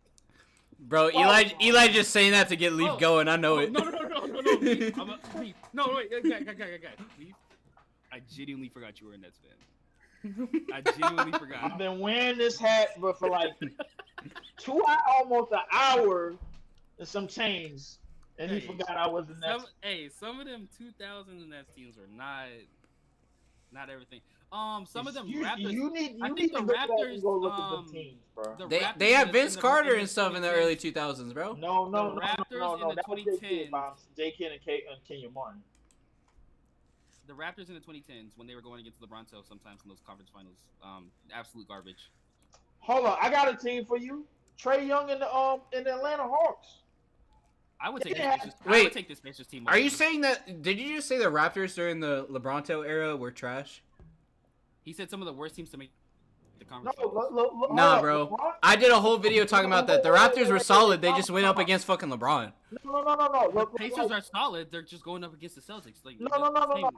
Bro, Eli just saying that to get Leaf going. I know it. No. Leaf. No, wait, guys. Leaf. I genuinely forgot you were a Nets fan. I genuinely forgot. I've been wearing this hat for like almost an hour and some change, and he forgot I was a Nets. Some of them 2000 Nets teams are not everything. Some of them Raptors. You need I to think the go back Raptors. and go look at the teams, bro. They had Vince Carter and stuff in the early 2000s, bro. No. Raptors in the That was 2010s. J. Kidd and Kenya Martin. The Raptors in the 2010s when they were going against LeBronto sometimes in those conference finals. Absolute garbage. Hold on, I got a team for you. Trae Young in the Atlanta Hawks. I would take this Pacers team. Are you saying that? Did you just say the Raptors during the LeBronto era were trash? He said some of the worst teams to make the conference. Nah, bro. I did a whole video talking about that. The Raptors were solid. They just went up against fucking LeBron. No. The Pacers are solid. They're just going up against the Celtics. Like, no. Hold on,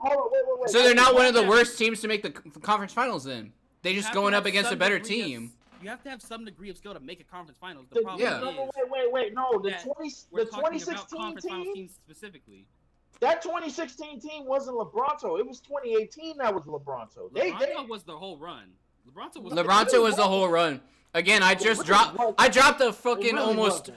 wait. So they're not one of the worst teams to make the conference finals then. They just going up against a better team. You have to have some degree of skill to make a conference finals. The problem is, wait. No, the 2016 team specifically. That 2016 team wasn't LeBronto. It was 2018 that was LeBronto. LeBronto was the whole run. LeBronto was the whole run. Again, I dropped a fucking almost.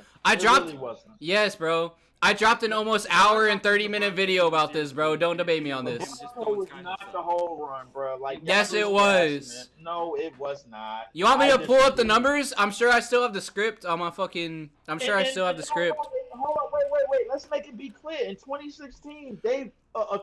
Yes, bro. I dropped an almost hour and 30-minute video about this, bro. Don't debate me on this. LeBronto was not the whole run, bro. Like, yes, it was. No, it was not. You want me to pull up the numbers? I'm sure I still have the script on my fucking. I'm sure I still have the script. Hold on, wait. Let's make it be clear. In 2016,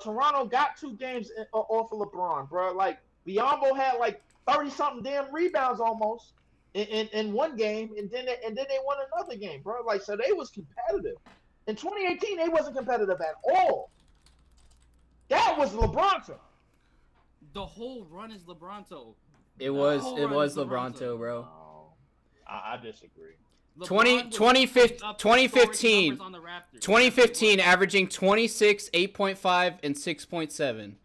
Toronto got 2 games off of LeBron, bro. Like, Biombo had like 30-something damn rebounds almost in one game, and then they won another game, bro. Like, so they was competitive. In 2018, they wasn't competitive at all. That was LeBronto. The whole run is LeBronto. It was LeBronto, bro. No, I disagree. 2015, averaging 26, 8.5, and 6.7.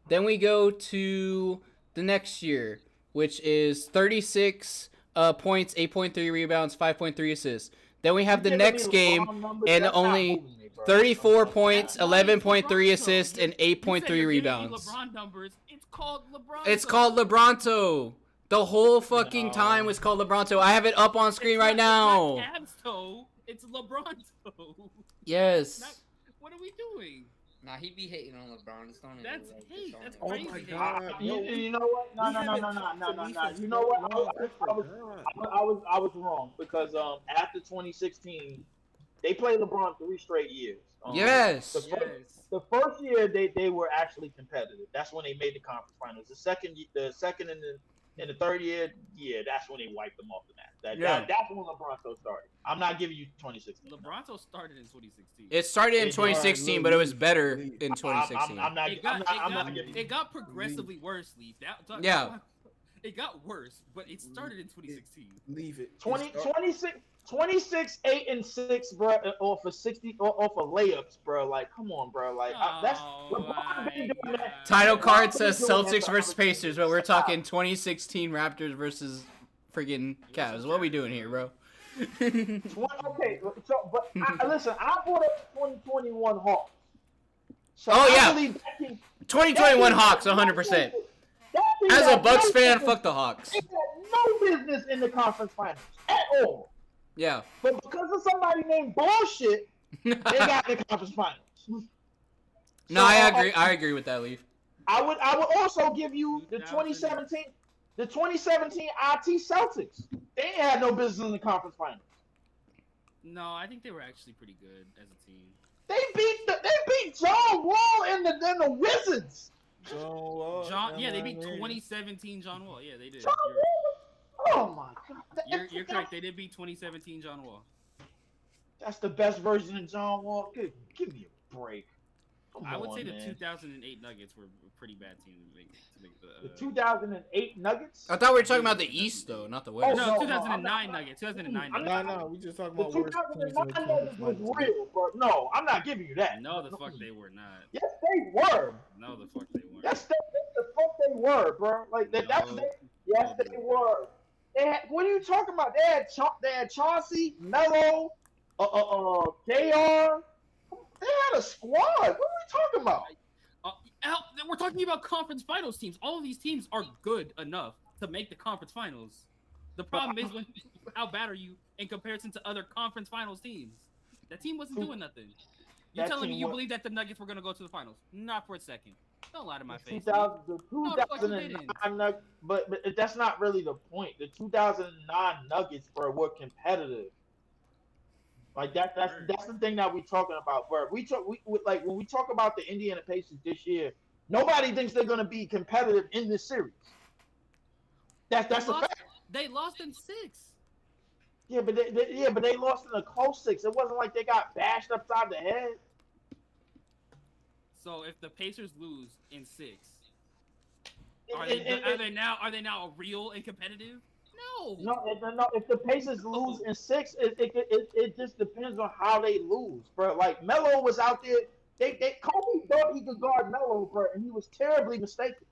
Then we go to the next year, which is 36 points, 8.3 rebounds, 5.3 assists. Then we have the next game, and only 34 points, 11.3 assists, and 8.3 rebounds. LeBron numbers. It's called LeBronto. It's called LeBronto. The whole fucking time was called LeBronto. I have it up on screen right now. It's not Cavs, it's LeBronto. Yes. What are we doing? Nah, he be hating on LeBron. That's hate. That's crazy. Oh my God. You know what? No. You know what? I was wrong because after 2016, they played LeBron 3 straight years. Yes. The first year they were actually competitive. That's when they made the conference finals. The second and the third year, that's when they wiped them off the map. That's when LeBronto started. I'm not giving you 2016. LeBronto started in 2016. It started in 2016, but it was better in 2016. It got progressively worse, Leef. It got worse, but it started in 2016. Leave it. 26, 8 and 6, bro, off of layups, bro. Like, come on, bro. Like, that's title card says Celtics versus Pacers, but we're talking 2016 Raptors versus friggin' Cavs. What are we doing here, bro? Okay, but listen, I brought up 2021 Hawks. So 2021 Hawks, 100%. As a Bucks fan, fuck the Hawks. They had no business in the conference finals at all. Yeah. But because of somebody named bullshit, they got the conference finals. No, I agree with that, Leaf. I would also give you the 2017 IT Celtics. They ain't had no business in the conference finals. No, I think they were actually pretty good as a team. They beat John Wall and the Wizards. They beat 2017 John Wall. Yeah, they did. Oh my God! You're correct. They did beat 2017 John Wall. That's the best version of John Wall. Give me a break. I would say the 2008 Nuggets were a pretty bad team to make the 2008 Nuggets. I thought we were talking about the East though, not the West. No, 2009 Nuggets. 2009 Nuggets. No, we just talking about the 2009 Nuggets was real, bro. No, I'm not giving you that. No, the fuck they were not. Yes, they were. No, the fuck they weren't. Yes, the fuck they were, bro. Like yes, they were. What are you talking about? They had Chauncey, Melo, JR. They had a squad. What are we talking about? We're talking about conference finals teams. All of these teams are good enough to make the conference finals. The problem is how bad are you in comparison to other conference finals teams? That team wasn't doing nothing. You're telling me you believe that the Nuggets were going to go to the finals? Not for a second. Don't lie to my face. 2009 but that's not really the point. The 2009 Nuggets, bro, were competitive. Like that's the thing that we're talking about, bro. We like when we talk about the Indiana Pacers this year, nobody thinks they're gonna be competitive in this series. That's a fact. They lost in 6. Yeah, but they lost in a close 6. It wasn't like they got bashed upside the head. So if the Pacers lose in 6, are they now real and competitive? No. If the Pacers lose in 6, it just depends on how they lose, bro. Like Melo was out there. Kobe thought he could guard Melo, bro, and he was terribly mistaken.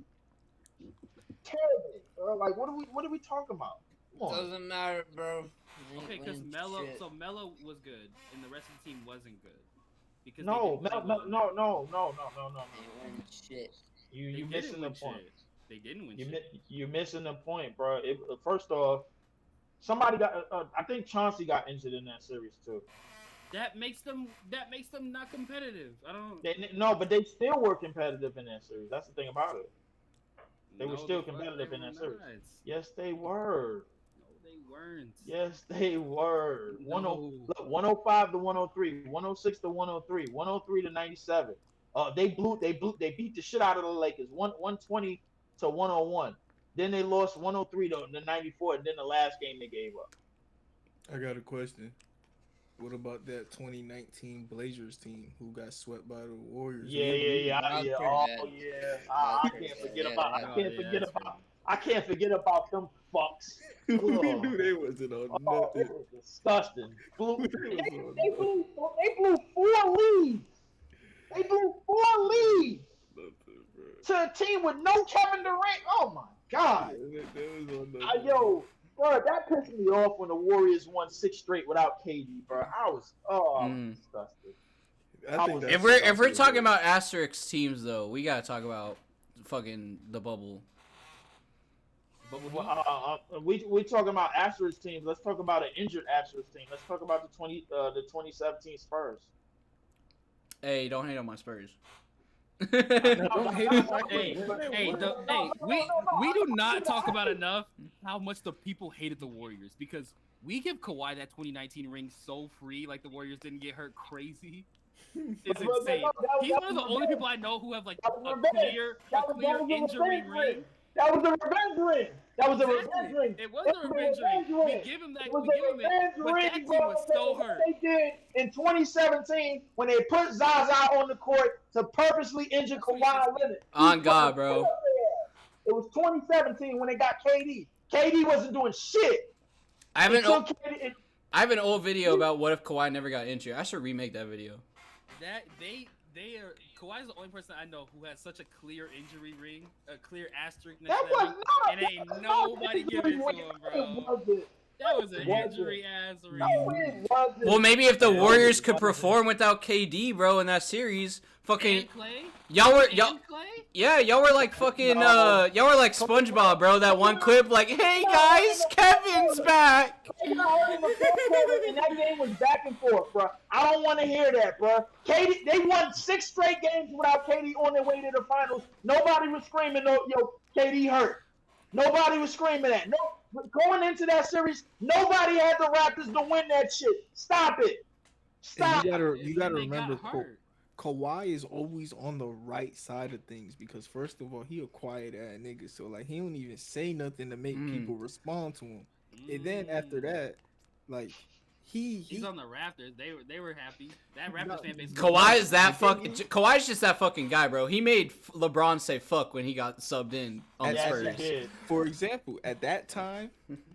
Terribly, bro. Like what are we talking about? Doesn't matter, bro. Okay, because Melo was good, and the rest of the team wasn't good. Because no. Shit. You missing the point. They didn't win shit. You're missing the point, bro. First off, somebody got. I think Chauncey got injured in that series too. That makes them not competitive. I don't. No, but they still were competitive in that series. That's the thing about it. They were still competitive in that series. Yes, they were. No, they weren't. Yes, they were. No. 105 to 103, 106 to 103, 103 to 97. They beat the shit out of the Lakers. 120 to 101. Then they lost 103 to 94, and then the last game they gave up. I got a question. What about that 2019 Blazers team who got swept by the Warriors? I can't forget about them fucks. We knew they wasn't on nothing. It was disgusting. They blew 4 leads. They blew 4 leads to a team with no Kevin Durant. Oh my God. Yo, bro, that pissed me off when the Warriors won 6 straight without KD, bro. I was disgusted. If we're talking about asterisk teams though, we gotta talk about fucking the bubble. We talking about asterisk teams. Let's talk about an injured asterisk team. Let's talk about the 2017 Spurs. Hey, don't hate on my Spurs. We do not talk about enough how much the people hated the Warriors, because we give Kawhi that 2019 ring so free, like the Warriors didn't get hurt crazy. It's insane. He's one of the only people I know who have like a clear injury ring. That was a revenge ring. It was a revenge ring. We give him that. We give him it. But that team was so hurt. They did in 2017 when they put Zaza on the court to purposely injure Kawhi Leonard. On God, bro. It was 2017 when they got KD. KD wasn't doing shit. I have an old video about what if Kawhi never got injured. I should remake that video. Kawhi's the only person I know who has such a clear injury ring, a clear asterisk next That to was him, not. and ain't nobody giving it to him, bro. That was an injury ass ring. Well, maybe if the Warriors could perform without KD, bro, in that series, fucking y'all were like fucking y'all were like SpongeBob, bro. That one clip, like, hey guys, Kevin's back. And that game was back and forth, bro. I don't want to hear that, bro. KD, they won 6 straight games without KD on their way to the finals. Nobody was screaming, "No, yo, KD hurt." Nobody was screaming that. No, going into that series, nobody had the Raptors to win that shit. Stop it. Stop. And you gotta remember, Kawhi is always on the right side of things because first of all, he a quiet ass nigga, so like he don't even say nothing to make people respond to him. And then after that, like he's on the Raptors. They were happy. That Raptors fan base. Kawhi's just that fucking guy, bro. He made LeBron say fuck when he got subbed in on the Spurs. For example, at that time,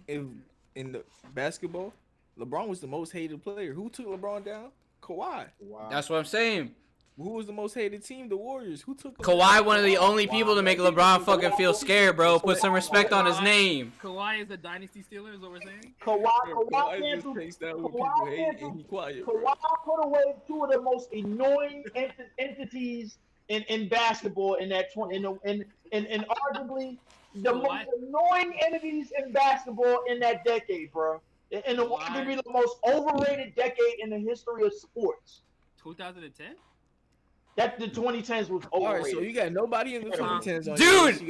in the basketball, LeBron was the most hated player. Who took LeBron down? Kawhi. Wow. That's what I'm saying. Who was the most hated team? The Warriors. Who took Kawhi? One of the only people to make LeBron fucking feel scared, bro. Put some respect on his name. Kawhi is the dynasty stealer, is what we're saying. Kawhi put away 2 of the most annoying entities in basketball in that 20 in arguably the most annoying entities in basketball in that decade, bro. And arguably the most overrated decade in the history of sports. 2010. That the 2010s was overrated. All right, so you got nobody in the 2010s on Dude,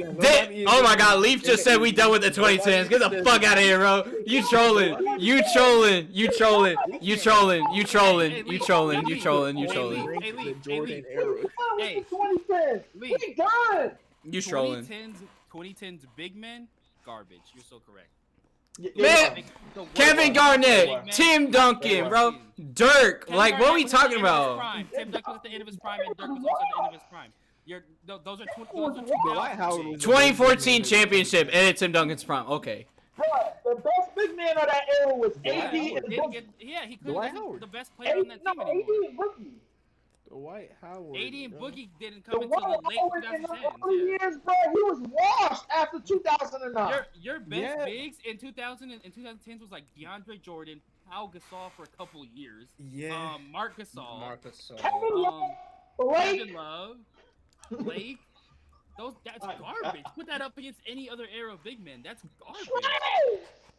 oh my God, Leaf just said we done with the 2010s. Get the fuck out of here, bro. You trolling. You trolling. You trolling. You trolling. You trolling. You trolling. You trolling. You trolling. Hey, Leaf. Hey, 2010s. We done. You trolling. 2010s big men, garbage. You're so correct. Man, Kevin Garnett, Tim Duncan, bro, Dirk. Like, what are we talking about? Tim Duncan was at the end of his prime, and Dirk was also at the end of his prime. Those are 2014 championship, and it's Tim Duncan's prime. Okay. Bro, the best big man of that era was AD and Boogie. Yeah, he couldn't be the best player on that team anymore. AD and Boogie. Dwight Howard. AD and Boogie didn't come until the late 2010s. In the years, bro, he was washed after 2009. Your best bigs in 2000 and 2010s was like DeAndre Jordan, Pau Gasol for a couple years. Yeah. Mark Gasol. Kevin Love. Blake. That's garbage. Put that up against any other era of big men. That's garbage.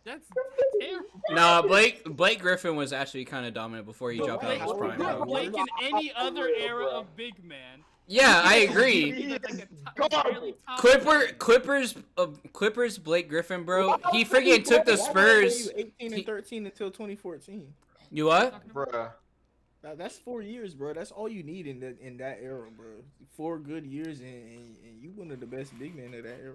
That's terrible. Nah, Blake Griffin was actually kind of dominant before he dropped out of his prime. Put Blake in any other era of big man. Yeah, I agree. Clippers Blake Griffin, bro. He freaking took the Spurs. 18 and 13 until 2014. You what? Bruh. That's 4 years, bro. That's all you need in that era, bro. 4 good years, and you one of the best big men of that era.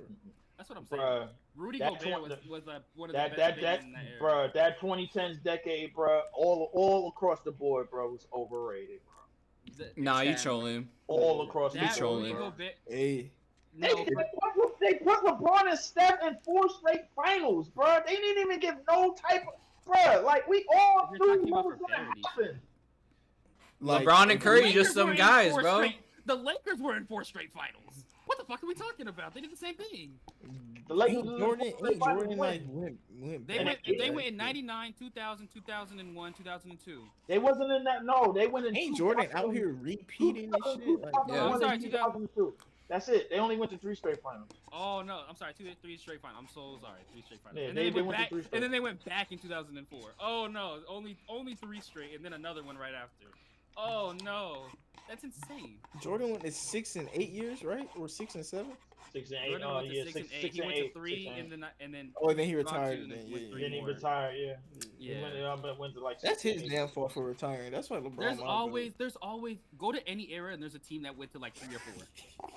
That's what I'm saying. Bruh, Rudy Gobert was one of the best big men in that era. Bro, that 2010s decade, bro, all across the board, bro, was overrated, bro. Nah, you trolling. All across the board. Trolling. Hey. They put LeBron and Steph in 4 straight finals, bro. They didn't even give no type of, bro. Like we all knew what was gonna happen. Like, LeBron and Curry, just some guys, bro. The Lakers were in 4 straight finals. What the fuck are we talking about? They did the same thing. The Lakers, Jordan like went they went in 99, 2000, 2001, 2002. They wasn't in that. No, they went in. Ain't Jordan out here repeating this shit? Like, yeah. I'm sorry, 2002. That's it. They only went to 3 straight finals. Oh no, I'm sorry, 3 straight finals. I'm so sorry, 3 straight finals. Yeah, and then they went back, and then they went back in 2004. Oh no, only 3 straight, and then another one right after. Oh no, that's insane. Jordan went to 6 and 8 years, right? Or 6 and 7? 6 and 8. Jordan went to yeah, 6 and 8. 6 He and went 8, to 3, and then. Oh, and then he retired. Then he retired. Yeah. Yeah. He went to like. That's his damn fault for retiring. That's why LeBron. There's always go to any era and there's a team that went to like 3 or 4.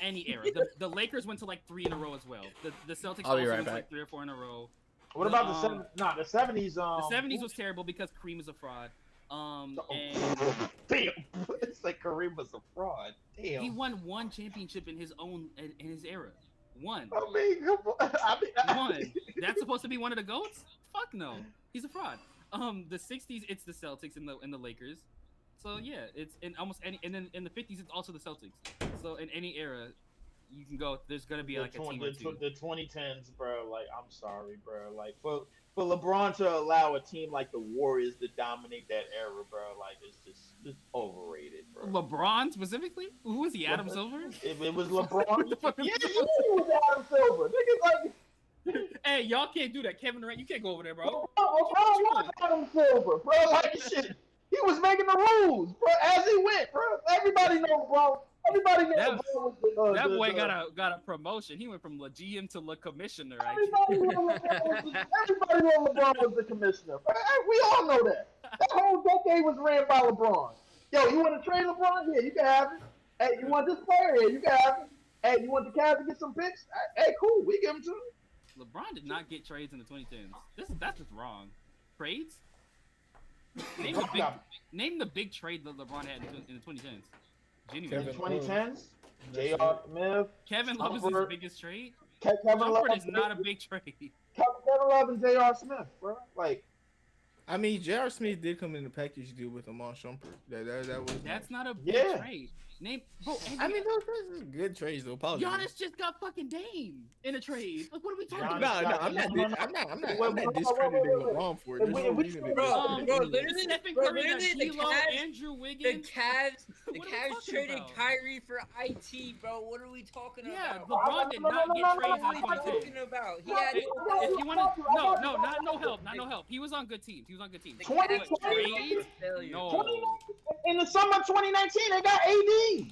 Any era. The Lakers went to like 3 in a row as well. The Celtics also went to like 3 or 4 in a row. What about the 70s? Nah, the 70s. The 70s was terrible because Kareem is a fraud. And damn, it's like Kareem was a fraud. Damn. He won 1 championship in his era. 1. I mean, one. That's supposed to be one of the GOATs? Fuck no. He's a fraud. The 60s, it's the Celtics and the Lakers. So yeah, it's in almost any, and then in the 50s, it's also the Celtics. So in any era, you can go. There's gonna be like a team or two. The 2010s, bro. Like, I'm sorry, bro. Like for LeBron to allow a team like the Warriors to dominate that era, bro. Like it's overrated, bro. LeBron specifically? Who was he? Adam Silver? It was LeBron. Yeah, it was Adam Silver. Niggas like. Hey, y'all can't do that, Kevin Durant. You can't go over there, bro. LeBron Adam Silver, bro. Like shit. He was making the rules, bro, as he went, bro. Everybody knows, bro. Everybody knows that boy got a promotion. He went from LeGM to commissioner. Everybody knows LeBron was the commissioner. We all know that. That whole decade was ran by LeBron. Yo, you want to trade LeBron? Yeah, you can have it. Hey, you want this player? Yeah, you can have it. Hey, you want the Cavs to get some picks? Hey, cool, we give them to him. LeBron did not get trades in the 2010s. That's just wrong. Trades? Name the big trade that LeBron had in the 2010s. Genuinely. In the 2010s? J.R. Smith. Kevin Love is his biggest trade? Kevin Love is not a big trade. Kevin Love and J.R. Smith, bro. Like, I mean, J.R. Smith did come in the package deal with Amon Shumpert. That was. That's not a big trade. Name, bro. I mean, those are good trades though. Positive. Giannis just got fucking Dame in a trade. Like, what are we talking No, about? I'm not discrediting LeBron for it. There's no reason to Bro, literally, Stephen bro, Curry, literally the D'Lo, Cavs, Andrew the Wiggins. Cavs traded about? Kyrie for IT, bro. What are we talking Yeah, about? LeBron did not get trades What in are we 2010. talking about? He had If you want to, not no help. He was on good teams. the 20, Cavs 20, traded failure. No. In the summer of 2019, they got AD.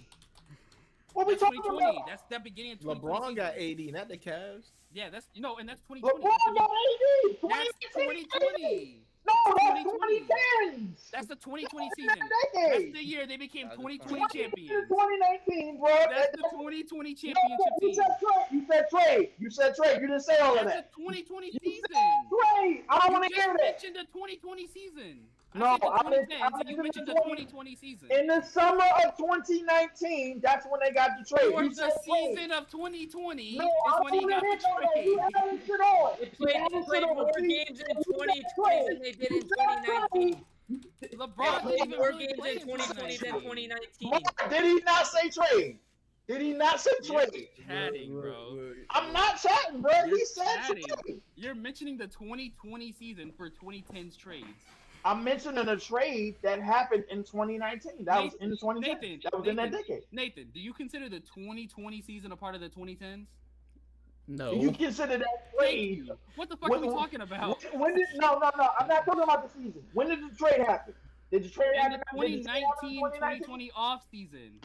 What we That's talking 2020. about? That's that beginning of 2020. LeBron got AD, not the Cavs. Yeah, that's and that's 2020. LeBron got AD. That's 2020. No, that's 2020. 2010. That's the 2020 season. Decade. That's the year they became 2020 champions. 2019, bro. That's the 2020 championship You team. said trade. You said trade. You didn't say all of That's that. the 2020 You season. said trade. I don't want to You hear just that. mentioned the 2020 season. No, I I said the didn't- 2010s, I and you didn't mentioned the 20. 2020 season. In the summer of 2019, that's when they got the trade. Towards You the said trade. season of 2020 No, is I when he don't got want the to hear that. You trade. had this shit on. They played more games in 2020 than they did in 2019. LeBron They didn't played even more really games play in 2020 than 2019. Mark, did he not say trade? Did he not say trade? Chatting, bro. I'm not chatting, bro. He said Chatting. trade. You're mentioning the 2020 season for 2010's trades. I'm mentioning a trade that happened in 2019. That was in the 2010s. Nathan, That was in that decade. Nathan, do you consider the 2020 season a part of the 2010s? No. Do you consider that trade? What the fuck are we talking about? When did no? I'm not talking about the season. When did the trade happen? Did the trade In happen the 2019-2020 off season.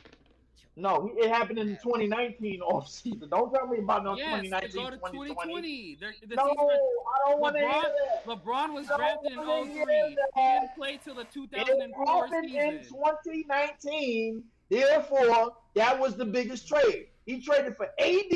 No, it happened in the 2019 off season. Don't tell me about no Yes, 2019, go to 2020. 2020. No, I don't want to hear LeBron, that. LeBron was I don't drafted in wanna hear 03. He that. didn't play till the It 2004 happened in season. 2019. Therefore, that was the biggest trade. He traded for AD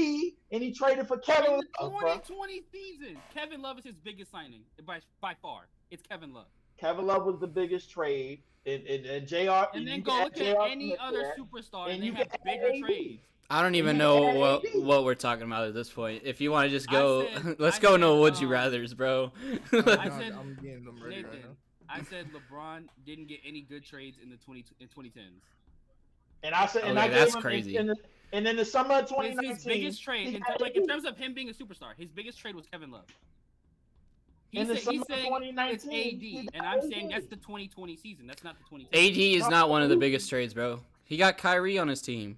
and he traded for Kevin In the Love. bro. 2020 season, Kevin Love is his biggest signing by far. It's Kevin Love. Kevin Love was the biggest trade. And JR. And then you go can look add at JR any Smith to other that. superstar, And and they you have can add bigger AD. trades. I don't even You know can add AD. what we're talking about at this point. If you want to just go, let's I go said, no would you rather's, bro. I said, I'm getting them ready right now. Nathan, I said LeBron didn't get any good trades in the 2010s. And I said, and Okay, I that's gave him crazy. And in the summer of 2019, His biggest trade, he in, had like in AD. terms of him being a superstar, his biggest trade was Kevin Love. In the He's summer of saying 2019, it's he AD, got and I'm AD. saying that's the 2020 season. That's not the 2010. AD is not one of the biggest trades, bro. He got Kyrie on his team.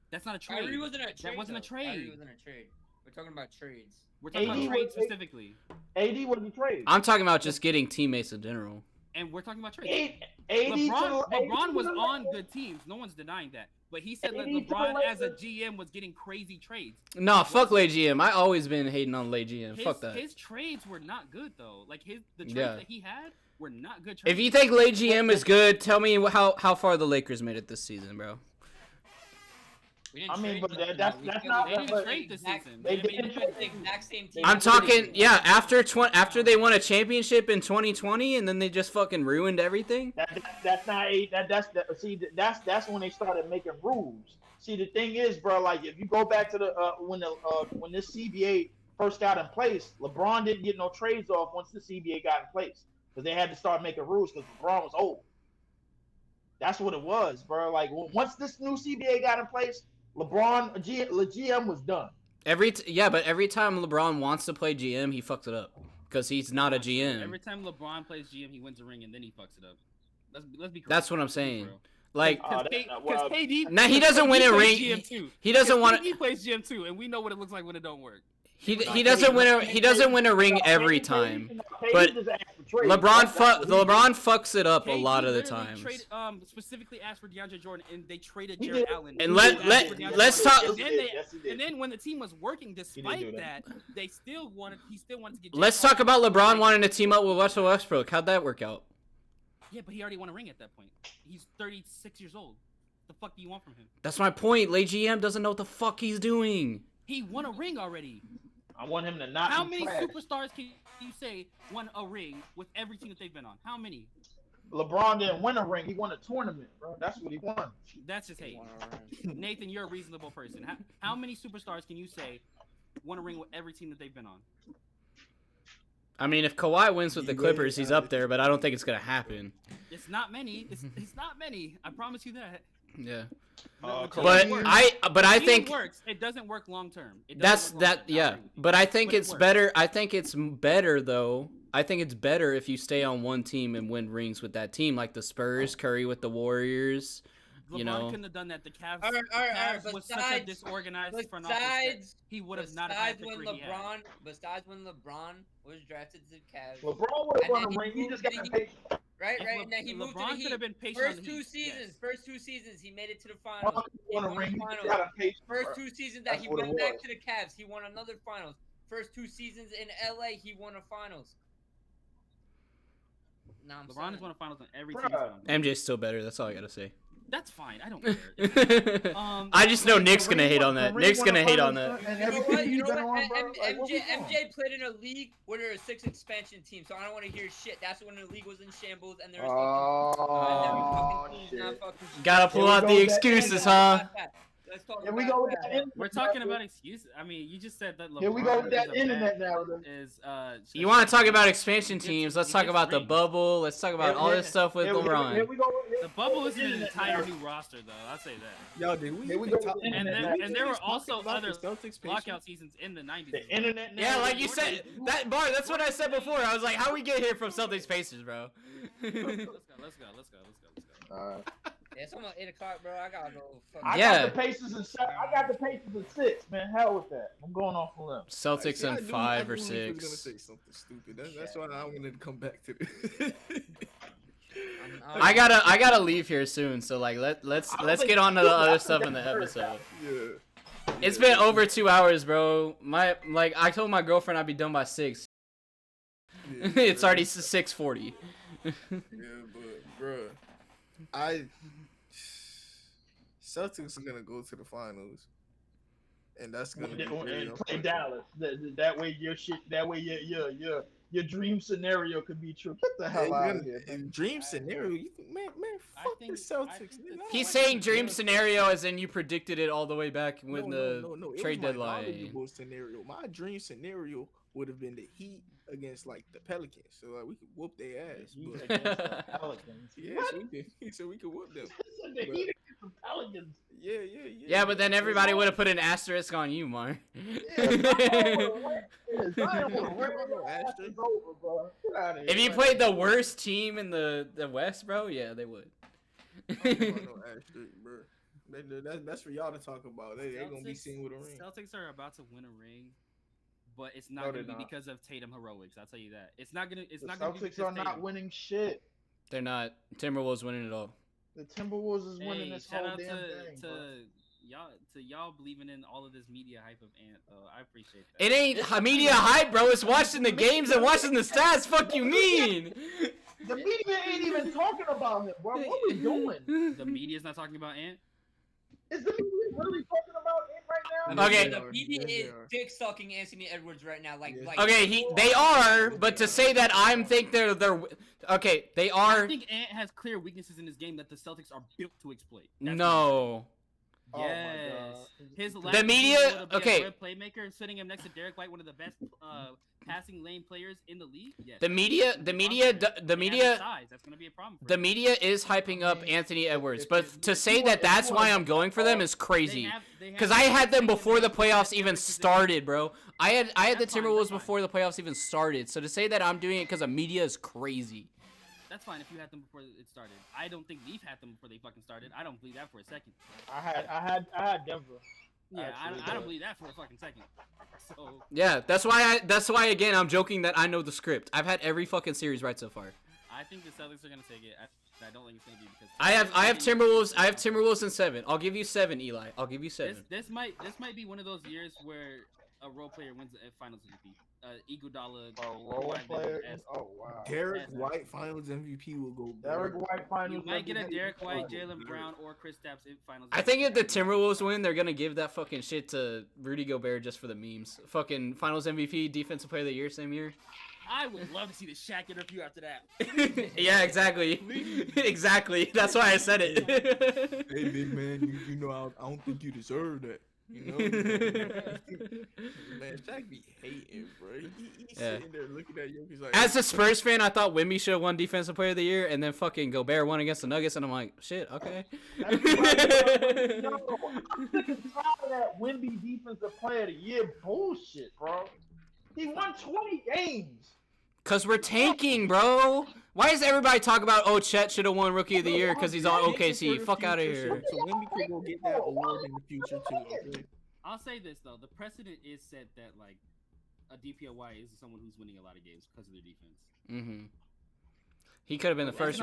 That's not a trade. Kyrie wasn't a trade. That wasn't a though. trade. Kyrie wasn't a trade. We're talking about trades. We're talking AD about trades was- specifically, AD wasn't traded. I'm talking about just getting teammates in general. and we're talking about trades. AD LeBron was to the on Lakers. good teams. No one's denying that. But he said that AD to the LeBron as a Lakers. GM was getting crazy trades. Nah, fuck Lay GM. I always been hating on Lay GM. Fuck that. His trades were not good though. Like the trades Yeah. that he had were not good trades. If you think Lay GM is good, tell me how far the Lakers made it this season, bro. We didn't I mean, trade but nothing, that's though. not. We they didn't didn't but- trade this season. They They didn't made trade the exact same team. I'm talking, yeah, after they won a championship in 2020 and then they just fucking ruined everything. That's not a see that's when they started making rules. See, the thing is, bro, like if you go back to the when this CBA first got in place, LeBron didn't get no trades off once the CBA got in place because they had to start making rules because LeBron was old. That's what it was, bro. Like once this new CBA got in place, LeBron GM was done. But every time LeBron wants to play GM, he fucks it up because he's not a GM. Every time LeBron plays GM, he wins a ring and then he fucks it up. Let's be. That's what I'm saying. Like, Because KD. Nah, he doesn't win a plays ring. GM too. He doesn't want KD plays GM too, and we know what it looks like when it don't work. He doesn't win a ring every time. But LeBron fucks it up a lot of the times. Specifically asked for DeAndre Jordan, and they traded Jared Allen. And let's talk. And then when the team was working, despite that, he still wanted to get. Let's talk about LeBron wanting to team up with Russell Westbrook. How'd that work out? Yeah, but he already won a ring at that point. He's 36 years old. The fuck do you want from him? That's my point. Lay GM doesn't know what the fuck he's doing. He won a ring already. I want him to not. How be many trash. superstars can you say won a ring with every team that they've been on? How many? LeBron didn't win a ring. He won a tournament, bro. That's what he won. That's just hate. Nathan, you're a reasonable person. How many superstars can you say won a ring with every team that they've been on? I mean, if Kawhi wins with the Clippers, he's up there, but I don't think it's gonna happen. It's not many. It's not many. I promise you that. Yeah. No, But I think it works. It doesn't work long term. Yeah. But I think it's better. I think it's better though. I think it's better if you stay on one team and win rings with that team, like the Spurs, Curry with the Warriors. LeBron couldn't have done that. The Cavs, was such a disorganized front office. He would have not had the career he had. Besides when LeBron was drafted to the Cavs, LeBron would have won a ring. He just got impatient. Right. And then he moved to the Heat. Have been patient First two seasons, he made it to the finals. He won the finals. First 2 seasons that he went back to the Cavs, he won another finals. First 2 seasons in LA, he won a finals. LeBron has won a finals on every team. MJ's still better. That's all I gotta say. That's fine. I don't care. I just know Nick's gonna hate on that. Nick's gonna hate on that. You know what? MJ played in a league where there were 6 expansion teams, so I don't want to hear shit. That's when the league was in shambles and there was Gotta pull out the excuses, huh? Let's talk Here we go with that. We're talking about excuses. I mean, you just said that LeBron Here we go with that internet narrative. You want to talk about expansion teams? Let's talk about the bubble. Let's talk about all this stuff with LeBron. Here we go. The bubble isn't an entire new roster, though. I'll say that. Yo, did we and there were also other lockout seasons in the 90s. The internet. Yeah, like you said, that bar. That's what I said before. I was like, how we get here from Celtics Pacers, bro? Let's go. Yeah, it's almost 8 o'clock, bro. I gotta go. I got the Pacers in 7. I got the Pacers in 6, man. Hell with that. I'm going off a limb. Celtics in 5 or 6. I was gonna say something stupid. That's why I wanted to come back to this. I gotta leave here soon. So like, let's get on to the other stuff in the episode. Yeah. It's been over 2 hours, bro. I told my girlfriend I'd be done by 6. Yeah, It's already 6:40. Yeah, but bruh, Celtics are gonna go to the finals, and that's gonna be play Dallas. That way your shit. That way your dream scenario could be true. Get the hell out of here. Dream scenario, man, fuck the Celtics. He's saying dream scenario as in you predicted it all the way back when the trade deadline. Scenario. My dream scenario would have been the Heat against like the Pelicans, so like we could whoop their ass. Against the Pelicans. Yeah, so we could whoop them. The Heat against the Pelicans. Yeah, but then everybody would have put an asterisk on you, Mar. If you played the worst team in the West, bro, yeah, they would. That's for y'all to talk about. They're gonna be seen with a ring. Celtics are about to win a ring, but it's not gonna be because of Tatum heroics. I'll tell you that. It's not gonna. It's not gonna be because Celtics are not winning shit. They're not. Timberwolves winning it all. The Timberwolves is winning this whole damn thing. Y'all believing in all of this media hype of Ant, though. I appreciate that. It ain't media hype, bro. It's watching the games and watching the stats. Fuck you mean? The media ain't even talking about him, bro. What are we doing? The media's not talking about Ant? Is the media really talking about Ant right now? Okay. The media is dick sucking Anthony Edwards right now. Like okay, they are, but to say that they're okay, they are. I think Ant has clear weaknesses in his game that the Celtics are built to exploit. No. Yes. His the media, okay. A playmaker sitting him next to Derek White, one of the best passing lane players in the league. Yes. The media. Size. That's gonna be a problem. The media is hyping up Anthony Edwards, but to say that that's why I'm going for them is crazy. Because I had them before the playoffs even started, bro. I had the Timberwolves before the playoffs even started. So to say that I'm doing it because of media is crazy. That's fine if you had them before it started. I don't think Leef had them before they fucking started. I don't believe that for a second. I had Denver. Yeah, I don't believe that for a fucking second. So yeah, that's why again I'm joking that I know the script. I've had every fucking series right so far. I think the Celtics are gonna take it. I don't think it's gonna be because I have Timberwolves. I have Timberwolves in 7. I'll give you 7, Eli. I'll give you 7. This might be one of those years where a role player wins the Finals MVP. Iguodala. Role player. Oh wow. Derek White Finals MVP will go. Derek White Finals. You might get a Derek White, Jalen Brown, or Kristaps in Finals. I think if the Timberwolves win, they're gonna give that fucking shit to Rudy Gobert just for the memes. Fucking Finals MVP, Defensive Player of the Year, same year. I would love to see the Shaq interview after that. Yeah, exactly. Exactly. That's why I said it. Hey, big man, you know I don't think you deserve that. You know, man, Shaq be hating, bro. He's sitting there looking at Jokic like. As a Spurs fan, I thought Wemby should have won Defensive Player of the Year, and then fucking Gobert won against the Nuggets, and I'm like, shit, okay. I'm sick and tired of that Wemby Defensive Player of the Year bullshit, bro. He won 20 games. Cause we're tanking, bro. Why does everybody talk about Chet should have won Rookie of the Year because he's on OKC? Fuck out of here. So Wemby could go get that award in the future too. Okay? I'll say this though: the precedent is set that like a DPOY is someone who's winning a lot of games because of their defense. Mm-hmm. He could have been the first.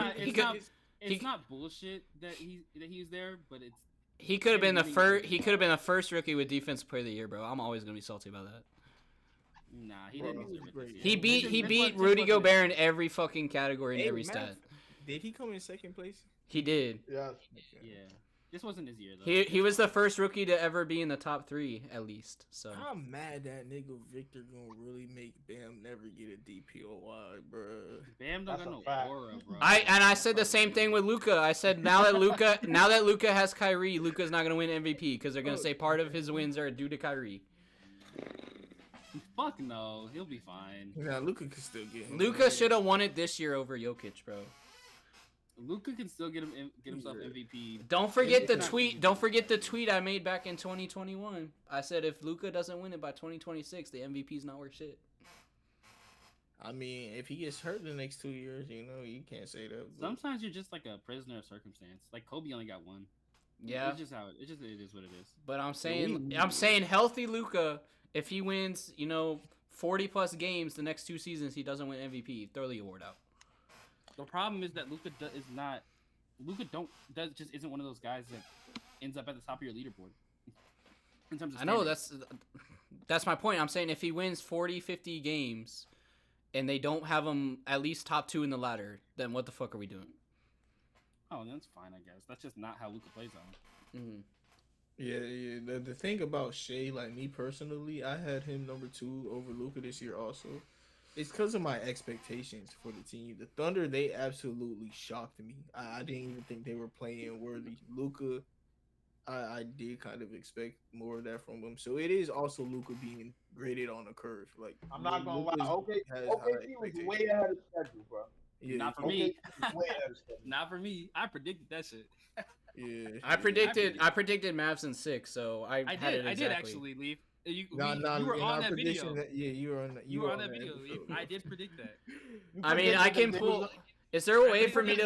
It's not bullshit that he's there, but it's. He could have been the first. He could have been the first rookie with Defensive Player of the Year, bro. I'm always gonna be salty about that. Nah, he didn't deserve it. He beat Rudy Gobert in every fucking category and every stat. Did he come in second place? He did. Yeah. Yeah. This wasn't his year though. He was the first rookie to ever be in the top 3 at least. So I'm mad that nigga Victor gonna really make Bam never get a DPOY, bro. Bam don't got no aura, bro. I said the same thing with Luka. I said now that Luka has Kyrie, Luka's not gonna win MVP because they're gonna say part of his wins are due to Kyrie. Fuck no, he'll be fine. Nah, Luka can still get him. Luka should have won it this year over Jokic, bro. Luka can still get himself MVP. Don't forget the tweet. Don't forget the tweet I made back in 2021. I said if Luka doesn't win it by 2026, the MVP's not worth shit. I mean, if he gets hurt the next 2 years, you know, you can't say that. But... Sometimes you're just like a prisoner of circumstance. Like Kobe only got one. Yeah, it's just how it is what it is. But I'm saying healthy Luka. If he wins, 40 plus games the next 2 seasons, he doesn't win MVP. Throw the award out. The problem is that Luka just isn't one of those guys that ends up at the top of your leaderboard. In terms of standings. That's my point. I'm saying if he wins 40, 50 games, and they don't have him at least top 2 in the ladder, then what the fuck are we doing? Oh, that's fine, I guess. That's just not how Luka plays on. Mm-hmm. Yeah. The thing about Shea, like me personally, I had him number 2 over Luka this year also. It's because of my expectations for the team. The Thunder, they absolutely shocked me. I didn't even think they were playing worthy. Luka, I did kind of expect more of that from him. So it is also Luka being graded on a curve. Like I'm not gonna lie, OKC was way ahead of schedule, bro. Yeah. Not for me. Not for me. I predicted that shit. Yeah. I predicted Mavs in 6, so I did actually, Leef. You were on that video. You were on that video. I did predict that. I mean, I can pull. Is there a way for me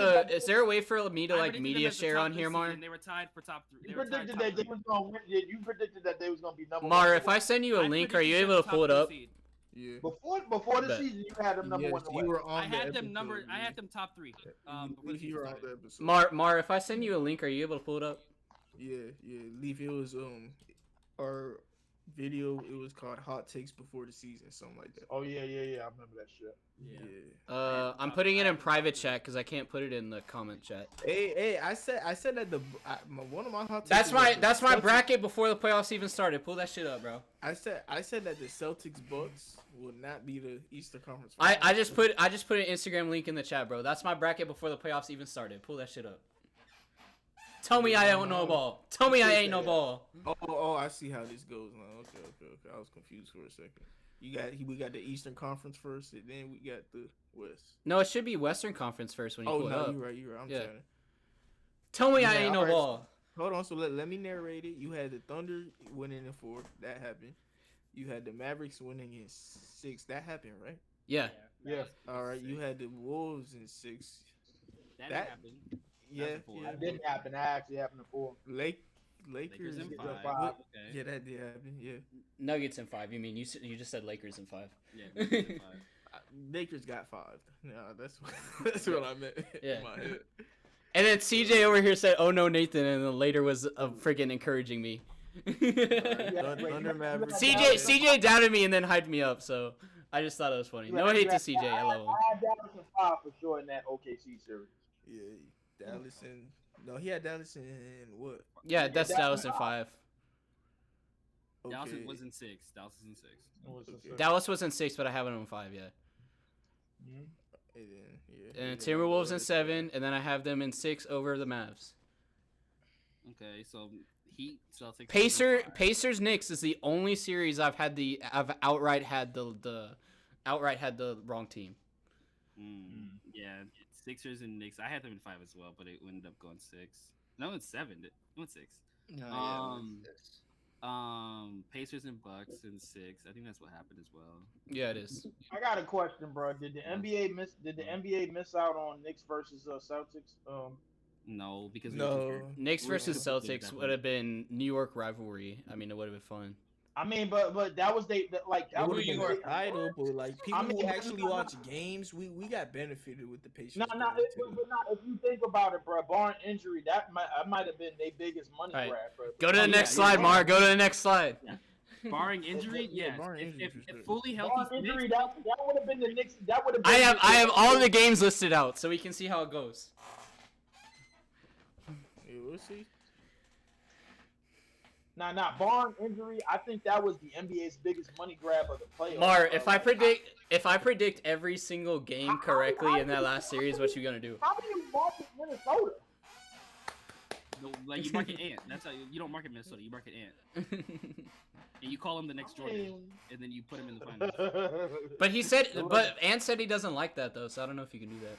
to like media share on here, Mar? And they were tied for top 3. You predicted that they was gonna win. You predicted that they was gonna be number 1. Mar, if I send you a link, are you able to pull it up? Yeah. Before the season, you had them number 1. You were on I had them top 3. You were on the episode. Mar, if I send you a link, are you able to pull it up? Yeah. Leaf, it was our video. It was called Hot Takes Before the Season, something like that. Oh yeah. I remember that shit. Yeah. I'm putting it in private chat because I can't put it in the comment chat. Hey, I said that one of my hot That's takes. my bracket before the playoffs even started. Pull that shit up, bro. I said that the Celtics Bucks would not be the Eastern Conference. I just put an Instagram link in the chat, bro. That's my bracket before the playoffs even started. Pull that shit up. Tell me I don't know ball. Tell me I ain't no ball. Oh, I see how this goes now. Okay. I was confused for a second. We got the Eastern Conference first, and then we got the West. No, it should be Western Conference first when you pull it up. You're right. I'm trying to... Tell me I ain't no ball. Hold on, so let me narrate it. You had the Thunder winning in 4. That happened. You had the Mavericks winning in 6. That happened, right? Yeah. All right. You had the Wolves in 6. That happened. Yeah. That didn't happen. That actually happened in 4. Lakers in 5. Okay. Yeah, that did happen. Yeah. Nuggets in 5. You mean you just said Lakers in 5? Yeah. Lakers in 5. Lakers got 5. No, that's what I meant. Yeah. In my head. And then CJ over here said, "Oh no, Nathan," and then later was freaking encouraging me. Thunder Mavericks. CJ doubted me and then hyped me up, so I just thought it was funny. No hate to CJ, I love him. I had Dallas in 5 for sure in that OKC series. Yeah, Dallas in... No, he had Dallas in what? Yeah, that's Dallas in 5. Okay. Dallas was in 6. Dallas is in 6. Okay. Dallas was in 6, but I have it in 5, yeah. And then, And Timberwolves in 7, and then I have them in 6 over the Mavs. Okay, so Heat, Celtics. Pacers Knicks is the only series I've outright had the wrong team. Yeah, Sixers and Knicks. I had them in 5 as well, but it ended up going 6. No, it's 7. It went 6. Pacers and Bucks in 6. I think that's what happened as well. Yeah, it is. I got a question, bro. Did the NBA miss out on Knicks versus Celtics? No, because Knicks versus Celtics would have been New York rivalry. I mean, it would have been fun. I mean, but that was that would have been title, but like people who actually watch games, we got benefited with the Pacers. If you think about it, bro, barring injury, that might have been their biggest money grab, bro. Go to the next slide, Mar. Go to the next slide. Yeah. Barring injury, yeah. If fully healthy, barring injury, that would have been the Knicks. That would have. I have all the games listed out, so we can see how it goes. Yeah, we'll see. Barring injury, I think that was the NBA's biggest money grab of the playoffs. Mar, if I predict every single game correctly in that last series, what you gonna do? How do you market Minnesota? No, like you market Ant. That's how you don't market Minnesota. You market Ant, and you call him the next Jordan, and then you put him in the finals. But Ant said he doesn't like that though, so I don't know if you can do that.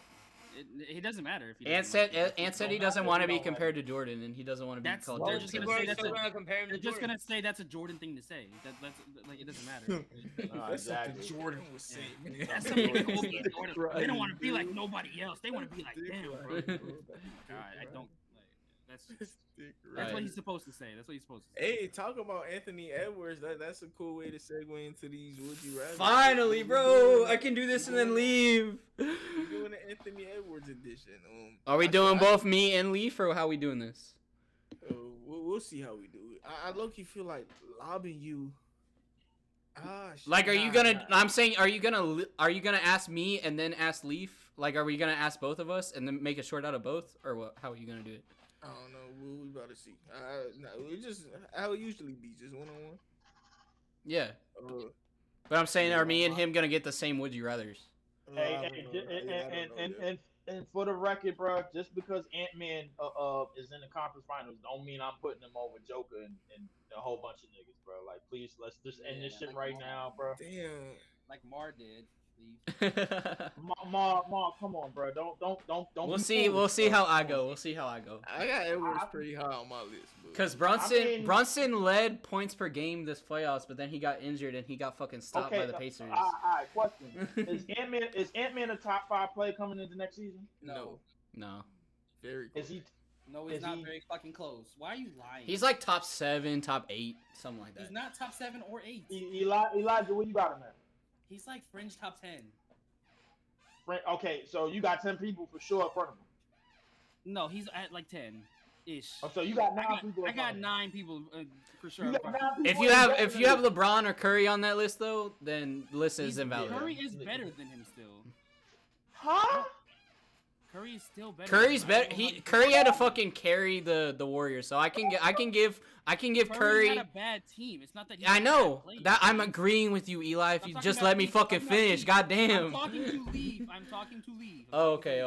It doesn't matter if he Ant said he doesn't want to be compared to Jordan, and he doesn't want to be called. They're just gonna say that's a Jordan thing to say. That's like it doesn't matter. That's something Jordan was saying. That's something Jordan. Right. They don't want to be like nobody else. They want to be like them, bro. I don't. That's what he's supposed to say. Hey, talk about Anthony Edwards. That's a cool way to segue into these would you rather. Finally, bro, I can do this and then leave. We're doing the Anthony Edwards edition. Are we doing both me and Leef, or how we doing this? We'll see how we do it. I low-key feel like lobbing you. Like, are you gonna ask me and then ask Leef? Like, are we gonna ask both of us and then make a short out of both, or what? How are you gonna do it? I don't know. We about to see. We just how it usually be, just 1-on-1. Yeah. But I'm saying, are me and him gonna get the same would you rather's? And for the record, bro, just because Ant-Man is in the conference finals, don't mean I'm putting him over Joker and a whole bunch of niggas, bro. Like, please, let's just end this shit right now, bro. Damn. Like Mar did. Ma, come on, bro. Don't. We'll see how I go. I got Edwards pretty high on my list, because Brunson led points per game this playoffs, but then he got injured and he got fucking stopped by the Pacers. All right, question: Is Ant-Man a top 5 player coming into next season? No. Very close. Is he? No, he's not very fucking close. Why are you lying? He's like top 7, top 8, something like that. He's not top 7 or 8. Elijah, where you got him at? He's like fringe top 10. Okay, so you got 10 people for sure in front of him. No, he's at like 10-ish. Oh, so you got 9 people. I got 9 people for sure. If you have LeBron or Curry on that list though, then the list is invalid. Curry is better than him still. Huh? Curry is still better. Curry's better. Curry had to fucking carry the Warriors, so I can give Curry. Had a bad team. It's not that. I know that I'm agreeing with you, Eli. If you just let me fucking finish, goddamn. I'm talking to Leef. Oh, okay.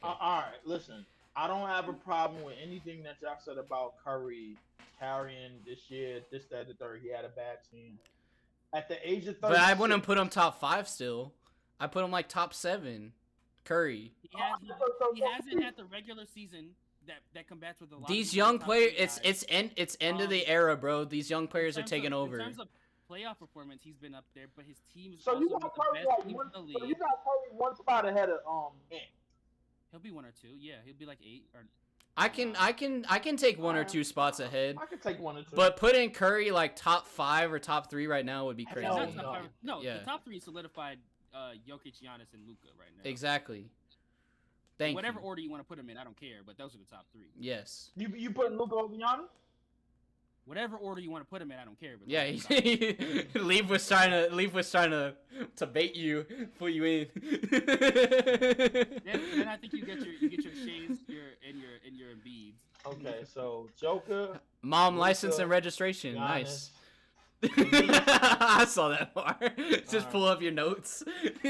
All right, listen. I don't have a problem with anything that y'all said about Curry carrying this year, this, that, the third. He had a bad team. At the age of 36, but I wouldn't put him top 5 still. I put him like top 7. Curry. He hasn't had the regular season that combats with a lot. These young players, it's end of the era, bro. These young players are taking over. In terms of playoff performance, he's been up there, but his team is also one of the best teams in the league. So you got Curry one spot ahead of Ant. He'll be 1 or 2. Yeah, he'll be like 8 or. I can take 1 or 2 spots ahead. I can take 1 or 2. But putting Curry like top 5 or top 3 right now would be crazy. The top 3 solidified. Jokic, Giannis, and Luka right now. Exactly. Whatever order you want to put them in, I don't care, but those are the top 3. Yes. You putting Luka over Giannis? Whatever order you want to put them in, I don't care. But yeah, Leef was trying to bait you, pull you in. then I think you get your Shays, and your Embiids. Okay, so Joker, Mom, Luka, license and registration, Giannis. Nice. I saw that part. Just pull up your notes. I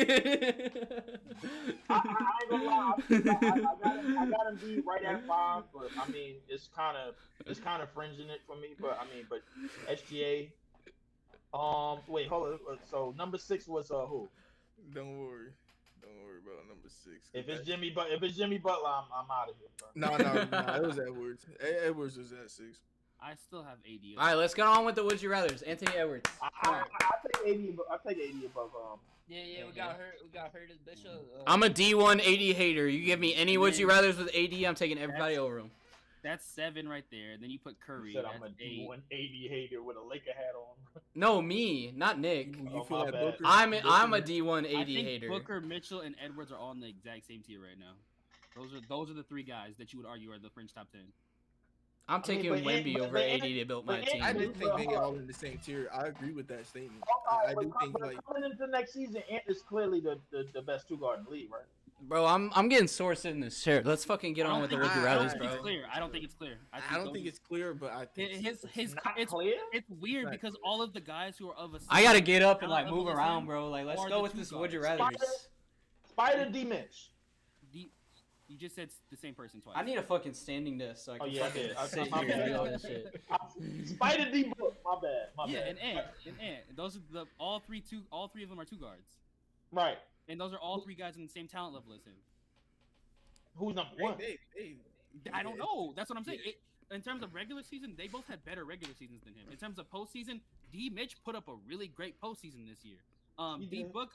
ain't gonna lie. I got him beat right at 5, but I mean it's kind of fringing it for me. But I mean, but SGA. Wait, hold on. So number 6 was who? Don't worry about number 6. If it's Jimmy Butler, I'm out of here, bro. No, it was Edwards. Edwards was at 6. I still have AD. All right, let's get on with the would you rather's. Anthony Edwards. I take 80 above. Yeah, we got hurt as Bishop. I'm a D1 AD hater. You give me any would you rather's with AD, I'm taking everybody over him. That's 7 right there. Then you put Curry. Said I'm a D1 AD hater with a Laker hat on. No, me, not Nick. You feel like Booker, I'm a D1 AD I think hater. Booker, Mitchell, and Edwards are all in the exact same tier right now. Those are the 3 guys that you would argue are the fringe top 10. I'm taking Wemby over AD to build my team. I didn't think they all in the same tier. I agree with that statement. I do think like coming into next season, Ant is clearly the best 2-guard in the league, right? Bro, I'm getting sore sitting in this chair. Let's fucking get on with the would you rather's, bro. I don't think it's clear. I don't think it's clear, but I think it's weird because all of the guys who are of a I gotta get up and like move around, bro. Like let's go with this would you rather's. Spider D Mitch. You just said the same person twice. I need a fucking standing desk so I can fucking sit my here and bad. do all this shit. Spider D Book. My bad. And Ant. Those are all three of them are 2 guards. Right. And those are all 3 guys in the same talent level as him. Who's number 1? I don't know. That's what I'm saying. In terms of regular season, they both had better regular seasons than him. In terms of postseason, D Mitch put up a really great postseason this year. D Book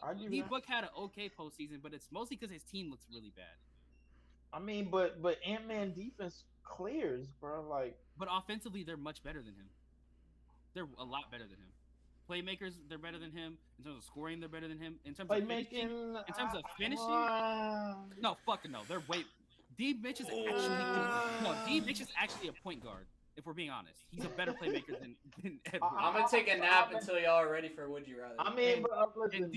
had an okay postseason, but it's mostly because his team looks really bad. I mean, but Ant-Man defense clears, bro. Like, but offensively, they're much better than him. They're a lot better than him. Playmakers, they're better than him. In terms of scoring, they're better than him. In terms of finishing, no, fucking no. They're way. D Mitch is actually a point guard. If we're being honest, he's a better playmaker than Edwards. I'm gonna take a nap until y'all are ready for would you rather. I mean, and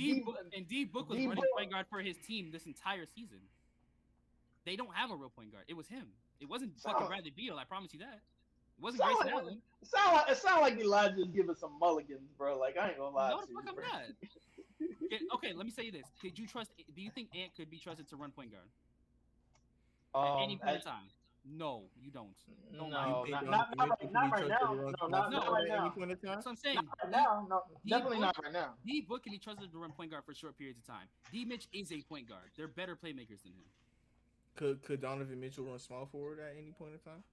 D Book was running point guard for his team this entire season. They don't have a real point guard. It was him. It wasn't fucking Bradley Beal. I promise you that. It wasn't Grayson Allen. It sound like Elijah's giving some mulligans, bro. Like I ain't gonna lie. No, the fuck I'm not. Okay, let me say this. Do you think Ant could be trusted to run point guard? At any point in time? No, you don't. No, not right now. No, not right now. That's what I'm saying. Not right now. No, definitely not right now. D Book can be trusted to run point guard for short periods of time. D Mitch is a point guard. They're better playmakers than him. Could Donovan Mitchell run small forward at any point in time?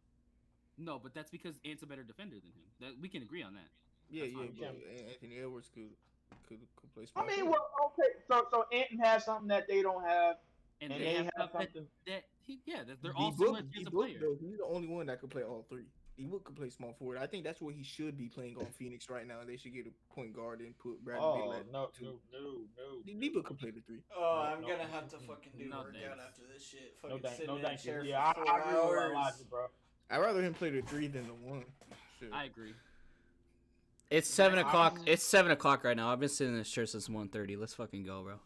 No, but that's because Ant's a better defender than him. We can agree on that. Yeah. Anthony Edwards could play small. I mean, well, okay. So Ant has something that they don't have, and they have something they're all similar types of players. He's the only one that could play all 3. D-Book could play small forward. I think that's what he should be playing on Phoenix right now. They should get a point guard and put Bradley Beal at no. D-Book could play the 3. Oh, I'm gonna have to fucking do workout after this shit. Fucking sit in that chair for 4 hours. hours. Bro. I'd rather him play the 3 than the 1. Shit. I agree. It's 7 o'clock. It's 7 o'clock right now. I've been sitting in this chair since 1:30. Let's fucking go, bro.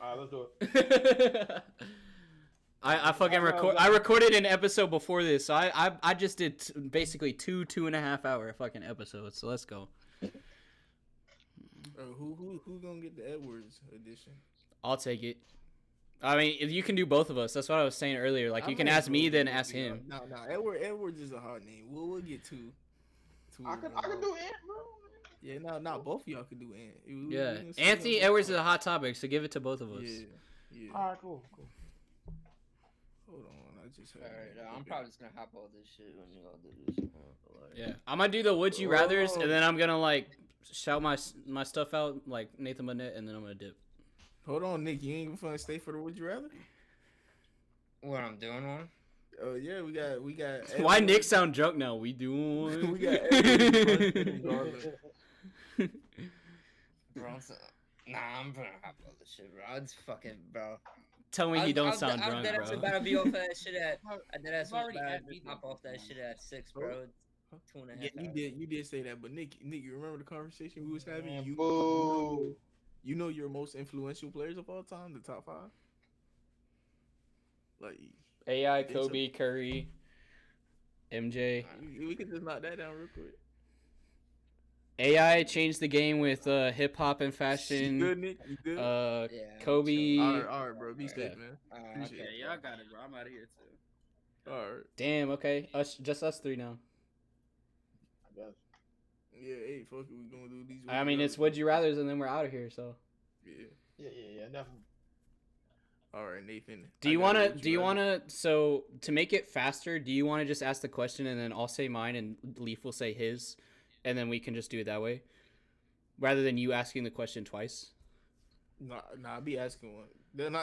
All right, let's do it. I fucking record. I recorded an episode before this, so I just did basically 2.5 hour fucking episodes. So let's go. Who gonna get the Edwards edition? I'll take it. I mean, if you can do both of us, that's what I was saying earlier. Like you can ask me, then ask him. No, Edwards is a hard name. We'll get two. I can do Ant, bro. Yeah, no, both of y'all can do Ant. Yeah, Anthony Edwards is a hot topic, so give it to both of us. Yeah. All right, cool. Hold on, I just heard. All right, I'm probably just gonna hop all this shit when you all do this. Yeah, I'm gonna do the would you rather's, and then I'm gonna like shout my stuff out like Nathan Burnett, and then I'm gonna dip. Hold on, Nick, you ain't gonna stay for the would you rather? What I'm doing one? Oh yeah, we got. Why Nick sound drunk now? We doing. We got. Brunson. Nah, I'm gonna hop all this shit, bro. It's fucking, bro. Tell me you don't sound drunk, bro. I'm about to be off that shit at. Hop off that shit at 6, bro. 2.5. Yeah, you did say that, but Nick, you remember the conversation we was having? You know your most influential players of all time, the top 5. Like AI, Kobe, Curry, MJ. We can just knock that down real quick. AI changed the game with hip hop and fashion. You good, Nick? You good? Kobe. All right, bro. bro. Be safe, man. Appreciate Okay, it. y'all got it, bro. I'm out of here too. All right. Damn. Okay. Just us three now. I guess. Yeah, hey, fuck it. We gonna do these. I mean, it's would you rather's, and then we're out of here. So. Yeah. Yeah, definitely. All right, Nathan. Do you wanna? So to make it faster, do you wanna just ask the question and then I'll say mine and Leef will say his, and then we can just do it that way, rather than you asking the question twice? Nah, I'll be asking one.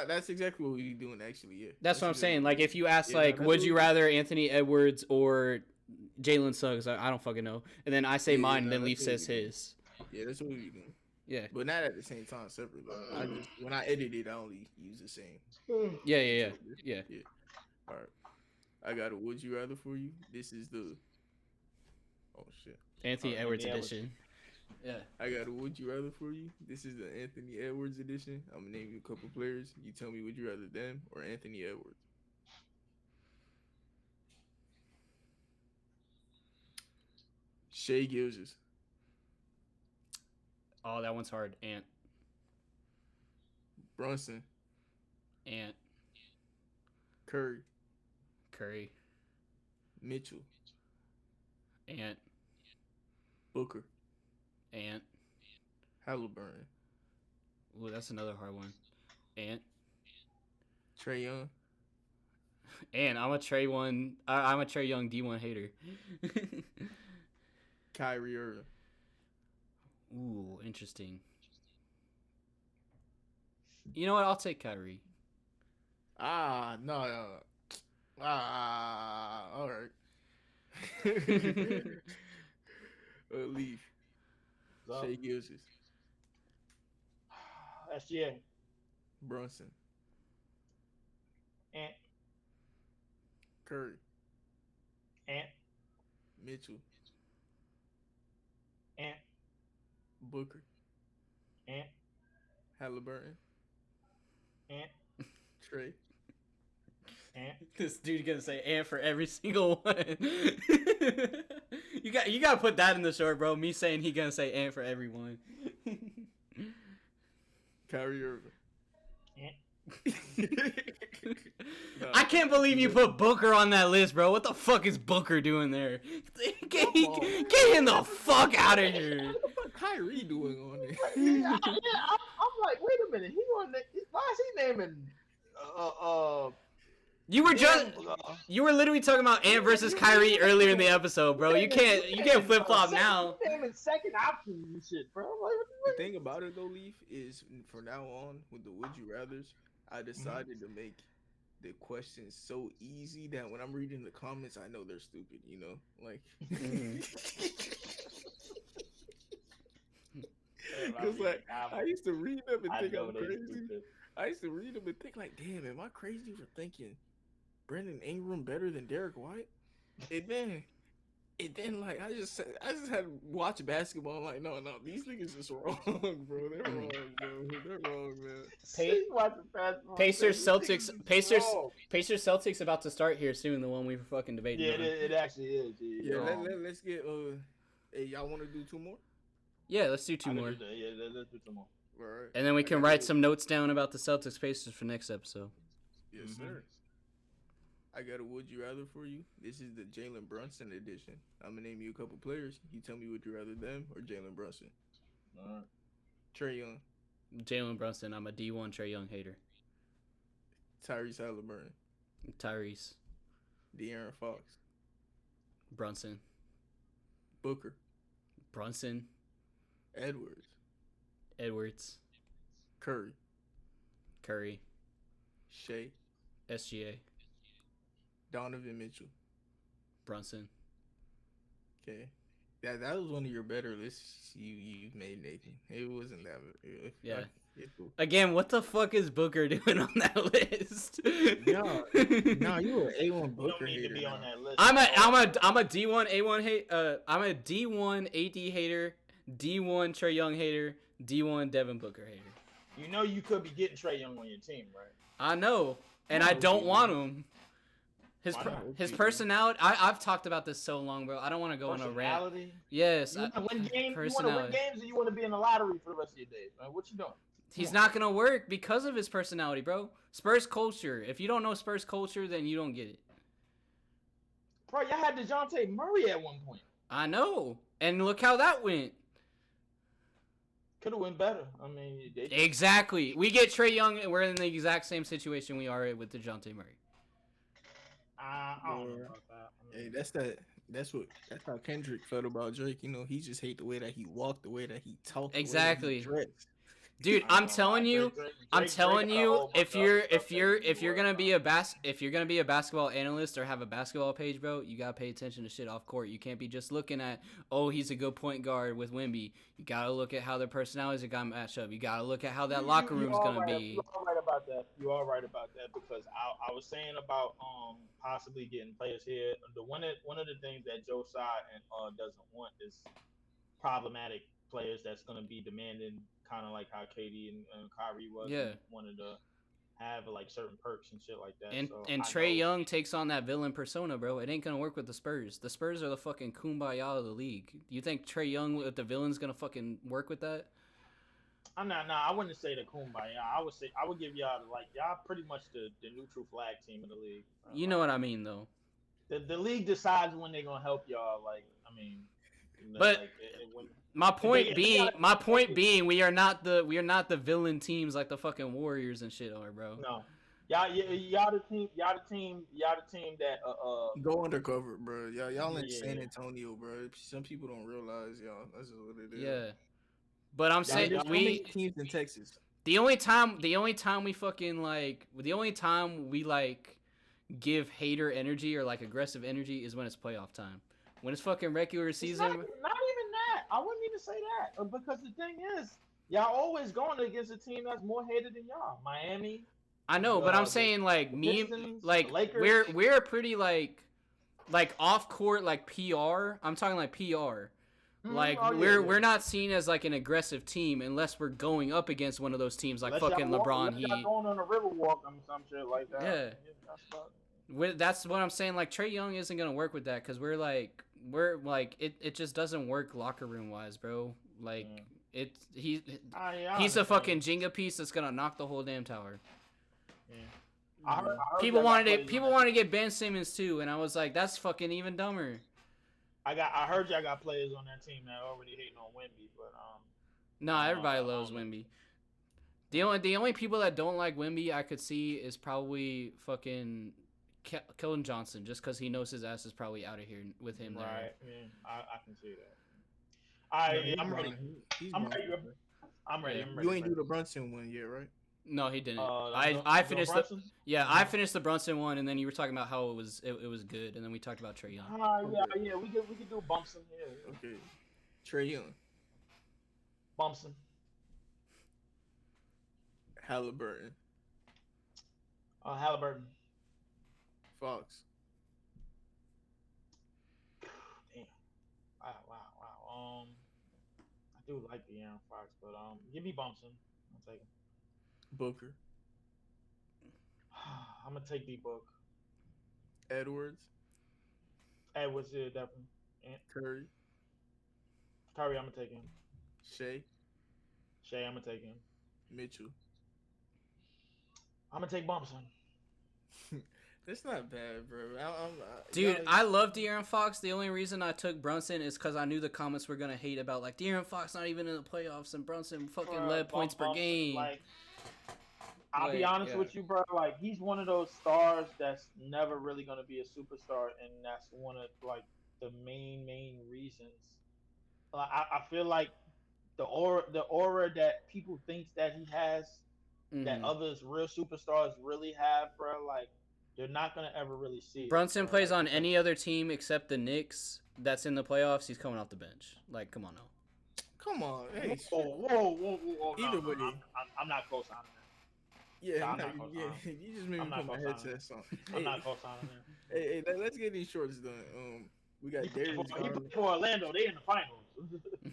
That's exactly what we doing, actually. Yeah. That's what I'm saying. Like, if you ask, would you rather Anthony Edwards or Jalen Suggs? I don't fucking know. And then I say mine, and then Leaf says his. Yeah, that's what we do. Yeah. But not at the same time, separate. Like, when I edit it, I only use the same. Yeah. All right. I got a would you rather for you. This is the. Oh shit. Anthony Edwards edition. Yeah. I got a would you rather for you. This is the Anthony Edwards edition. I'm gonna name you a couple players. You tell me would you rather them or Anthony Edwards. Shai Gilgeous. Oh, that one's hard. Ant. Brunson. Ant. Curry. Mitchell. Ant. Booker. Ant. Halliburton. Ooh, that's another hard one. Ant. Trae Young. And I'm a Trae Young D1 hater. Kyrie Irving. Ooh, interesting. You know what? I'll take Kyrie. No. All right. Leaf. Shai Gilgeous. SGA. Brunson. Ant. Curry. Ant. Mitchell. Ant. Booker. Ant. Halliburton. Ant. Trae. Ant. This dude gonna say Ant for every single one. You gotta put that in the short, bro. Me saying he gonna say Ant for everyone. Kyrie Irving. Ant. I can't believe you put Booker on that list, bro. What the fuck is Booker doing there? Get him the fuck out of here. What the fuck Kyrie doing on there? I'm like, wait a minute. Why is he naming? You were literally talking about Ant versus Kyrie earlier in the episode, bro. You can't flip flop now. Naming second options and shit, bro. The thing about it though, Leaf, is from now on with the would you rather's, I decided to make the questions so easy that when I'm reading the comments, I know they're stupid. You know, like. Because like I used to read them and think I'm crazy. I used to read them and think like, damn, am I crazy for thinking Brandon Ingram better than Derek White? And then like I just had to watch basketball. I'm like, no, these niggas just wrong, bro. They're wrong, bro. They're wrong, man. Pacers Celtics about to start here soon. The one we were fucking debating. Yeah, it actually is. Yeah, let's get. Hey, y'all want to do two more? Yeah, let's do two more. Let's do two more. All right. And then we can write some notes down about the Celtics Pacers for next episode. Yes, sir. I got a would you rather for you. This is the Jalen Brunson edition. I'm gonna name you a couple players. You tell me would you rather them or Jalen Brunson. All right. Trae Young. Jalen Brunson. I'm a D1 Trae Young hater. Tyrese Halliburton. Tyrese. De'Aaron Fox. Brunson. Booker. Brunson. Edwards. Curry. Shai. SGA. Donovan Mitchell. Brunson. Okay. That was one of your better lists you made, Nathan. It wasn't that. Yeah. Again, what the fuck is Booker doing on that list? No, you were A1 Booker hater. To be on that list. I'm a D1 A1 hate. I'm a D1 AD hater, D1 Trae Young hater, D1 Devin Booker hater. You know you could be getting Trae Young on your team, right? I know, and I don't want him. His personality. I've talked about this so long, bro. I don't want to go on a rant. Yes. You want to win games, or you want to be in the lottery for the rest of your days, man? What you doing? He's not gonna work because of his personality, bro. Spurs culture. If you don't know Spurs culture, then you don't get it. Bro, y'all had DeJounte Murray at one point. I know, and look how that went. Could have went better. I mean, Exactly. We get Trae Young, and we're in the exact same situation we are with DeJounte Murray. I don't know about that. I mean, Hey, that's how Kendrick felt about Drake. You know, he just hate the way that he walked, the way that he talked, Exactly. the way that he dressed. Dude, I'm telling you, if you're gonna be a basketball analyst or have a basketball page, bro, you gotta pay attention to shit off court. You can't be just looking at, oh, he's a good point guard with Wemby. You gotta look at how their personalities are gonna match up. You gotta look at how that locker room's gonna be. You are right about that. You are right about that because I was saying about possibly getting players here. One of the things that Joe Tsai and doesn't want is problematic players that's gonna be demanding. Kind of like how KD and Kyrie was. Yeah. Wanted to have like certain perks and shit like that. And so Trae Young takes on that villain persona, bro. It ain't gonna work with the Spurs. The Spurs are the fucking kumbaya of the league. You think Trae Young with the villain's gonna fucking work with that? I'm not. I wouldn't say the kumbaya. I would give y'all y'all pretty much the neutral flag team of the league. You know what I mean, though. The league decides when they're gonna help y'all. But my point being, we are not the villain teams like the fucking Warriors and shit are, bro. No, y'all the team that go undercover, bro. Y'all in San Antonio, bro. Some people don't realize, y'all. That's just what it is. Yeah, but I'm saying teams in Texas. The only time we give hater energy or like aggressive energy is when it's playoff time. When it's fucking regular season. Not even that. I wouldn't even say that because the thing is, y'all always going against a team that's more hated than y'all. Miami. I know, but I'm saying like we're pretty like off court like PR. I'm talking like PR. We're not seen as like an aggressive team unless we're going up against one of those teams like fucking LeBron. Heat. Going on a river walk or some shit like that. Yeah. That's what I'm saying. Like Trae Young isn't gonna work with that because we're like it just doesn't work locker room wise, bro. Like he's a fucking Jenga piece that's gonna knock the whole damn tower. Yeah. People wanted to get Ben Simmons too, and I was like, that's fucking even dumber. I heard y'all got players on that team that already hating on Wemby, but Nah, everybody loves Wemby. The only people that don't like Wemby I could see is probably fucking Keldon Johnson, just because he knows his ass is probably out of here with him there. Right, yeah, I can see that. I'm ready. I'm ready. You ain't do the Brunson one yet, right? No, he didn't. I finished I finished the Brunson one, and then you were talking about how it was good, and then we talked about Trae Young. Yeah, we could do Bumpson. Yeah. Okay, Trae Young, Bumpson, Halliburton, Halliburton, Fox. Damn. Wow. I do like the Aaron Fox, but give me Bumpson. I'll take him. Booker. I'm gonna take D-Book. Edwards, yeah, definitely. Curry, I'm gonna take him. Shea, I'm gonna take him. Mitchell. I'm gonna take Bumpson. That's not bad, bro. Dude, I love De'Aaron Fox. The only reason I took Brunson is because I knew the comments were gonna hate about like De'Aaron Fox not even in the playoffs and Brunson fucking led points per game. Like, I'll be honest with you, bro. Like, he's one of those stars that's never really gonna be a superstar, and that's one of like the main reasons. I feel like the aura that people think that he has, that others real superstars really have, bro. Like, they're not gonna ever really see it. Brunson plays on any other team except the Knicks that's in the playoffs. He's coming off the bench. Like, come on now. Come on, hey. Whoa. Either way, I'm not close on that. Yeah, you just made me put my headset on. I'm not close on that. Hey, let's get these shorts done. We got Darius Garland. For Orlando, they in the finals.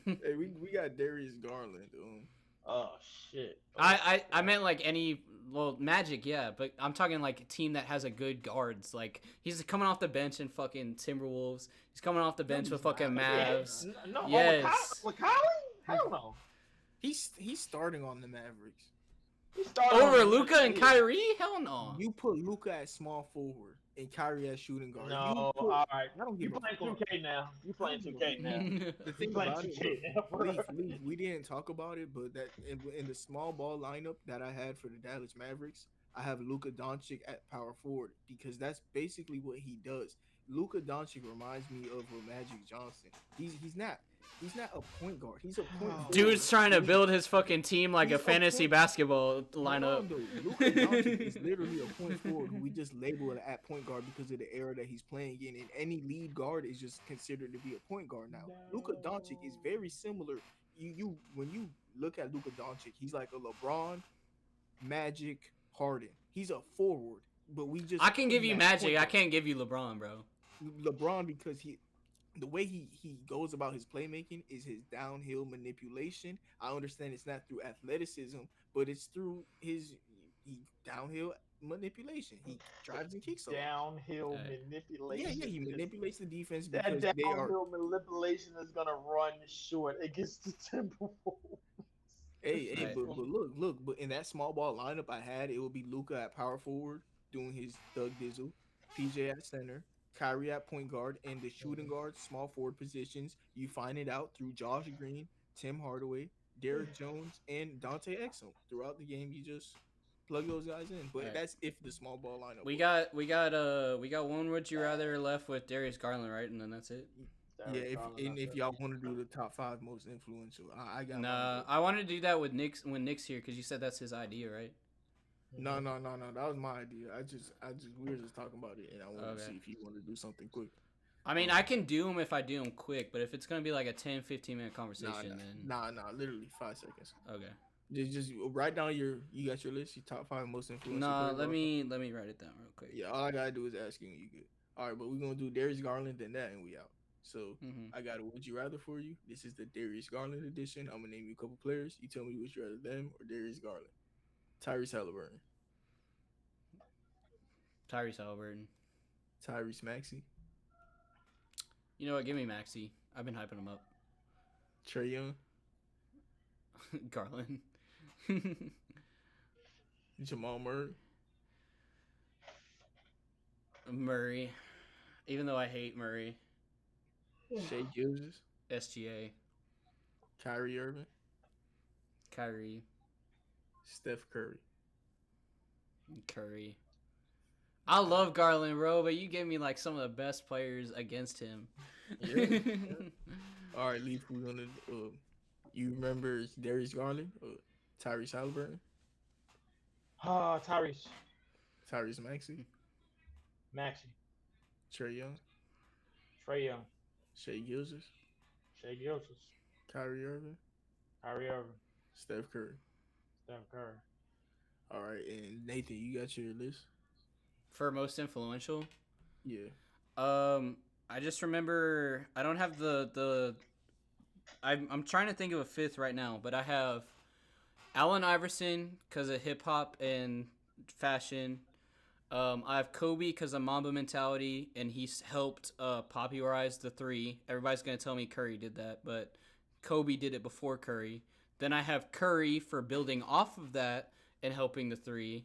Hey, we got Darius Garland. Oh shit. I meant like Magic, yeah, but I'm talking like a team that has a good guards. Like, he's coming off the bench in fucking Timberwolves. He's coming off the bench with fucking Mavs. No, yes. With Kawhi? Hell no. He's starting on the Mavericks. Over Luka and Kyrie? Hell no. You put Luka at small forward and Kyrie at shooting guard. No, all right. I don't give You playing 2K now. You playing 2K now. The thing about it, Leef, we didn't talk about it, but that in the small ball lineup that I had for the Dallas Mavericks, I have Luka Doncic at power forward because that's basically what he does. Luka Doncic reminds me of a Magic Johnson. He's not a point guard. He's a point forward. Dude's trying to build his fucking team like a fantasy basketball lineup. Luka Doncic is literally a point forward who we just label it at point guard because of the era that he's playing in. And any lead guard is just considered to be a point guard now. Luka Doncic is very similar. You when you look at Luka Doncic, he's like a LeBron, Magic, Harden. He's a forward, but I can give you Magic. I can't give you LeBron, bro. LeBron because the way he goes about his playmaking is his downhill manipulation. I understand it's not through athleticism, but it's through his downhill manipulation. He drives and kicks. Downhill manipulation. Yeah, he manipulates the defense. That downhill manipulation is gonna run short against the Timberwolves. Hey, but in that small ball lineup I had, it would be Luka at power forward doing his Thug Dizzle, PJ at center, Kyrie at point guard, and the shooting guard, small forward positions. You find it out through Josh Green, Tim Hardaway, Derrick Jones, and Dante Exum. Throughout the game, you just plug those guys in. But that's if the small ball lineup. We got one would you rather left with Darius Garland, right? And then that's it. If y'all want to do the top 5 most influential, I got. Nah, I want to do that with Knicks when Knicks here because you said that's his idea, right? No. That was my idea. We were just talking about it, and I wanted to see if you want to do something quick. I mean, I can do them if I do them quick, but if it's gonna be like a 10-15 minute conversation, then literally 5 seconds. Okay. Just write down you got your list, your top 5 most influential. No, let me write it down real quick. Yeah, all I gotta do is ask you, and you good. All right, but we're gonna do Darius Garland, then that, and we out. So I got a would you rather for you. This is the Darius Garland edition. I'm gonna name you a couple players. You tell me would you rather them or Darius Garland. Tyrese Halliburton. Tyrese Halliburton. Tyrese Maxey. You know what? Give me Maxey. I've been hyping him up. Trae Young. Garland. Jamal Murray. Murray. Even though I hate Murray. Shea Gilgeous. SGA. Kyrie Irving. Kyrie. Steph Curry. Curry. I love Garland, bro, but you gave me like some of the best players against him. Yeah. All right, Leaf, we're gonna. You remember Darius Garland or Tyrese Halliburton? Tyrese. Tyrese Maxey. Maxey. Trae Young. Trae Young. Shea Gilgeous. Shea Gilgeous. Kyrie Irving. Kyrie Irving. Steph Curry. Steph Curry. All right, and Nathan, you got your list? For most influential? Yeah. I just remember I don't have I'm trying to think of a fifth right now, but I have Allen Iverson because of hip hop and fashion. I have Kobe because of Mamba mentality, and he's helped popularize the 3. Everybody's gonna tell me Curry did that, but Kobe did it before Curry. Then I have Curry for building off of that and helping the 3.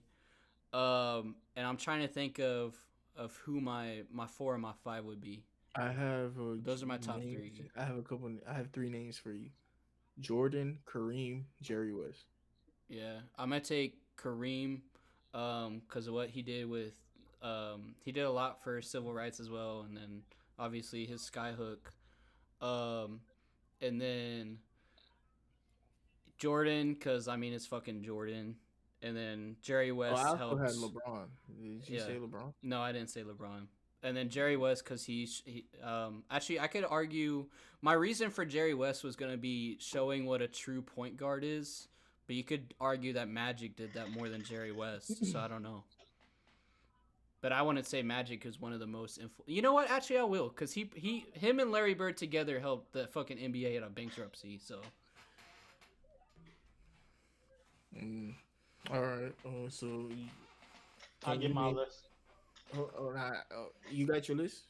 And I'm trying to think of who my 4 and my 5 would be. I have those are my top names. 3. I have I have 3 names for you: Jordan, Kareem, Jerry West. Yeah, I'm gonna take Kareem, because of what he did with, he did a lot for civil rights as well, and then obviously his skyhook, and then Jordan, because I mean it's fucking Jordan. And then Jerry West I helps. had LeBron. Did you say LeBron? No, I didn't say LeBron. And then Jerry West, because actually, I could argue my reason for Jerry West was going to be showing what a true point guard is. But you could argue that Magic did that more than Jerry West. So I don't know. But I wouldn't say Magic is one of the most You know what? Actually, I will. Because him and Larry Bird together helped the fucking NBA out of bankruptcy. So. All right. So I'll get my list. You got your list?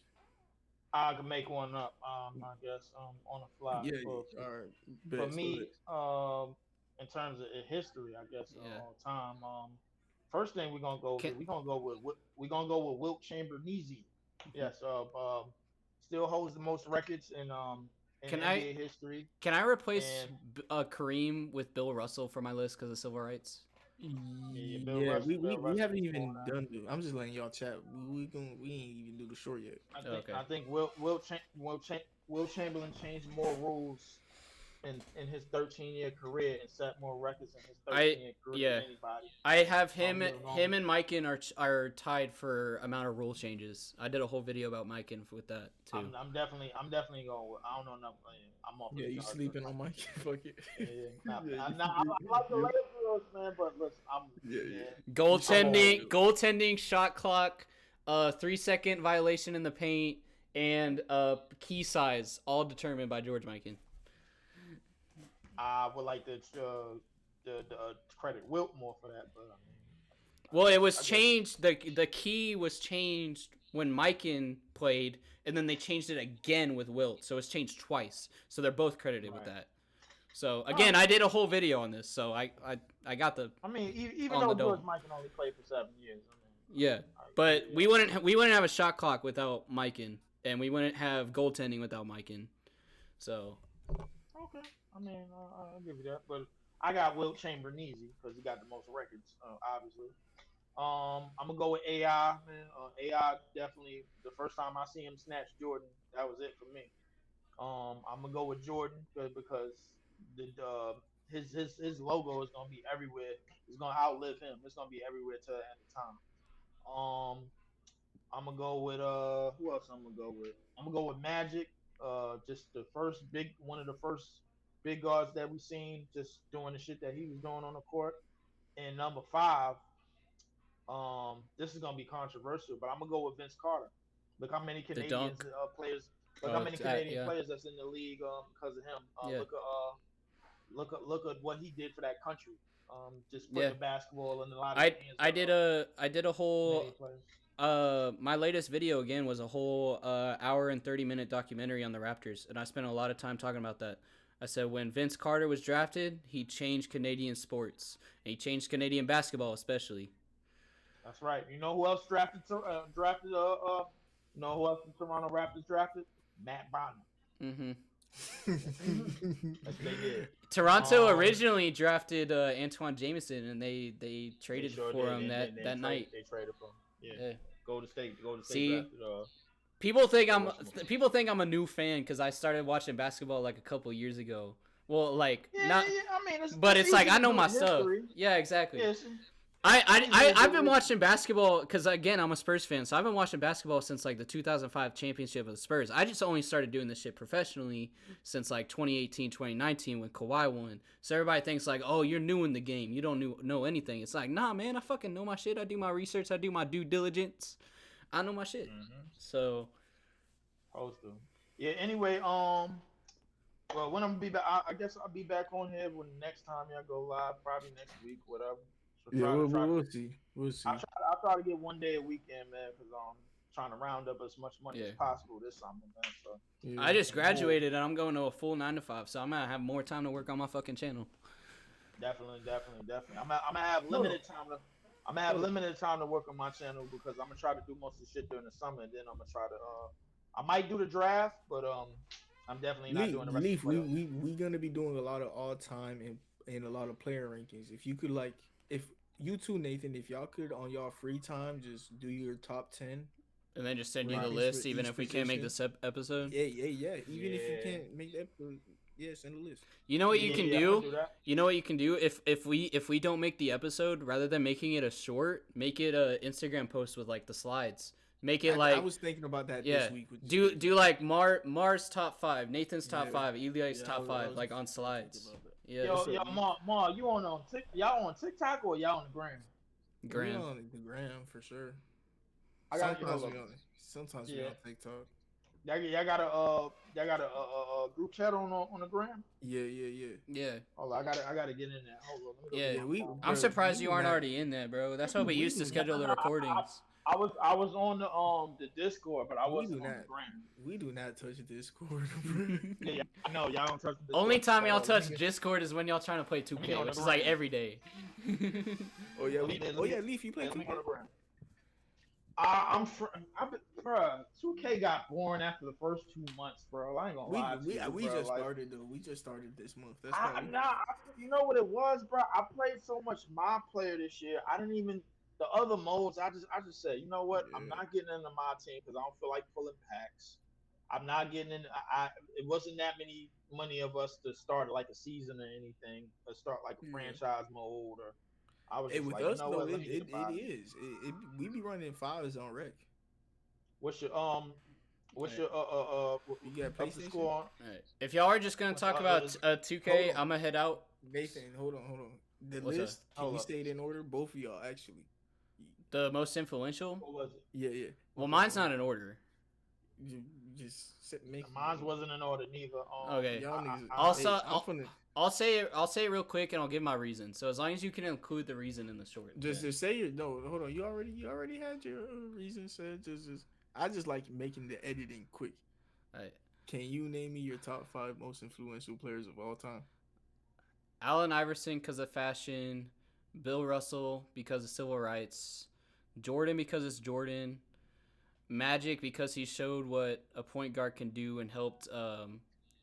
I can make one up. I guess on the fly. Yeah. All right. For me, in terms of history, I guess, all time. First thing we're gonna go with Wilt Chamberlain. Yes, still holds the most records in NBA history. Can I replace Kareem with Bill Russell for my list because of civil rights? Yeah, we haven't even done it. I'm just letting y'all chat. We ain't even do the short yet. I think Wilt Chamberlain changed more rules in his 13-year career and set more records in his 13-year career than anybody. I have him and Mikan are tied for amount of rule changes. I did a whole video about Mikan with that too. I'm definitely going with, I don't know enough. I'm off. Yeah, you sleeping on Mikan? Fuck it. I like the Lakers, man, but listen, goaltending, shot clock, 3-second violation in the paint, and key size, all determined by George Mikan. I would like to credit Wilt more for that, but well, it was changed. The key was changed when Mikan played, and then they changed it again with Wilt, so it's changed twice. So they're both credited with that. So again, I did a whole video on this, so I got the. I mean, even though George Mikan only played for 7 years. But we wouldn't have a shot clock without Mikan, and we wouldn't have goaltending without Mikan. So. Okay. I mean, I'll give you that, but I got Wilt Chamberlain easy because he got the most records, obviously. I'm gonna go with AI, man. AI definitely. The first time I see him snatch Jordan, that was it for me. I'm gonna go with Jordan because his logo is gonna be everywhere. It's gonna outlive him. It's gonna be everywhere till the end of time. I'm gonna go with who else? I'm gonna go with. I'm gonna go with Magic. Just one of the first big guards that we seen just doing the shit that he was doing on the court. And number 5, this is gonna be controversial, but I'm gonna go with Vince Carter. Look how many Canadian players. Look how many Canadian players that's in the league because of him. Look at what he did for that country. Just put the basketball in a lot of hands. I did a whole. My latest video again was a whole hour and 30-minute documentary on the Raptors, and I spent a lot of time talking about that. I said when Vince Carter was drafted, he changed Canadian sports, and he changed Canadian basketball especially. That's right. You know who else drafted? You know who else the Toronto Raptors drafted? Matt Bonner. That's what they did. Toronto originally drafted Antoine Jameson, and they traded for him that night. They traded for him. Yeah. Golden State See, drafted. People think I'm a new fan because I started watching basketball like a couple years ago. Well, like I mean, it's like I know my stuff. Yeah, exactly. Yeah, I've been watching basketball because again I'm a Spurs fan, so I've been watching basketball since like the 2005 championship of the Spurs. I just only started doing this shit professionally since like 2018, 2019 when Kawhi won. So everybody thinks like, oh, you're new in the game, you don't know anything. It's like, nah, man, I fucking know my shit. I do my research, I do my due diligence. I know my shit. So. Yeah. Anyway, well, when I'm gonna be back, I guess I'll be back on here when next time y'all go live, probably next week, whatever. So we'll see. I'll try to get one day a weekend, man, because I'm trying to round up as much money as possible this summer, man. So. I just graduated and I'm going to a full 9 to 5, so I'm gonna have more time to work on my fucking channel. Definitely. I'm gonna have limited time to. I'm gonna have limited time to work on my channel because I'm gonna try to do most of the shit during the summer, and then I'm gonna try to. I might do the draft, but I'm definitely not doing the rest Leef, of the we gonna be doing a lot of all time and a lot of player rankings. If you could if you two, Nathan, if y'all could on y'all free time just do your top 10. And then just send you the list, even if we can't make this episode. Yeah. Even if you can't make the episode, send a list. You know what you can do? You know what you can do if we don't make the episode, rather than making it a short, make it a Instagram post with like the slides. Make it I was thinking about that this week. Do like Mars top 5, Nathan's top 5, Eli's top 5, like on slides. Yeah. Yo, Ma, you y'all on TikTok or y'all on the gram? Gram. We on the gram for sure. Sometimes we on TikTok. Y'all got a group chat on the gram. Yeah. Hold on, I gotta get in there. Hold on, let me go Yeah, get my phone. I'm surprised you aren't already in there, bro. That's what we used to schedule the recordings. I was on the Discord, but I wasn't on the gram. We do not touch Discord. Yeah, I know y'all don't touch the Discord. Only time y'all touch Discord is when y'all trying to play 2K, which is like every day. Oh yeah, Leef, you play 2K? Bruh, 2K got boring after the first 2 months, bro. I ain't gonna lie to you, We bro. just Like, started though. We just started this month. That's you know what it was, bro? I played so much my player this year. I didn't even the other modes. I just said, you know what? I'm not getting into my team because I don't feel like pulling packs. I'm not getting in. It wasn't that many of us to start like a season or anything, or start like a franchise mode. Or I was just with like, us, you know what? Let me get it is. We be running fives on rec. What's your you got PlayStation score on? Alright. If y'all are just gonna talk about 2K, I'm gonna head out. Nathan, hold on. The What's list, up? can you say it in order? Both of y'all, actually. The most influential? What was it? Yeah. Well, mine's not in order. You just make mine wasn't in order neither. Okay. I'll say it real quick and I'll give my reason. So as long as you can include the reason in the short. Just say it. No, hold on. You already had your reason said. I just like making the editing quick. Alright. Can you name me your top 5 most influential players of all time? Allen Iverson because of fashion, Bill Russell because of civil rights, Jordan because it's Jordan, Magic because he showed what a point guard can do and helped the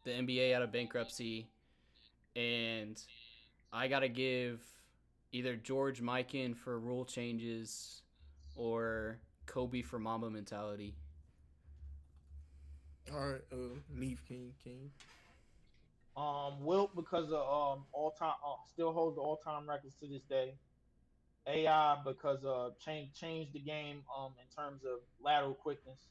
NBA out of bankruptcy, and I gotta give either George Mikan for rule changes or Kobe for Mamba mentality. All right, Leef, can you? Wilt because of all time still holds the all time records to this day. AI because changed the game in terms of lateral quickness.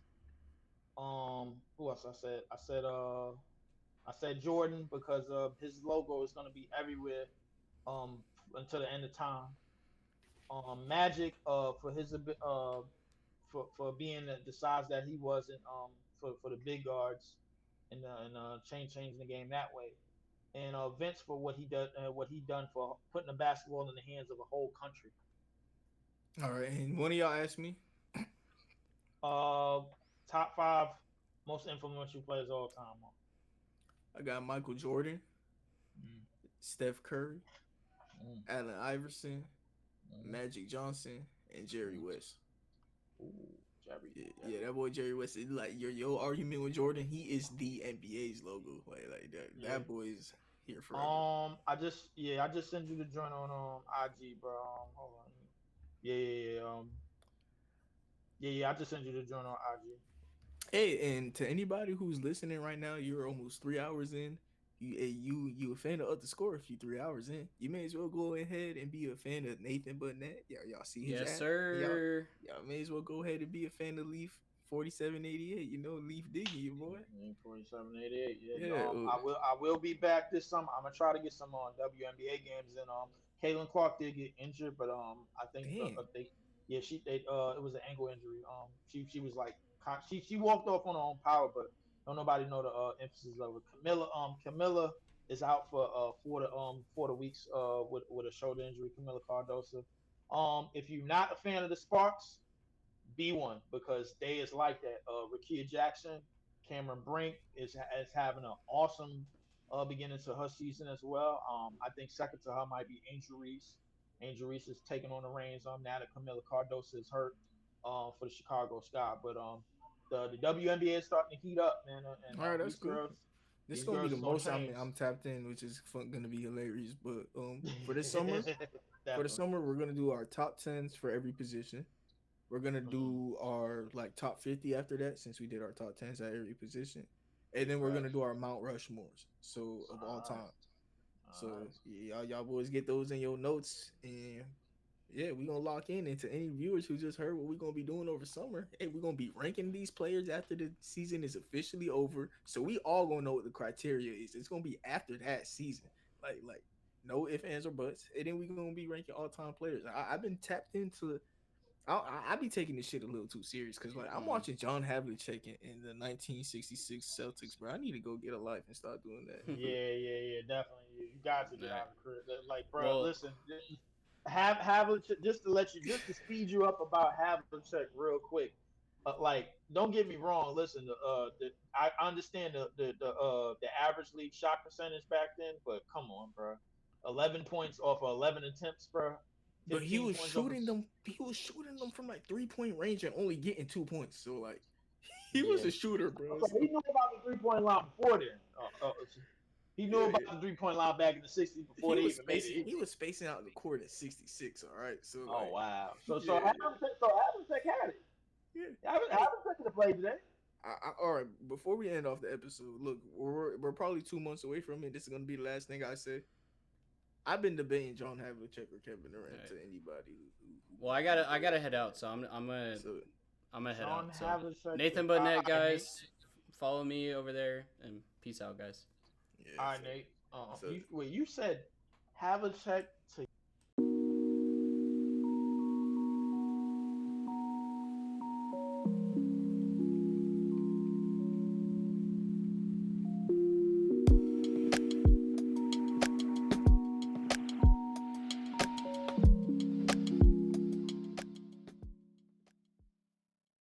Who else I said? I said Jordan because his logo is gonna be everywhere until the end of time. Magic for his for being the size that he was and for the big guards and changing the game that way. And Vince for what he done for putting the basketball in the hands of a whole country. All right, and one of y'all asked me. Top 5 most influential players of all time. I got Michael Jordan, Steph Curry, Allen Iverson, Magic Johnson, and Jerry West. Ooh, Jerry. Yeah, that boy Jerry West is like your argument with Jordan. He is the NBA's logo. Like that. Yeah. That boy is here forever. I just sent you the joint on IG, bro. Hold on. Yeah. I just sent you the joint on IG. Hey, and to anybody who's listening right now, you're almost 3 hours in. You a fan of Up the Score if you 3 hours in. You may as well go ahead and be a fan of Nathan Burnett. Y'all see his yes, ad? sir. Y'all may as well go ahead and be a fan of Leef 4788. You know Leef digging you, boy. 4788. Yeah. I will be back this summer. I'm gonna try to get some WNBA games in. Caitlin Clark did get injured, but I think it was an ankle injury. She was like she walked off on her own power, but don't nobody know the emphasis of it. Camilla is out for 4 weeks with a shoulder injury. Camilla Cardoso. If you're not a fan of the Sparks, be one because they is like that. Rakia Jackson, Cameron Brink is having an awesome beginning to her season as well. I think second to her might be Angel Reese. Angel Reese is taking on the reins now that Camilla Cardoso is hurt for the Chicago Sky. But the WNBA is starting to heat up, man. And all right, that's cool. This is gonna be the most I'm tapped in, which is gonna be hilarious. But for this summer, we're gonna do our top 10s for every position. We're gonna do our top 50 after that, since we did our top 10s at every position, and then we're gonna do our Mount Rushmores, so of all time. So y'all boys get those in your notes, and yeah, we're gonna lock into any viewers who just heard what we're gonna be doing over summer. Hey, we're gonna be ranking these players after the season is officially over, so we all gonna know what the criteria is. It's gonna be after that season, like no ifs, ands, or buts, and then we're gonna be ranking all-time players. I've been tapped into I be taking this shit a little too serious because like I'm watching John Havlicek in the 1966 Celtics, bro. I need to go get a life and start doing that. Yeah, definitely. You got to get out of the crib. Like, bro, Well- listen, Havlicek, just to speed you up about Havlicek real quick. Like, don't get me wrong. Listen, I understand the average league shot percentage back then, but come on, bro. 11 points off of 11 attempts, bro. But he 15 was points shooting off of- them. He was shooting them from like 3-point range and only getting 2 points. So like, he was a shooter, bro. So he knew about the 3-point line before then. He knew about the 3-point line back in the 60s before they even made it. He was spacing out the court at 66. All right, so like, Wow. So yeah. Havlicek had it. Yeah. Havlicek could have played today. all right. Before we end off the episode, look, we're probably 2 months away from it. This is gonna be the last thing I say. I've been debating John Havlicek or Kevin Durant to anybody. Well, I gotta head out, so I'm gonna head out. So. Havlicek Nathan to- Budnet, guys, follow me over there and peace out, guys. Yeah, All right, Nate. You said Havlicek to